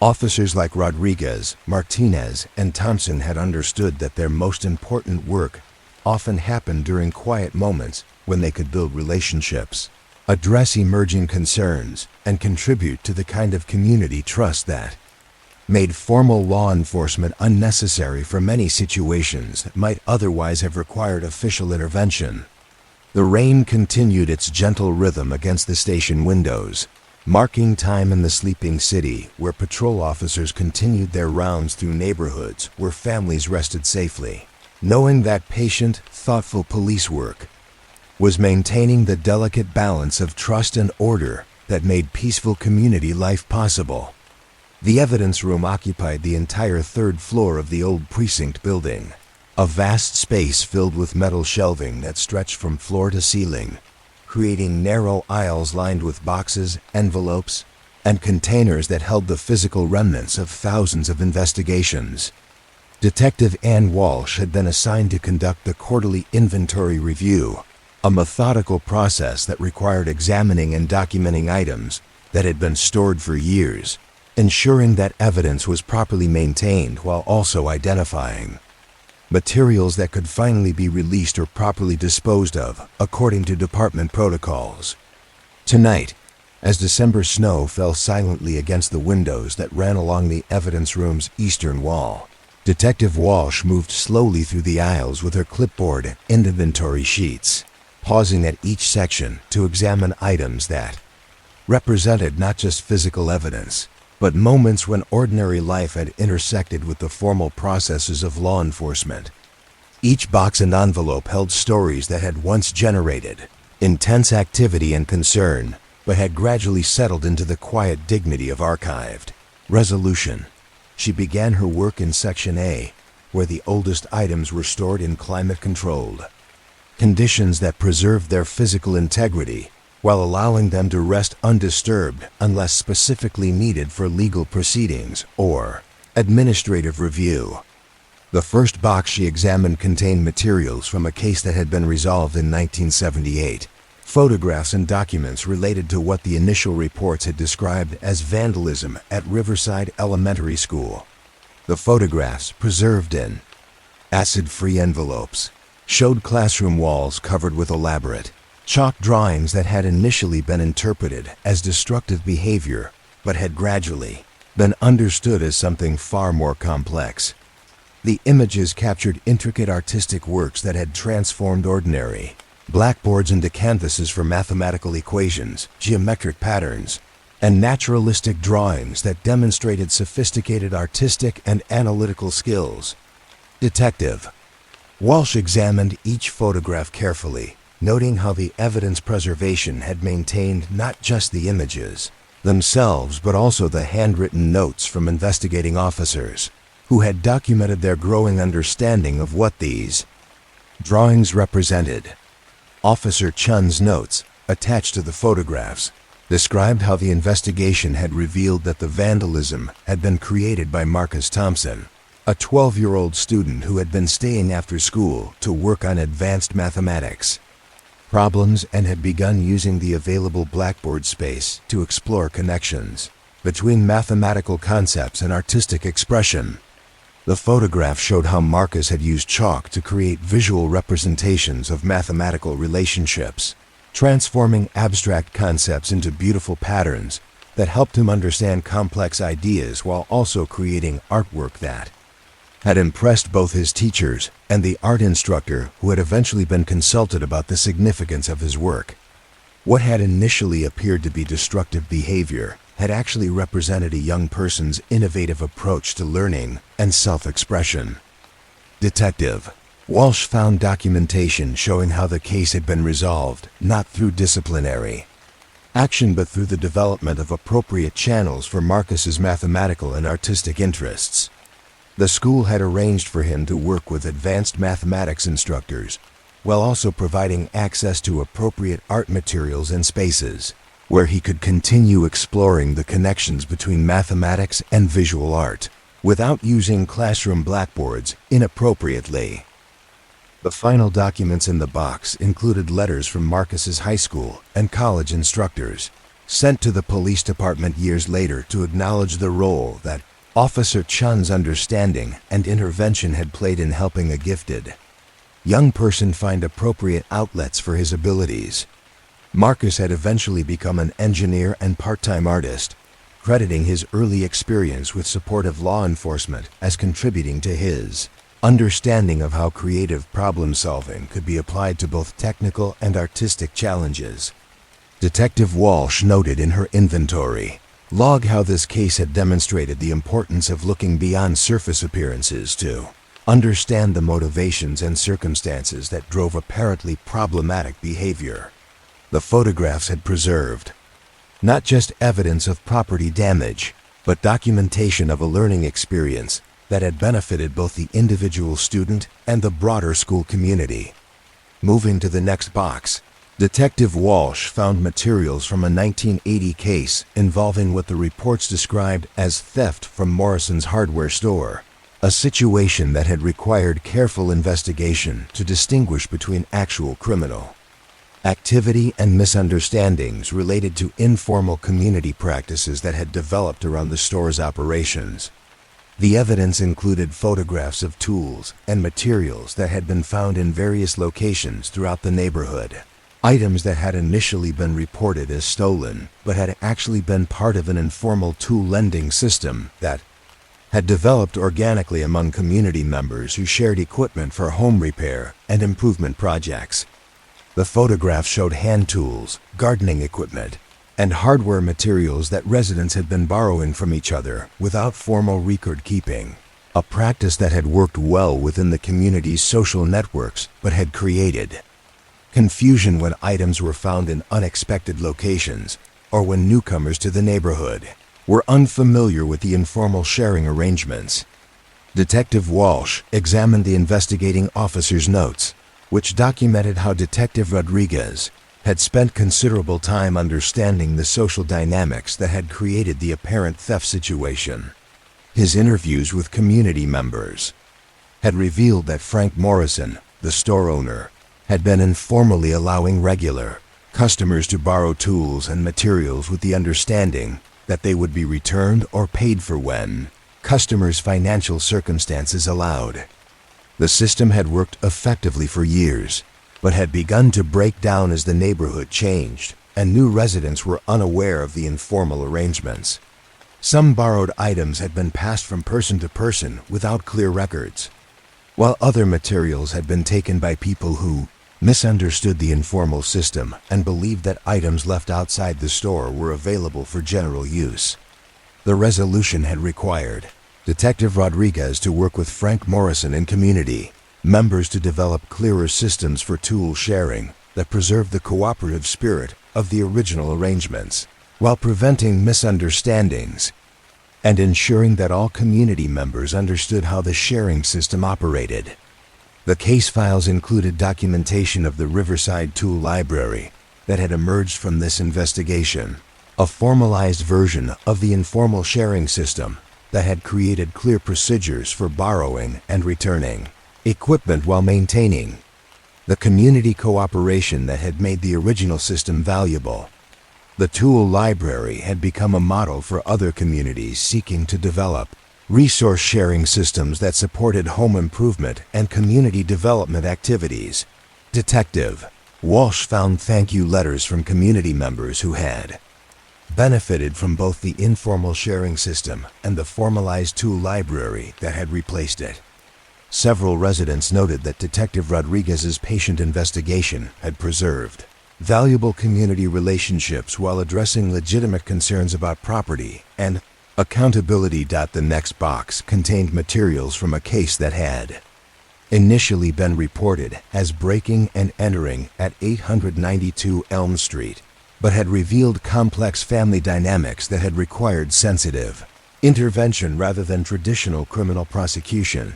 Officers like Rodriguez, Martinez, and Thompson had understood that their most important work often happened during quiet moments when they could build relationships, address emerging concerns, and contribute to the kind of community trust that made formal law enforcement unnecessary for many situations that might otherwise have required official intervention. The rain continued its gentle rhythm against the station windows, marking time in the sleeping city where patrol officers continued their rounds through neighborhoods where families rested safely, knowing that patient, thoughtful police work was maintaining the delicate balance of trust and order that made peaceful community life possible. The evidence room occupied the entire third floor of the old precinct building, a vast space filled with metal shelving that stretched from floor to ceiling, creating narrow aisles lined with boxes, envelopes, and containers that held the physical remnants of thousands of investigations. Detective Ann Walsh had been assigned to conduct the quarterly inventory review, a methodical process that required examining and documenting items that had been stored for years, ensuring that evidence was properly maintained while also identifying materials that could finally be released or properly disposed of according to department protocols. Tonight, as December snow fell silently against the windows that ran along the evidence room's eastern wall, Detective Walsh moved slowly through the aisles with her clipboard and inventory sheets, pausing at each section to examine items that represented not just physical evidence, but moments when ordinary life had intersected with the formal processes of law enforcement. Each box and envelope held stories that had once generated intense activity and concern, but had gradually settled into the quiet dignity of archived resolution. She began her work in Section A, where the oldest items were stored in climate-controlled conditions that preserved their physical integrity while allowing them to rest undisturbed unless specifically needed for legal proceedings or administrative review. The first box she examined contained materials from a case that had been resolved in 1978, photographs and documents related to what the initial reports had described as vandalism at Riverside Elementary School. The photographs, preserved in acid-free envelopes, showed classroom walls covered with elaborate chalk drawings that had initially been interpreted as destructive behavior, but had gradually been understood as something far more complex. The images captured intricate artistic works that had transformed ordinary blackboards into canvases for mathematical equations, geometric patterns, and naturalistic drawings that demonstrated sophisticated artistic and analytical skills. Detective Walsh examined each photograph carefully, noting how the evidence preservation had maintained not just the images themselves, but also the handwritten notes from investigating officers who had documented their growing understanding of what these drawings represented. Officer Chun's notes, attached to the photographs, described how the investigation had revealed that the vandalism had been created by Marcus Thompson, a 12-year-old student who had been staying after school to work on advanced mathematics problems and had begun using the available blackboard space to explore connections between mathematical concepts and artistic expression. The photograph showed how Marcus had used chalk to create visual representations of mathematical relationships, transforming abstract concepts into beautiful patterns that helped him understand complex ideas while also creating artwork that had impressed both his teachers and the art instructor who had eventually been consulted about the significance of his work. What had initially appeared to be destructive behavior had actually represented a young person's innovative approach to learning and self-expression. Detective Walsh found documentation showing how the case had been resolved, not through disciplinary action but through the development of appropriate channels for Marcus's mathematical and artistic interests. The school had arranged for him to work with advanced mathematics instructors, while also providing access to appropriate art materials and spaces, where he could continue exploring the connections between mathematics and visual art, without using classroom blackboards inappropriately. The final documents in the box included letters from Marcus's high school and college instructors, sent to the police department years later to acknowledge the role that Officer Chun's understanding and intervention had played in helping a gifted young person find appropriate outlets for his abilities. Marcus had eventually become an engineer and part-time artist, crediting his early experience with support of law enforcement as contributing to his understanding of how creative problem-solving could be applied to both technical and artistic challenges. Detective Walsh noted in her inventory log how this case had demonstrated the importance of looking beyond surface appearances to understand the motivations and circumstances that drove apparently problematic behavior. The photographs had preserved not just evidence of property damage, but documentation of a learning experience that had benefited both the individual student and the broader school community. Moving to the next box, Detective Walsh found materials from a 1980 case involving what the reports described as theft from Morrison's hardware store, a situation that had required careful investigation to distinguish between actual criminal activity and misunderstandings related to informal community practices that had developed around the store's operations. The evidence included photographs of tools and materials that had been found in various locations throughout the neighborhood. Items that had initially been reported as stolen, but had actually been part of an informal tool lending system that had developed organically among community members who shared equipment for home repair and improvement projects. The photographs showed hand tools, gardening equipment, and hardware materials that residents had been borrowing from each other without formal record keeping, a practice that had worked well within the community's social networks but had created confusion when items were found in unexpected locations or when newcomers to the neighborhood were unfamiliar with the informal sharing arrangements. Detective Walsh examined the investigating officer's notes, which documented how Detective Rodriguez had spent considerable time understanding the social dynamics that had created the apparent theft situation. His interviews with community members had revealed that Frank Morrison, the store owner, had been informally allowing regular customers to borrow tools and materials with the understanding that they would be returned or paid for when customers' financial circumstances allowed. The system had worked effectively for years, but had begun to break down as the neighborhood changed and new residents were unaware of the informal arrangements. Some borrowed items had been passed from person to person without clear records, while other materials had been taken by people who misunderstood the informal system and believed that items left outside the store were available for general use. The resolution had required Detective Rodriguez to work with Frank Morrison and community members to develop clearer systems for tool sharing that preserve the cooperative spirit of the original arrangements, while preventing misunderstandings and ensuring that all community members understood how the sharing system operated. The case files included documentation of the Riverside Tool Library that had emerged from this investigation, a formalized version of the informal sharing system that had created clear procedures for borrowing and returning equipment while maintaining the community cooperation that had made the original system valuable. The tool library had become a model for other communities seeking to develop resource sharing systems that supported home improvement and community development activities. Detective Walsh found thank you letters from community members who had benefited from both the informal sharing system and the formalized tool library that had replaced it. Several residents noted that Detective Rodriguez's patient investigation had preserved valuable community relationships while addressing legitimate concerns about property and accountability. The next box contained materials from a case that had initially been reported as breaking and entering at 892 Elm Street, but had revealed complex family dynamics that had required sensitive intervention rather than traditional criminal prosecution.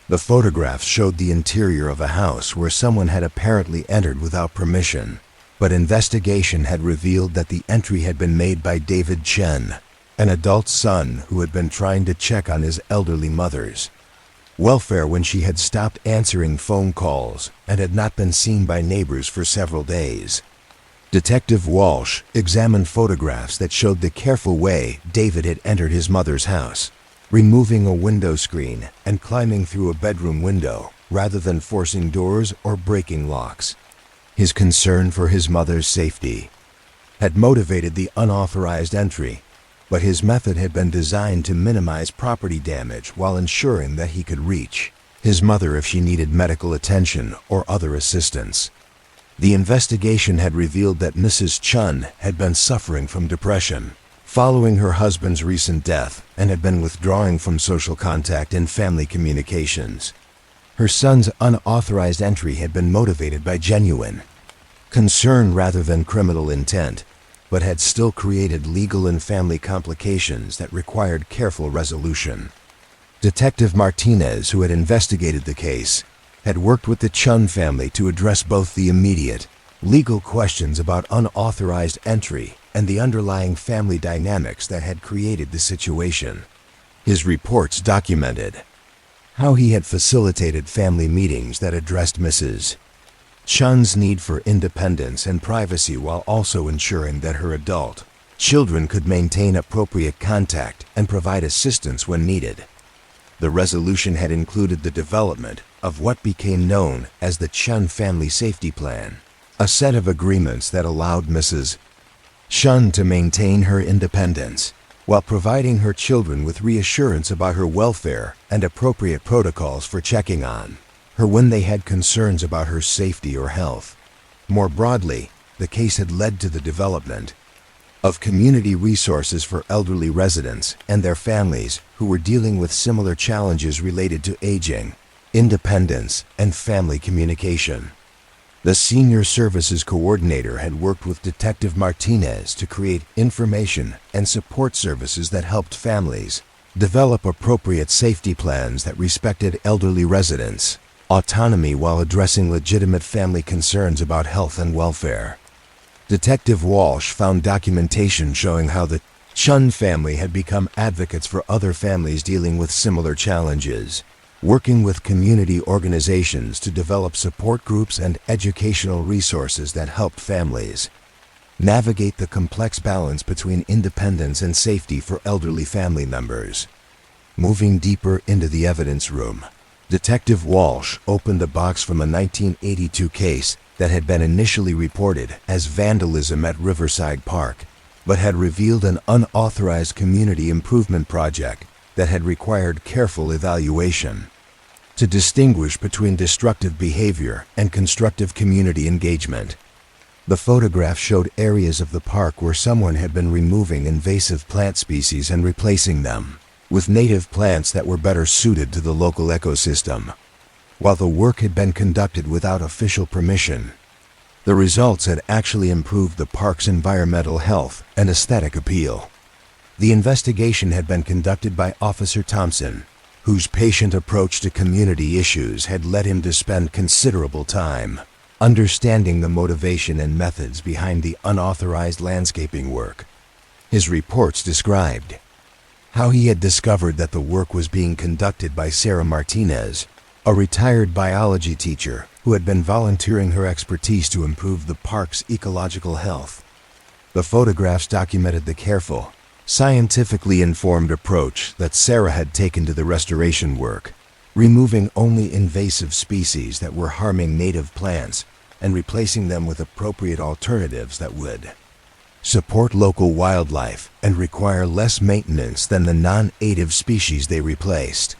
The photographs showed the interior of a house where someone had apparently entered without permission, but investigation had revealed that the entry had been made by David Chen, an adult son who had been trying to check on his elderly mother's welfare when she had stopped answering phone calls and had not been seen by neighbors for several days. Detective Walsh examined photographs that showed the careful way David had entered his mother's house, removing a window screen and climbing through a bedroom window rather than forcing doors or breaking locks. His concern for his mother's safety had motivated the unauthorized entry, but his method had been designed to minimize property damage while ensuring that he could reach his mother if she needed medical attention or other assistance. The investigation had revealed that Mrs. Chun had been suffering from depression following her husband's recent death and had been withdrawing from social contact and family communications. Her son's unauthorized entry had been motivated by genuine concern rather than criminal intent, but had still created legal and family complications that required careful resolution. Detective Martinez, who had investigated the case, had worked with the Chun family to address both the immediate legal questions about unauthorized entry and the underlying family dynamics that had created the situation. His reports documented how he had facilitated family meetings that addressed Mrs. Chun's need for independence and privacy while also ensuring that her adult children could maintain appropriate contact and provide assistance when needed. The resolution had included the development of what became known as the Chun Family Safety Plan, a set of agreements that allowed Mrs. Chun to maintain her independence while providing her children with reassurance about her welfare and appropriate protocols for checking on her when they had concerns about her safety or health. More broadly, the case had led to the development of community resources for elderly residents and their families who were dealing with similar challenges related to aging, independence, and family communication. The Senior Services Coordinator had worked with Detective Martinez to create information and support services that helped families develop appropriate safety plans that respected elderly residents' autonomy while addressing legitimate family concerns about health and welfare. Detective Walsh found documentation showing how the Chun family had become advocates for other families dealing with similar challenges, working with community organizations to develop support groups and educational resources that helped families navigate the complex balance between independence and safety for elderly family members. Moving deeper into the evidence room, Detective Walsh opened a box from a 1982 case that had been initially reported as vandalism at Riverside Park, but had revealed an unauthorized community improvement project that had required careful evaluation to distinguish between destructive behavior and constructive community engagement. The photograph showed areas of the park where someone had been removing invasive plant species and replacing them with native plants that were better suited to the local ecosystem. While the work had been conducted without official permission, the results had actually improved the park's environmental health and aesthetic appeal. The investigation had been conducted by Officer Thompson, whose patient approach to community issues had led him to spend considerable time understanding the motivation and methods behind the unauthorized landscaping work. His reports described how he had discovered that the work was being conducted by Sarah Martinez, a retired biology teacher who had been volunteering her expertise to improve the park's ecological health. The photographs documented the careful, scientifically informed approach that Sarah had taken to the restoration work, removing only invasive species that were harming native plants and replacing them with appropriate alternatives that would support local wildlife and require less maintenance than the non-native species they replaced.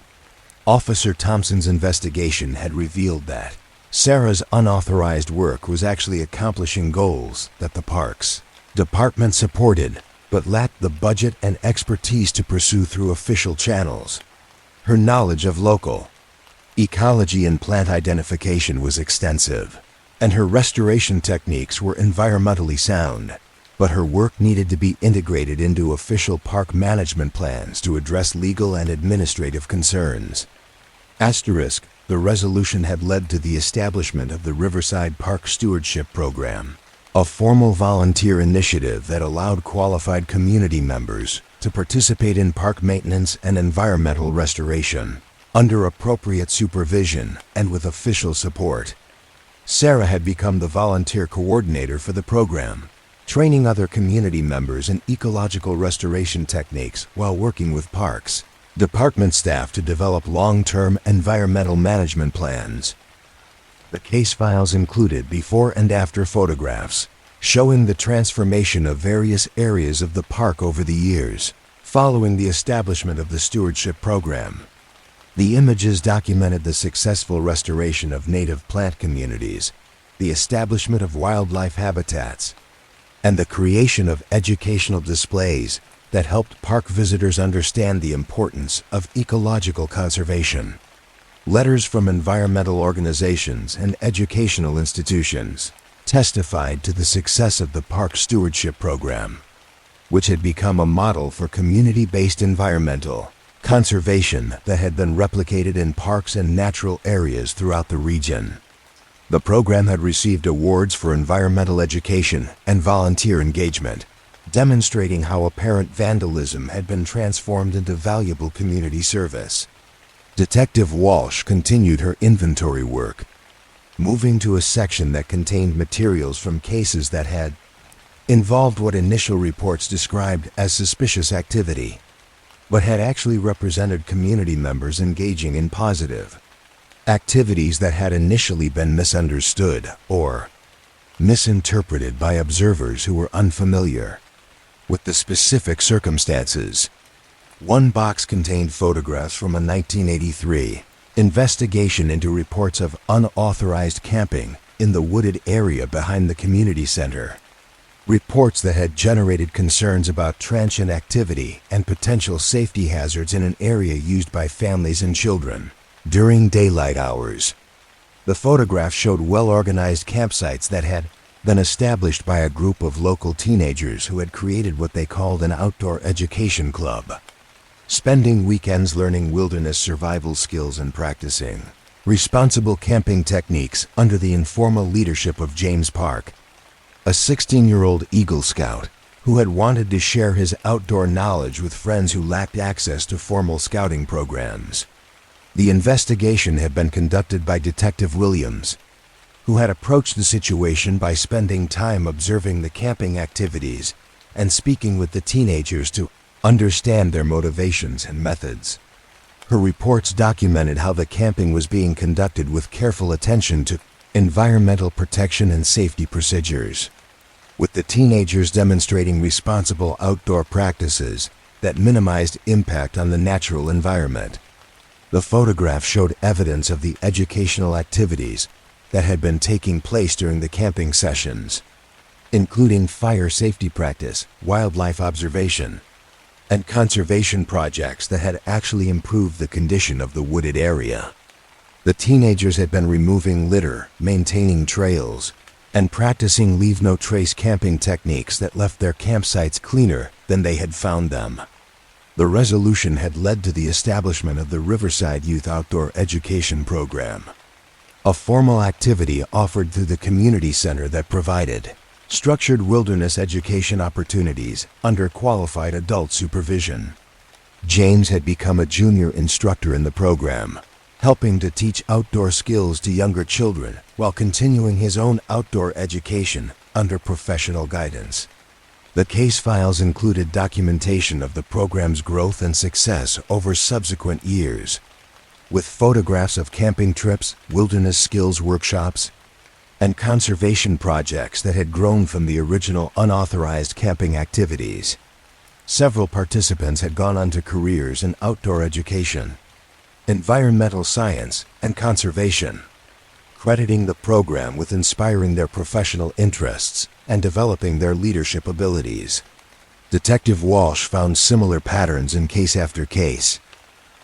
Officer Thompson's investigation had revealed that Sarah's unauthorized work was actually accomplishing goals that the parks department supported, but lacked the budget and expertise to pursue through official channels. Her knowledge of local ecology and plant identification was extensive, and her restoration techniques were environmentally sound, but her work needed to be integrated into official park management plans to address legal and administrative concerns. Asterisk, the resolution had led to the establishment of the Riverside Park Stewardship Program, a formal volunteer initiative that allowed qualified community members to participate in park maintenance and environmental restoration, under appropriate supervision and with official support. Sarah had become the volunteer coordinator for the program, training other community members in ecological restoration techniques while working with parks department staff to develop long-term environmental management plans. The case files included before and after photographs showing the transformation of various areas of the park over the years, following the establishment of the stewardship program. The images documented the successful restoration of native plant communities, the establishment of wildlife habitats, and the creation of educational displays that helped park visitors understand the importance of ecological conservation. Letters from environmental organizations and educational institutions testified to the success of the park stewardship program, which had become a model for community-based environmental conservation that had been replicated in parks and natural areas throughout the region. The program had received awards for environmental education and volunteer engagement, demonstrating how apparent vandalism had been transformed into valuable community service. Detective Walsh continued her inventory work, moving to a section that contained materials from cases that had involved what initial reports described as suspicious activity, but had actually represented community members engaging in positive activities that had initially been misunderstood or misinterpreted by observers who were unfamiliar with the specific circumstances. One box contained photographs from a 1983 investigation into reports of unauthorized camping in the wooded area behind the community center. Reports that had generated concerns about transient activity and potential safety hazards in an area used by families and children during daylight hours. The photographs showed well-organized campsites that had been established by a group of local teenagers who had created what they called an outdoor education club, spending weekends learning wilderness survival skills and practicing responsible camping techniques under the informal leadership of James Park, a 16-year-old Eagle Scout who had wanted to share his outdoor knowledge with friends who lacked access to formal scouting programs. The investigation had been conducted by Detective Williams, who had approached the situation by spending time observing the camping activities and speaking with the teenagers to understand their motivations and methods. Her reports documented how the camping was being conducted with careful attention to environmental protection and safety procedures, with the teenagers demonstrating responsible outdoor practices that minimized impact on the natural environment. The photograph showed evidence of the educational activities that had been taking place during the camping sessions, including fire safety practice, wildlife observation, and conservation projects that had actually improved the condition of the wooded area. The teenagers had been removing litter, maintaining trails, and practicing leave-no-trace camping techniques that left their campsites cleaner than they had found them. The resolution had led to the establishment of the Riverside Youth Outdoor Education Program, a formal activity offered through the community center that provided structured wilderness education opportunities under qualified adult supervision. James had become a junior instructor in the program, helping to teach outdoor skills to younger children while continuing his own outdoor education under professional guidance. The case files included documentation of the program's growth and success over subsequent years, with photographs of camping trips, wilderness skills workshops, and conservation projects that had grown from the original unauthorized camping activities. Several participants had gone on to careers in outdoor education, environmental science, and conservation, crediting the program with inspiring their professional interests and developing their leadership abilities. Detective Walsh found similar patterns in case after case,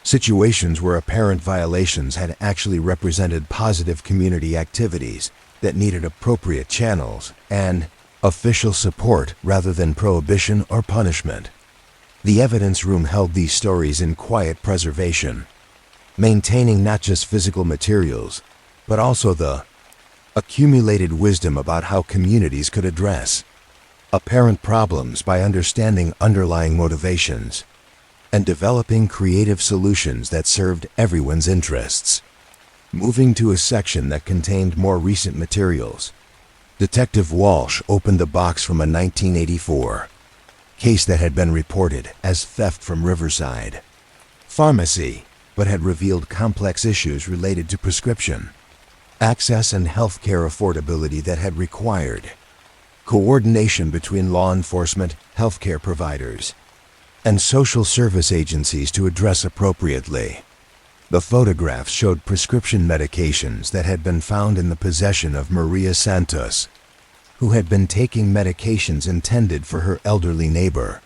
situations where apparent violations had actually represented positive community activities that needed appropriate channels and official support rather than prohibition or punishment. The evidence room held these stories in quiet preservation, maintaining not just physical materials, but also the accumulated wisdom about how communities could address apparent problems by understanding underlying motivations and developing creative solutions that served everyone's interests. Moving to a section that contained more recent materials, Detective Walsh opened a box from a 1984 case that had been reported as theft from Riverside Pharmacy, but had revealed complex issues related to prescription access and healthcare affordability that had required coordination between law enforcement, healthcare providers, and social service agencies to address appropriately. The photographs showed prescription medications that had been found in the possession of Maria Santos, who had been taking medications intended for her elderly neighbor,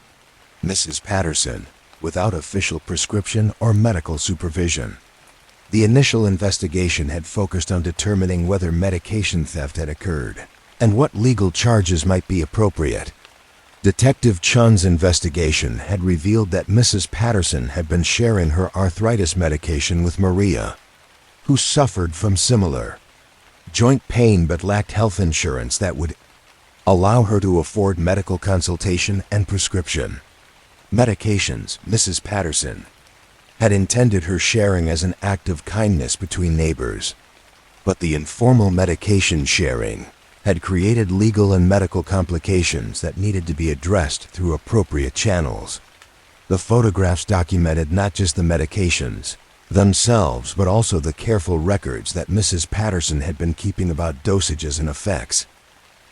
Mrs. Patterson, without official prescription or medical supervision. The initial investigation had focused on determining whether medication theft had occurred and what legal charges might be appropriate. Detective Chun's investigation had revealed that Mrs. Patterson had been sharing her arthritis medication with Maria, who suffered from similar joint pain but lacked health insurance that would allow her to afford medical consultation and prescription medications. Mrs. Patterson had intended her sharing as an act of kindness between neighbors, but the informal medication sharing had created legal and medical complications that needed to be addressed through appropriate channels. The photographs documented not just the medications themselves, but also the careful records that Mrs. Patterson had been keeping about dosages and effects,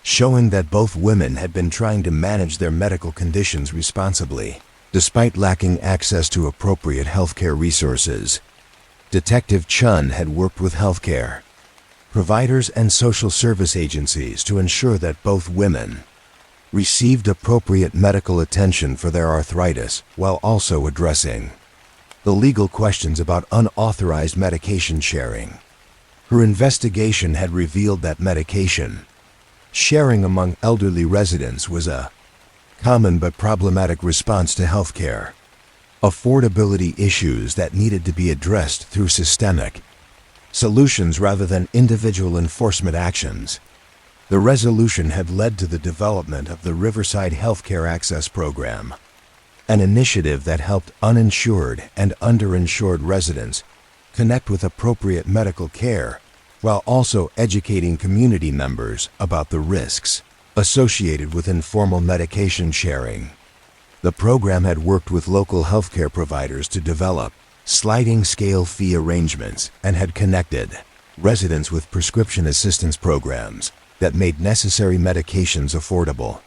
showing that both women had been trying to manage their medical conditions responsibly, despite lacking access to appropriate healthcare resources. Detective Chun had worked with healthcare providers and social service agencies to ensure that both women received appropriate medical attention for their arthritis while also addressing the legal questions about unauthorized medication sharing. Her investigation had revealed that medication sharing among elderly residents was a common but problematic response to healthcare affordability issues that needed to be addressed through systemic solutions rather than individual enforcement actions. The resolution had led to the development of the Riverside Healthcare Access Program, an initiative that helped uninsured and underinsured residents connect with appropriate medical care while also educating community members about the risks associated with informal medication sharing. The program had worked with local healthcare providers to develop sliding scale fee arrangements and had connected residents with prescription assistance programs that made necessary medications affordable.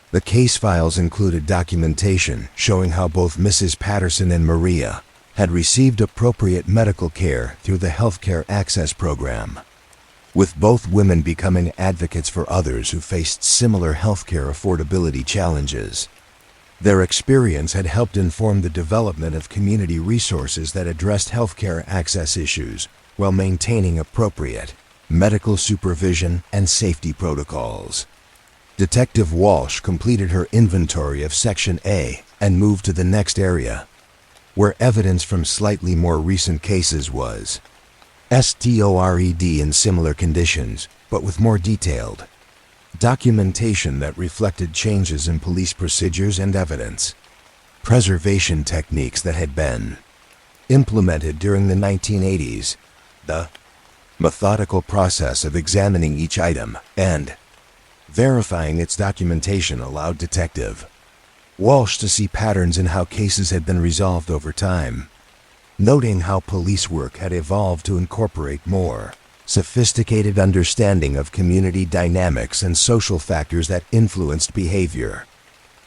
The case files included documentation showing how both Mrs. Patterson and Maria had received appropriate medical care through the Healthcare Access Program, with both women becoming advocates for others who faced similar healthcare affordability challenges. Their experience had helped inform the development of community resources that addressed healthcare access issues while maintaining appropriate medical supervision and safety protocols. Detective Walsh completed her inventory of Section A and moved to the next area, where evidence from slightly more recent cases was stored in similar conditions, but with more detailed documentation that reflected changes in police procedures and evidence preservation techniques that had been implemented during the 1980s. The methodical process of examining each item and verifying its documentation allowed Detective Walsh to see patterns in how cases had been resolved over time, noting how police work had evolved to incorporate more sophisticated understanding of community dynamics and social factors that influenced behavior.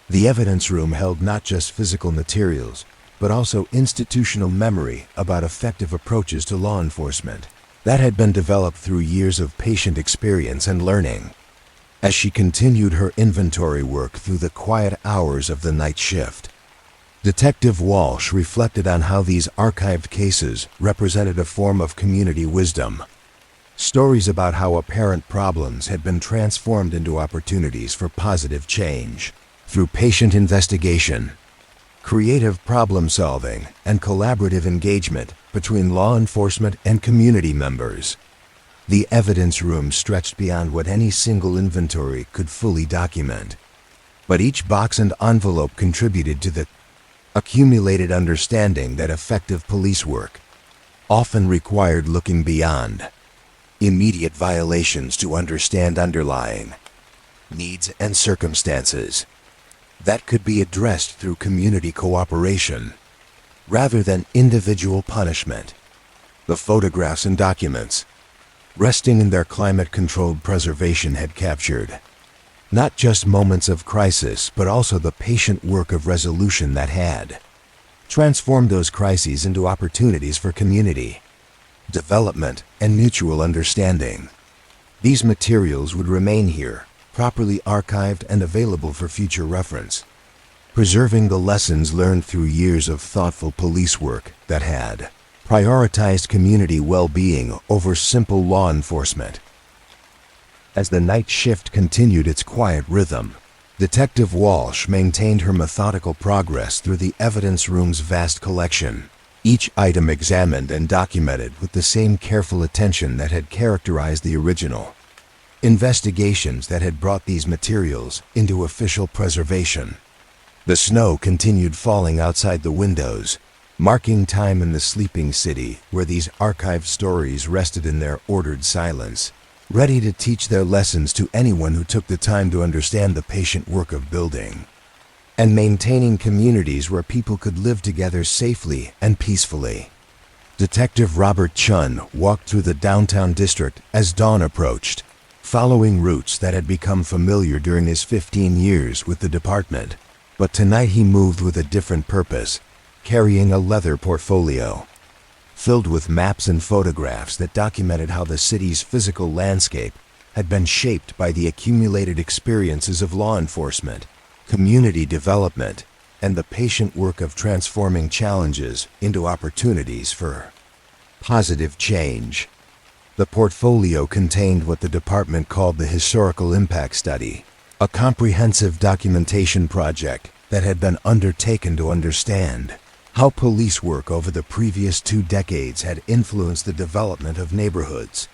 The evidence room held not just physical materials, but also institutional memory about effective approaches to law enforcement that had been developed through years of patient experience and learning. As she continued her inventory work through the quiet hours of the night shift, Detective Walsh reflected on how these archived cases represented a form of community wisdom. Stories about how apparent problems had been transformed into opportunities for positive change through patient investigation, creative problem solving, and collaborative engagement between law enforcement and community members. The evidence room stretched beyond what any single inventory could fully document. But each box and envelope contributed to the accumulated understanding that effective police work often required looking beyond immediate violations to understand underlying needs and circumstances that could be addressed through community cooperation rather than individual punishment. The photographs and documents, resting in their climate-controlled preservation, had captured not just moments of crisis, but also the patient work of resolution that had transformed those crises into opportunities for community development and mutual understanding. These materials would remain here, properly archived and available for future reference, preserving the lessons learned through years of thoughtful police work that had prioritized community well-being over simple law enforcement. As the night shift continued its quiet rhythm, Detective Walsh maintained her methodical progress through the evidence room's vast collection, each item examined and documented with the same careful attention that had characterized the original investigations that had brought these materials into official preservation. The snow continued falling outside the windows, marking time in the sleeping city where these archived stories rested in their ordered silence, ready to teach their lessons to anyone who took the time to understand the patient work of building and maintaining communities where people could live together safely and peacefully. Detective Robert Chun walked through the downtown district as dawn approached, following routes that had become familiar during his 15 years with the department. But tonight he moved with a different purpose, carrying a leather portfolio filled with maps and photographs that documented how the city's physical landscape had been shaped by the accumulated experiences of law enforcement, community development, and the patient work of transforming challenges into opportunities for positive change. The portfolio contained what the department called the Historical Impact Study, a comprehensive documentation project that had been undertaken to understand how police work over the previous 2 decades had influenced the development of neighborhoods,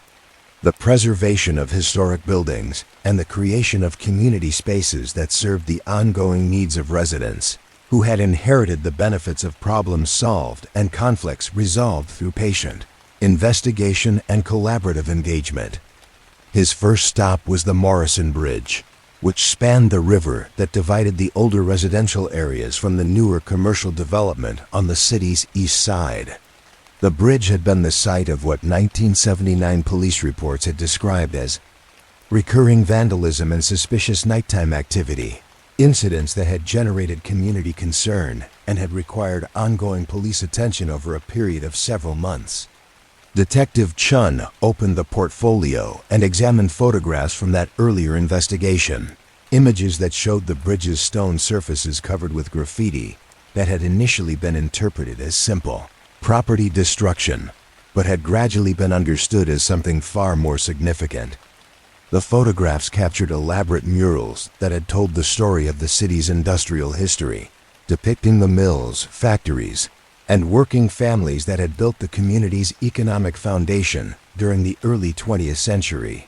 the preservation of historic buildings, and the creation of community spaces that served the ongoing needs of residents who had inherited the benefits of problems solved and conflicts resolved through patient investigation and collaborative engagement. His first stop was the Morrison Bridge, which spanned the river that divided the older residential areas from the newer commercial development on the city's east side. The bridge had been the site of what 1979 police reports had described as recurring vandalism and suspicious nighttime activity, incidents that had generated community concern and had required ongoing police attention over a period of several months. Detective Chun opened the portfolio and examined photographs from that earlier investigation, images that showed the bridge's stone surfaces covered with graffiti that had initially been interpreted as simple property destruction, but had gradually been understood as something far more significant. The photographs captured elaborate murals that had told the story of the city's industrial history, depicting the mills, factories, and working families that had built the community's economic foundation during the early 20th century.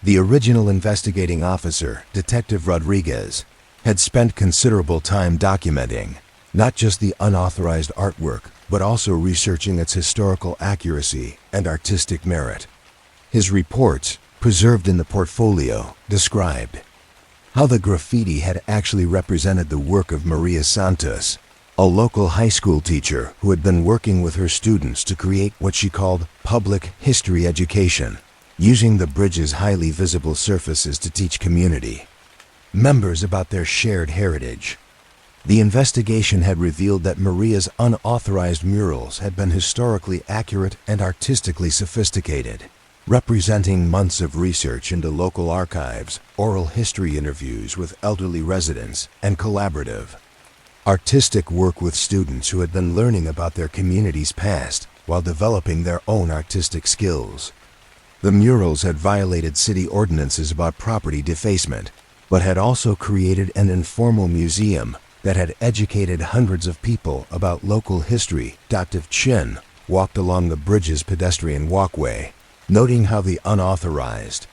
The original investigating officer, Detective Rodriguez, had spent considerable time documenting not just the unauthorized artwork, but also researching its historical accuracy and artistic merit. His reports, preserved in the portfolio, described how the graffiti had actually represented the work of Maria Santos, a local high school teacher who had been working with her students to create what she called public history education, using the bridge's highly visible surfaces to teach community members about their shared heritage. The investigation had revealed that Maria's unauthorized murals had been historically accurate and artistically sophisticated, representing months of research into local archives, oral history interviews with elderly residents, and collaborative, artistic work with students who had been learning about their community's past while developing their own artistic skills. The murals had violated city ordinances about property defacement, but had also created an informal museum that had educated hundreds of people about local history. Detective Chen walked along the bridge's pedestrian walkway, noting how the unauthorized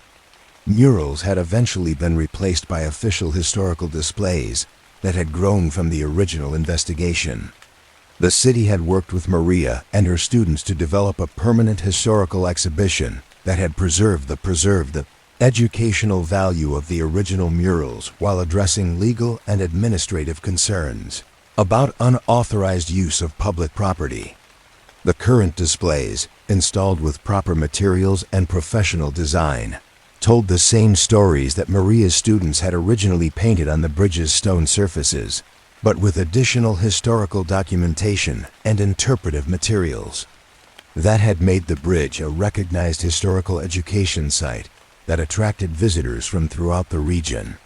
murals had eventually been replaced by official historical displays that had grown from the original investigation. The city had worked with Maria and her students to develop a permanent historical exhibition that had preserved the educational value of the original murals while addressing legal and administrative concerns about unauthorized use of public property. The current displays, installed with proper materials and professional design, told the same stories that Maria's students had originally painted on the bridge's stone surfaces, but with additional historical documentation and interpretive materials. That had made the bridge a recognized historical education site that attracted visitors from throughout the region.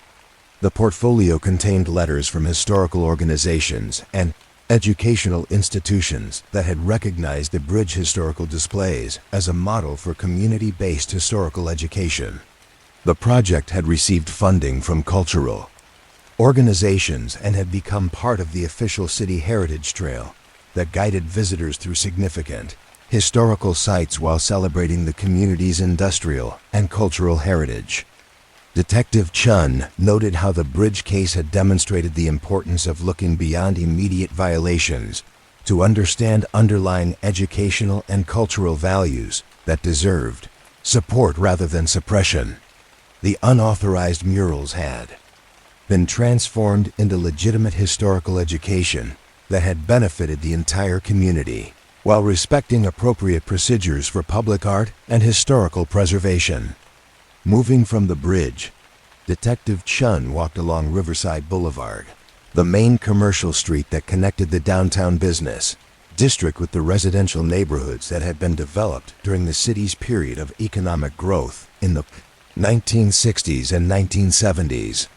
The portfolio contained letters from historical organizations and educational institutions that had recognized the bridge historical displays as a model for community-based historical education. The project had received funding from cultural organizations and had become part of the official city heritage trail that guided visitors through significant historical sites while celebrating the community's industrial and cultural heritage. Detective Chun noted how the bridge case had demonstrated the importance of looking beyond immediate violations to understand underlying educational and cultural values that deserved support rather than suppression. The unauthorized murals had been transformed into legitimate historical education that had benefited the entire community, while respecting appropriate procedures for public art and historical preservation. Moving from the bridge, Detective Chun walked along Riverside Boulevard, the main commercial street that connected the downtown business district with the residential neighborhoods that had been developed during the city's period of economic growth in the 1960s and 1970s.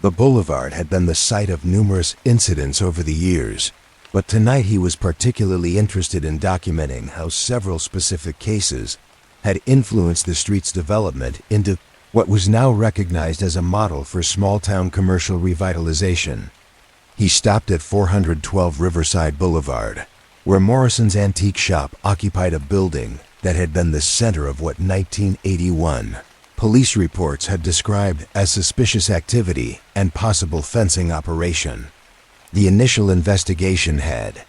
The boulevard had been the site of numerous incidents over the years, but tonight he was particularly interested in documenting how several specific cases had influenced the street's development into what was now recognized as a model for small-town commercial revitalization. He stopped at 412 Riverside Boulevard, where Morrison's Antique Shop occupied a building that had been the center of what 1981 police reports had described as suspicious activity and possible fencing operation. The initial investigation had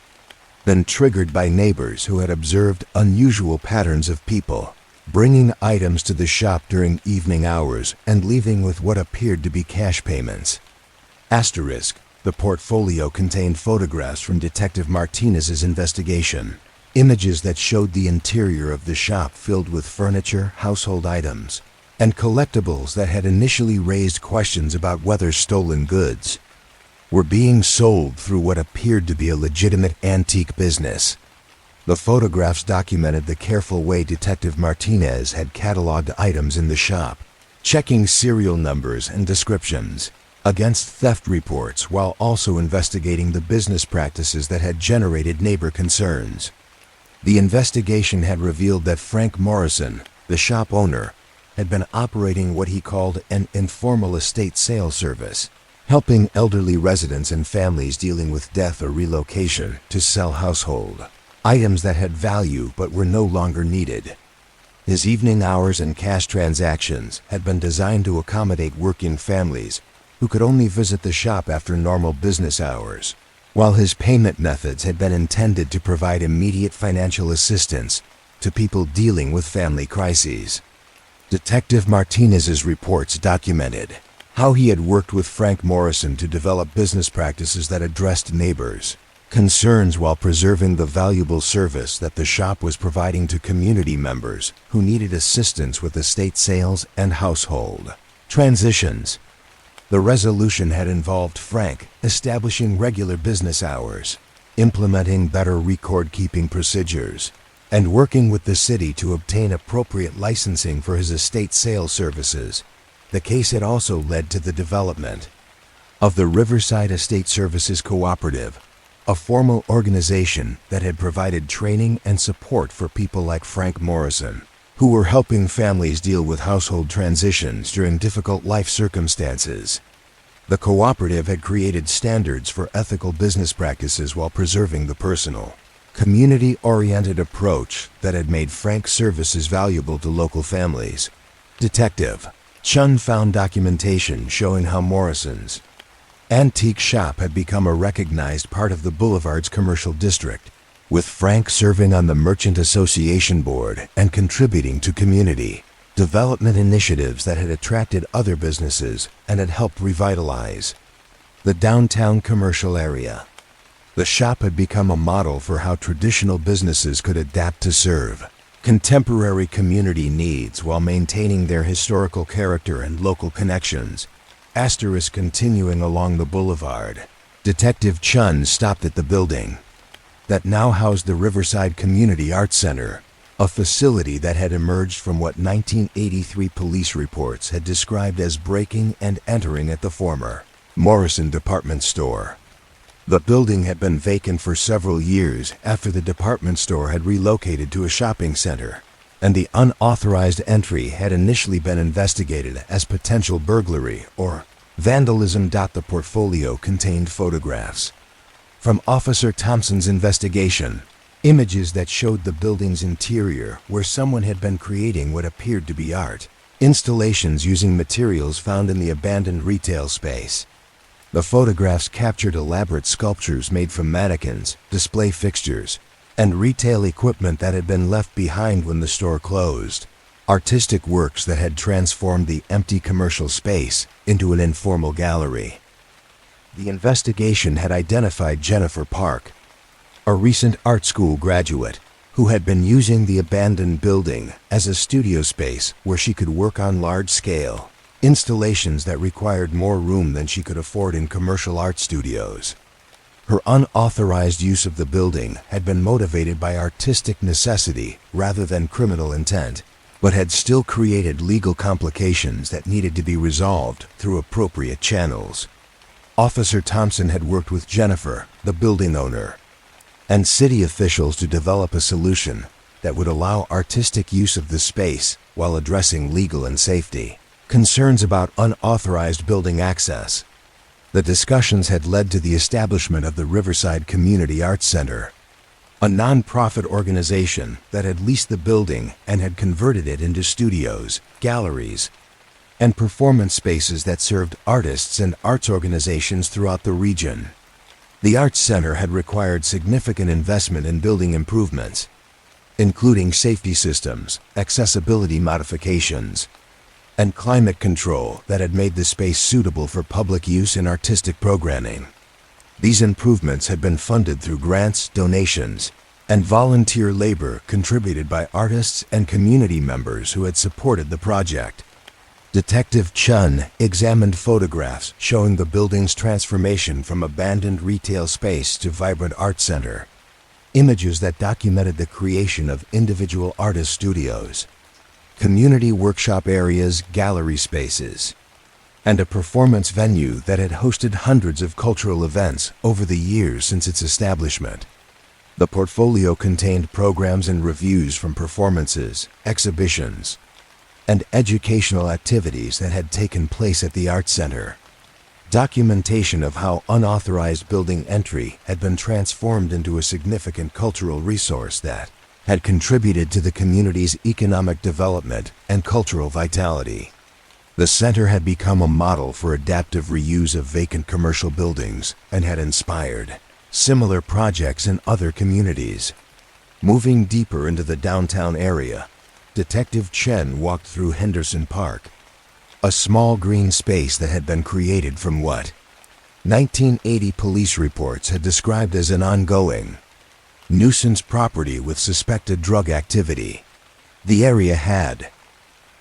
been triggered by neighbors who had observed unusual patterns of people bringing items to the shop during evening hours and leaving with what appeared to be cash payments. Asterisk, the portfolio contained photographs from Detective Martinez's investigation, images that showed the interior of the shop filled with furniture, household items, and collectibles that had initially raised questions about whether stolen goods were being sold through what appeared to be a legitimate antique business. The photographs documented the careful way Detective Martinez had cataloged items in the shop, checking serial numbers and descriptions against theft reports while also investigating the business practices that had generated neighbor concerns. The investigation had revealed that Frank Morrison, the shop owner, had been operating what he called an informal estate sale service, helping elderly residents and families dealing with death or relocation to sell household items that had value but were no longer needed. His evening hours and cash transactions had been designed to accommodate working families who could only visit the shop after normal business hours, while his payment methods had been intended to provide immediate financial assistance to people dealing with family crises. Detective Martinez's reports documented how he had worked with Frank Morrison to develop business practices that addressed neighbors' concerns while preserving the valuable service that the shop was providing to community members who needed assistance with estate sales and household transitions. The resolution had involved Frank establishing regular business hours, implementing better record-keeping procedures, and working with the city to obtain appropriate licensing for his estate sale services. The case had also led to the development of the Riverside Estate Services Cooperative, a formal organization that had provided training and support for people like Frank Morrison, who were helping families deal with household transitions during difficult life circumstances. The cooperative had created standards for ethical business practices while preserving the personal, community-oriented approach that had made Frank's services valuable to local families. Detective Chun found documentation showing how Morrison's antique shop had become a recognized part of the Boulevard's commercial district, with Frank serving on the Merchant Association Board and contributing to community development initiatives that had attracted other businesses and had helped revitalize the downtown commercial area. The shop had become a model for how traditional businesses could adapt to serve contemporary community needs while maintaining their historical character and local connections. Asterisk continuing along the boulevard, Detective Chun stopped at the building that now housed the Riverside Community Arts Center, a facility that had emerged from what 1983 police reports had described as breaking and entering at the former Morrison department store. The building had been vacant for several years after the department store had relocated to a shopping center, and the unauthorized entry had initially been investigated as potential burglary or vandalism. The portfolio contained photographs from Officer Thompson's investigation, images that showed the building's interior where someone had been creating what appeared to be art installations using materials found in the abandoned retail space. The photographs captured elaborate sculptures made from mannequins, display fixtures, and retail equipment that had been left behind when the store closed. Artistic works that had transformed the empty commercial space into an informal gallery. The investigation had identified Jennifer Park, a recent art school graduate who had been using the abandoned building as a studio space where she could work on large-scale installations that required more room than she could afford in commercial art studios. Her unauthorized use of the building had been motivated by artistic necessity rather than criminal intent, but had still created legal complications that needed to be resolved through appropriate channels. Officer Thompson had worked with Jennifer, the building owner, and city officials to develop a solution that would allow artistic use of the space while addressing legal and safety concerns about unauthorized building access. The discussions had led to the establishment of the Riverside Community Arts Center, a non-profit organization that had leased the building and had converted it into studios, galleries, and performance spaces that served artists and arts organizations throughout the region. The Arts Center had required significant investment in building improvements, including safety systems, accessibility modifications, and climate control that had made the space suitable for public use in artistic programming. These improvements had been funded through grants, donations, and volunteer labor contributed by artists and community members who had supported the project. Detective Chun examined photographs showing the building's transformation from abandoned retail space to vibrant art center, images that documented the creation of individual artist studios, community workshop areas, gallery spaces, and a performance venue that had hosted hundreds of cultural events over the years since its establishment. The portfolio contained programs and reviews from performances, exhibitions, and educational activities that had taken place at the Arts Center. Documentation of how unauthorized building entry had been transformed into a significant cultural resource that had contributed to the community's economic development and cultural vitality. The center had become a model for adaptive reuse of vacant commercial buildings and had inspired similar projects in other communities. Moving deeper into the downtown area, Detective Chen walked through Henderson Park, a small green space that had been created from what 1980 police reports had described as an ongoing nuisance property with suspected drug activity. The area had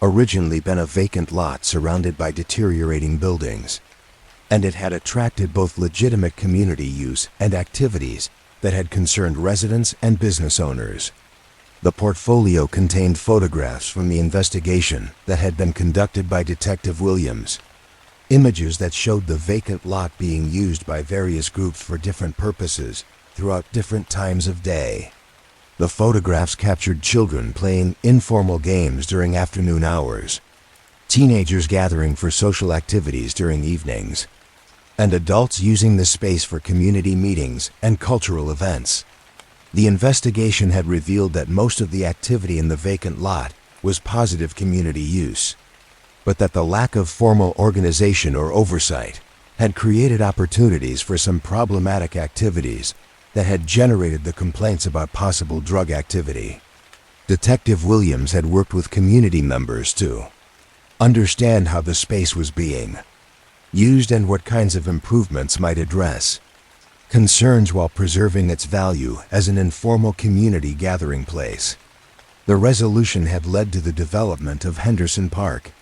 originally been a vacant lot surrounded by deteriorating buildings, and it had attracted both legitimate community use and activities that had concerned residents and business owners. The portfolio contained photographs from the investigation that had been conducted by Detective Williams, images that showed the vacant lot being used by various groups for different purposes throughout different times of day. The photographs captured children playing informal games during afternoon hours, teenagers gathering for social activities during evenings, and adults using the space for community meetings and cultural events. The investigation had revealed that most of the activity in the vacant lot was positive community use, but that the lack of formal organization or oversight had created opportunities for some problematic activities that had generated the complaints about possible drug activity. Detective Williams had worked with community members to understand how the space was being used and what kinds of improvements might address concerns while preserving its value as an informal community gathering place. The resolution had led to the development of Henderson Park,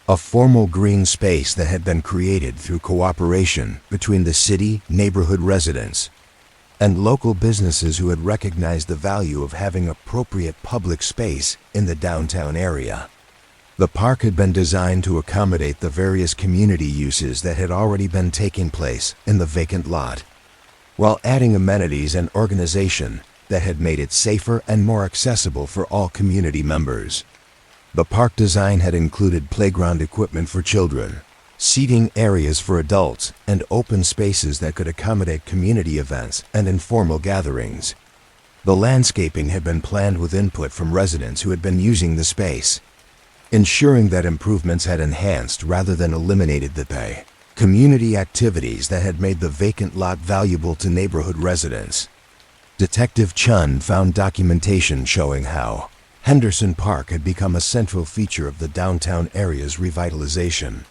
a formal green space that had been created through cooperation between the city, neighborhood residents, and local businesses who had recognized the value of having appropriate public space in the downtown area. The park had been designed to accommodate the various community uses that had already been taking place in the vacant lot, while adding amenities and organization that had made it safer and more accessible for all community members. The park design had included playground equipment for children, seating areas for adults, and open spaces that could accommodate community events and informal gatherings. The landscaping had been planned with input from residents who had been using the space, ensuring that improvements had enhanced rather than eliminated the community activities that had made the vacant lot valuable to neighborhood residents. Detective Chun found documentation showing how Henderson Park had become a central feature of the downtown area's revitalization,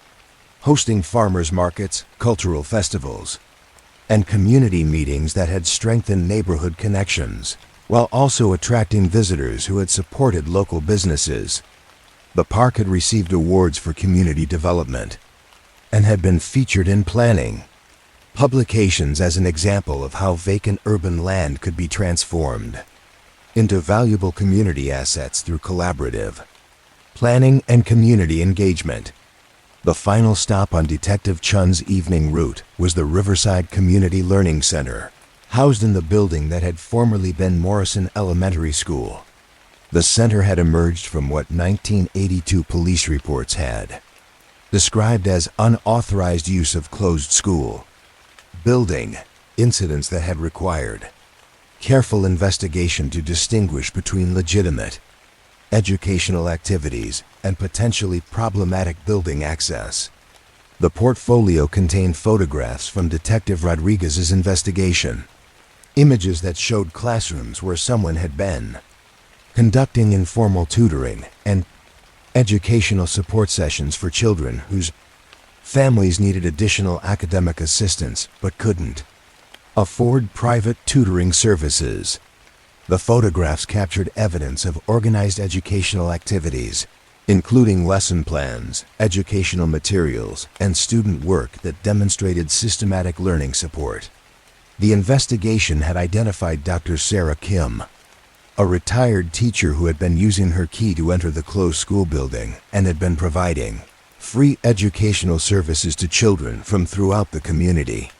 hosting farmers markets, cultural festivals, and community meetings that had strengthened neighborhood connections, while also attracting visitors who had supported local businesses. The park had received awards for community development and had been featured in planning publications as an example of how vacant urban land could be transformed into valuable community assets through collaborative planning and community engagement. The final stop on Detective Chun's evening route was the Riverside Community Learning Center, housed in the building that had formerly been Morrison Elementary School. The center had emerged from what 1982 police reports had described as unauthorized use of closed school building, incidents that had required careful investigation to distinguish between legitimate educational activities and potentially problematic building access. The portfolio contained photographs from Detective Rodriguez's investigation, images that showed classrooms where someone had been conducting informal tutoring and educational support sessions for children whose families needed additional academic assistance but couldn't afford private tutoring services. The photographs captured evidence of organized educational activities, including lesson plans, educational materials, and student work that demonstrated systematic learning support. The investigation had identified Dr. Sarah Kim, a retired teacher who had been using her key to enter the closed school building and had been providing free educational services to children from throughout the community.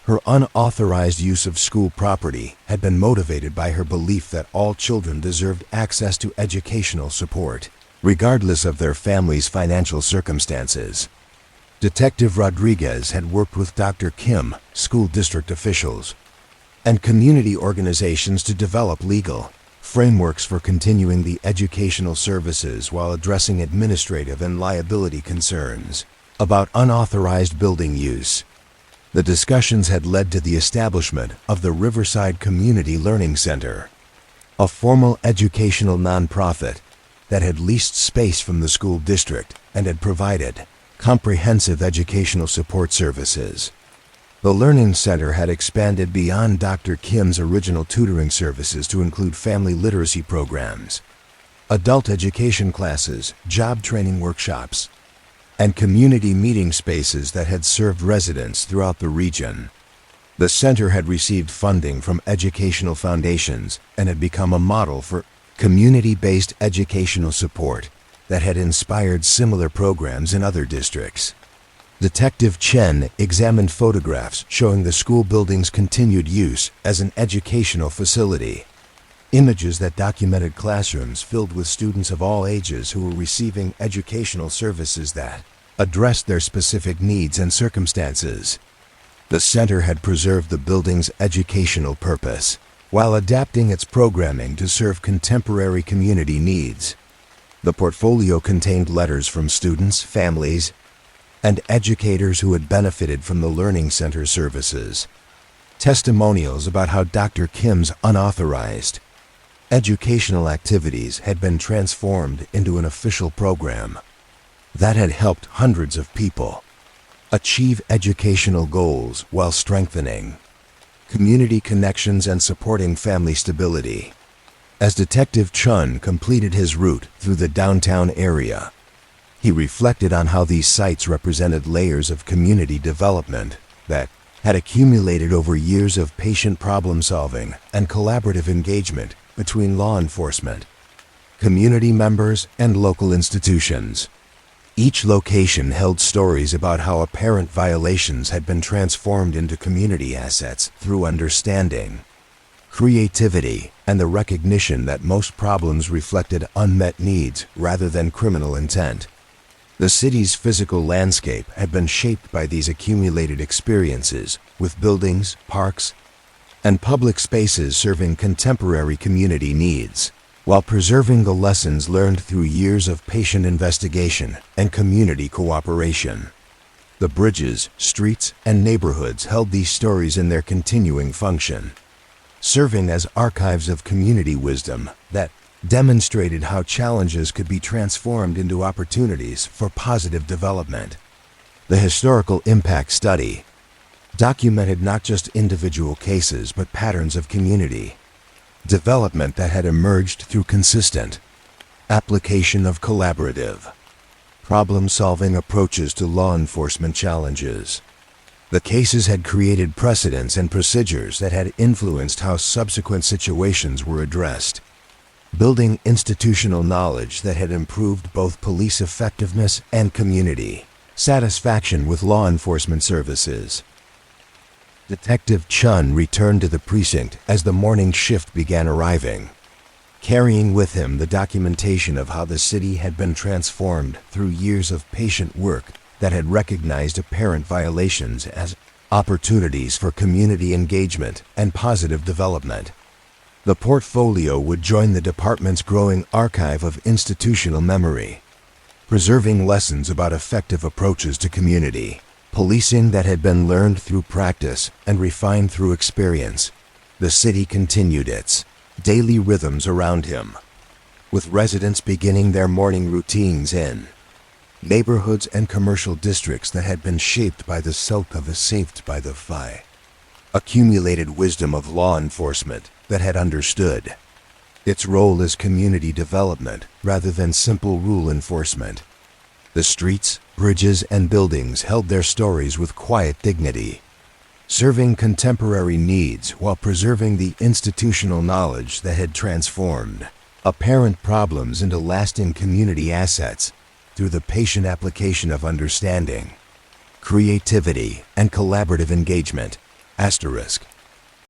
Her unauthorized use of school property had been motivated by her belief that all children deserved access to educational support, regardless of their family's financial circumstances. Detective Rodriguez had worked with Dr. Kim, school district officials, and community organizations to develop legal frameworks for continuing the educational services while addressing administrative and liability concerns about unauthorized building use. The discussions had led to the establishment of the Riverside Community Learning Center, a formal educational nonprofit that had leased space from the school district and had provided comprehensive educational support services. The Learning Center had expanded beyond Dr. Kim's original tutoring services to include family literacy programs, adult education classes, job training workshops, and community meeting spaces that had served residents throughout the region. The center had received funding from educational foundations and had become a model for community-based educational support that had inspired similar programs in other districts. Detective Chen examined photographs showing the school building's continued use as an educational facility. Images that documented classrooms filled with students of all ages who were receiving educational services that addressed their specific needs and circumstances. The center had preserved the building's educational purpose, while adapting its programming to serve contemporary community needs. The portfolio contained letters from students, families, and educators who had benefited from the Learning Center services. Testimonials about how Dr. Kim's unauthorized educational activities had been transformed into an official program that had helped hundreds of people achieve educational goals while strengthening community connections and supporting family stability. As Detective Chun completed his route through the downtown area, he reflected on how these sites represented layers of community development that had accumulated over years of patient problem-solving and collaborative engagement between law enforcement, community members, and local institutions. Each location held stories about how apparent violations had been transformed into community assets through understanding, creativity, and the recognition that most problems reflected unmet needs rather than criminal intent. The city's physical landscape had been shaped by these accumulated experiences, with buildings, parks, and public spaces serving contemporary community needs, while preserving the lessons learned through years of patient investigation and community cooperation. The bridges, streets, and neighborhoods held these stories in their continuing function, serving as archives of community wisdom that demonstrated how challenges could be transformed into opportunities for positive development. The historical impact study documented not just individual cases but patterns of community development that had emerged through consistent application of collaborative, problem-solving approaches to law enforcement challenges. The cases had created precedents and procedures that had influenced how subsequent situations were addressed, building institutional knowledge that had improved both police effectiveness and community satisfaction with law enforcement services. Detective Chun returned to the precinct as the morning shift began arriving, carrying with him the documentation of how the city had been transformed through years of patient work that had recognized apparent violations as opportunities for community engagement and positive development. The portfolio would join the department's growing archive of institutional memory, preserving lessons about effective approaches to community policing that had been learned through practice and refined through experience. The city continued its daily rhythms around him, with residents beginning their morning routines in neighborhoods and commercial districts that had been shaped by the silk of the saved by the fi, accumulated wisdom of law enforcement that had understood its role as community development rather than simple rule enforcement. The streets, bridges, and buildings held their stories with quiet dignity, serving contemporary needs while preserving the institutional knowledge that had transformed apparent problems into lasting community assets through the patient application of understanding, creativity, and collaborative engagement. Asterisk.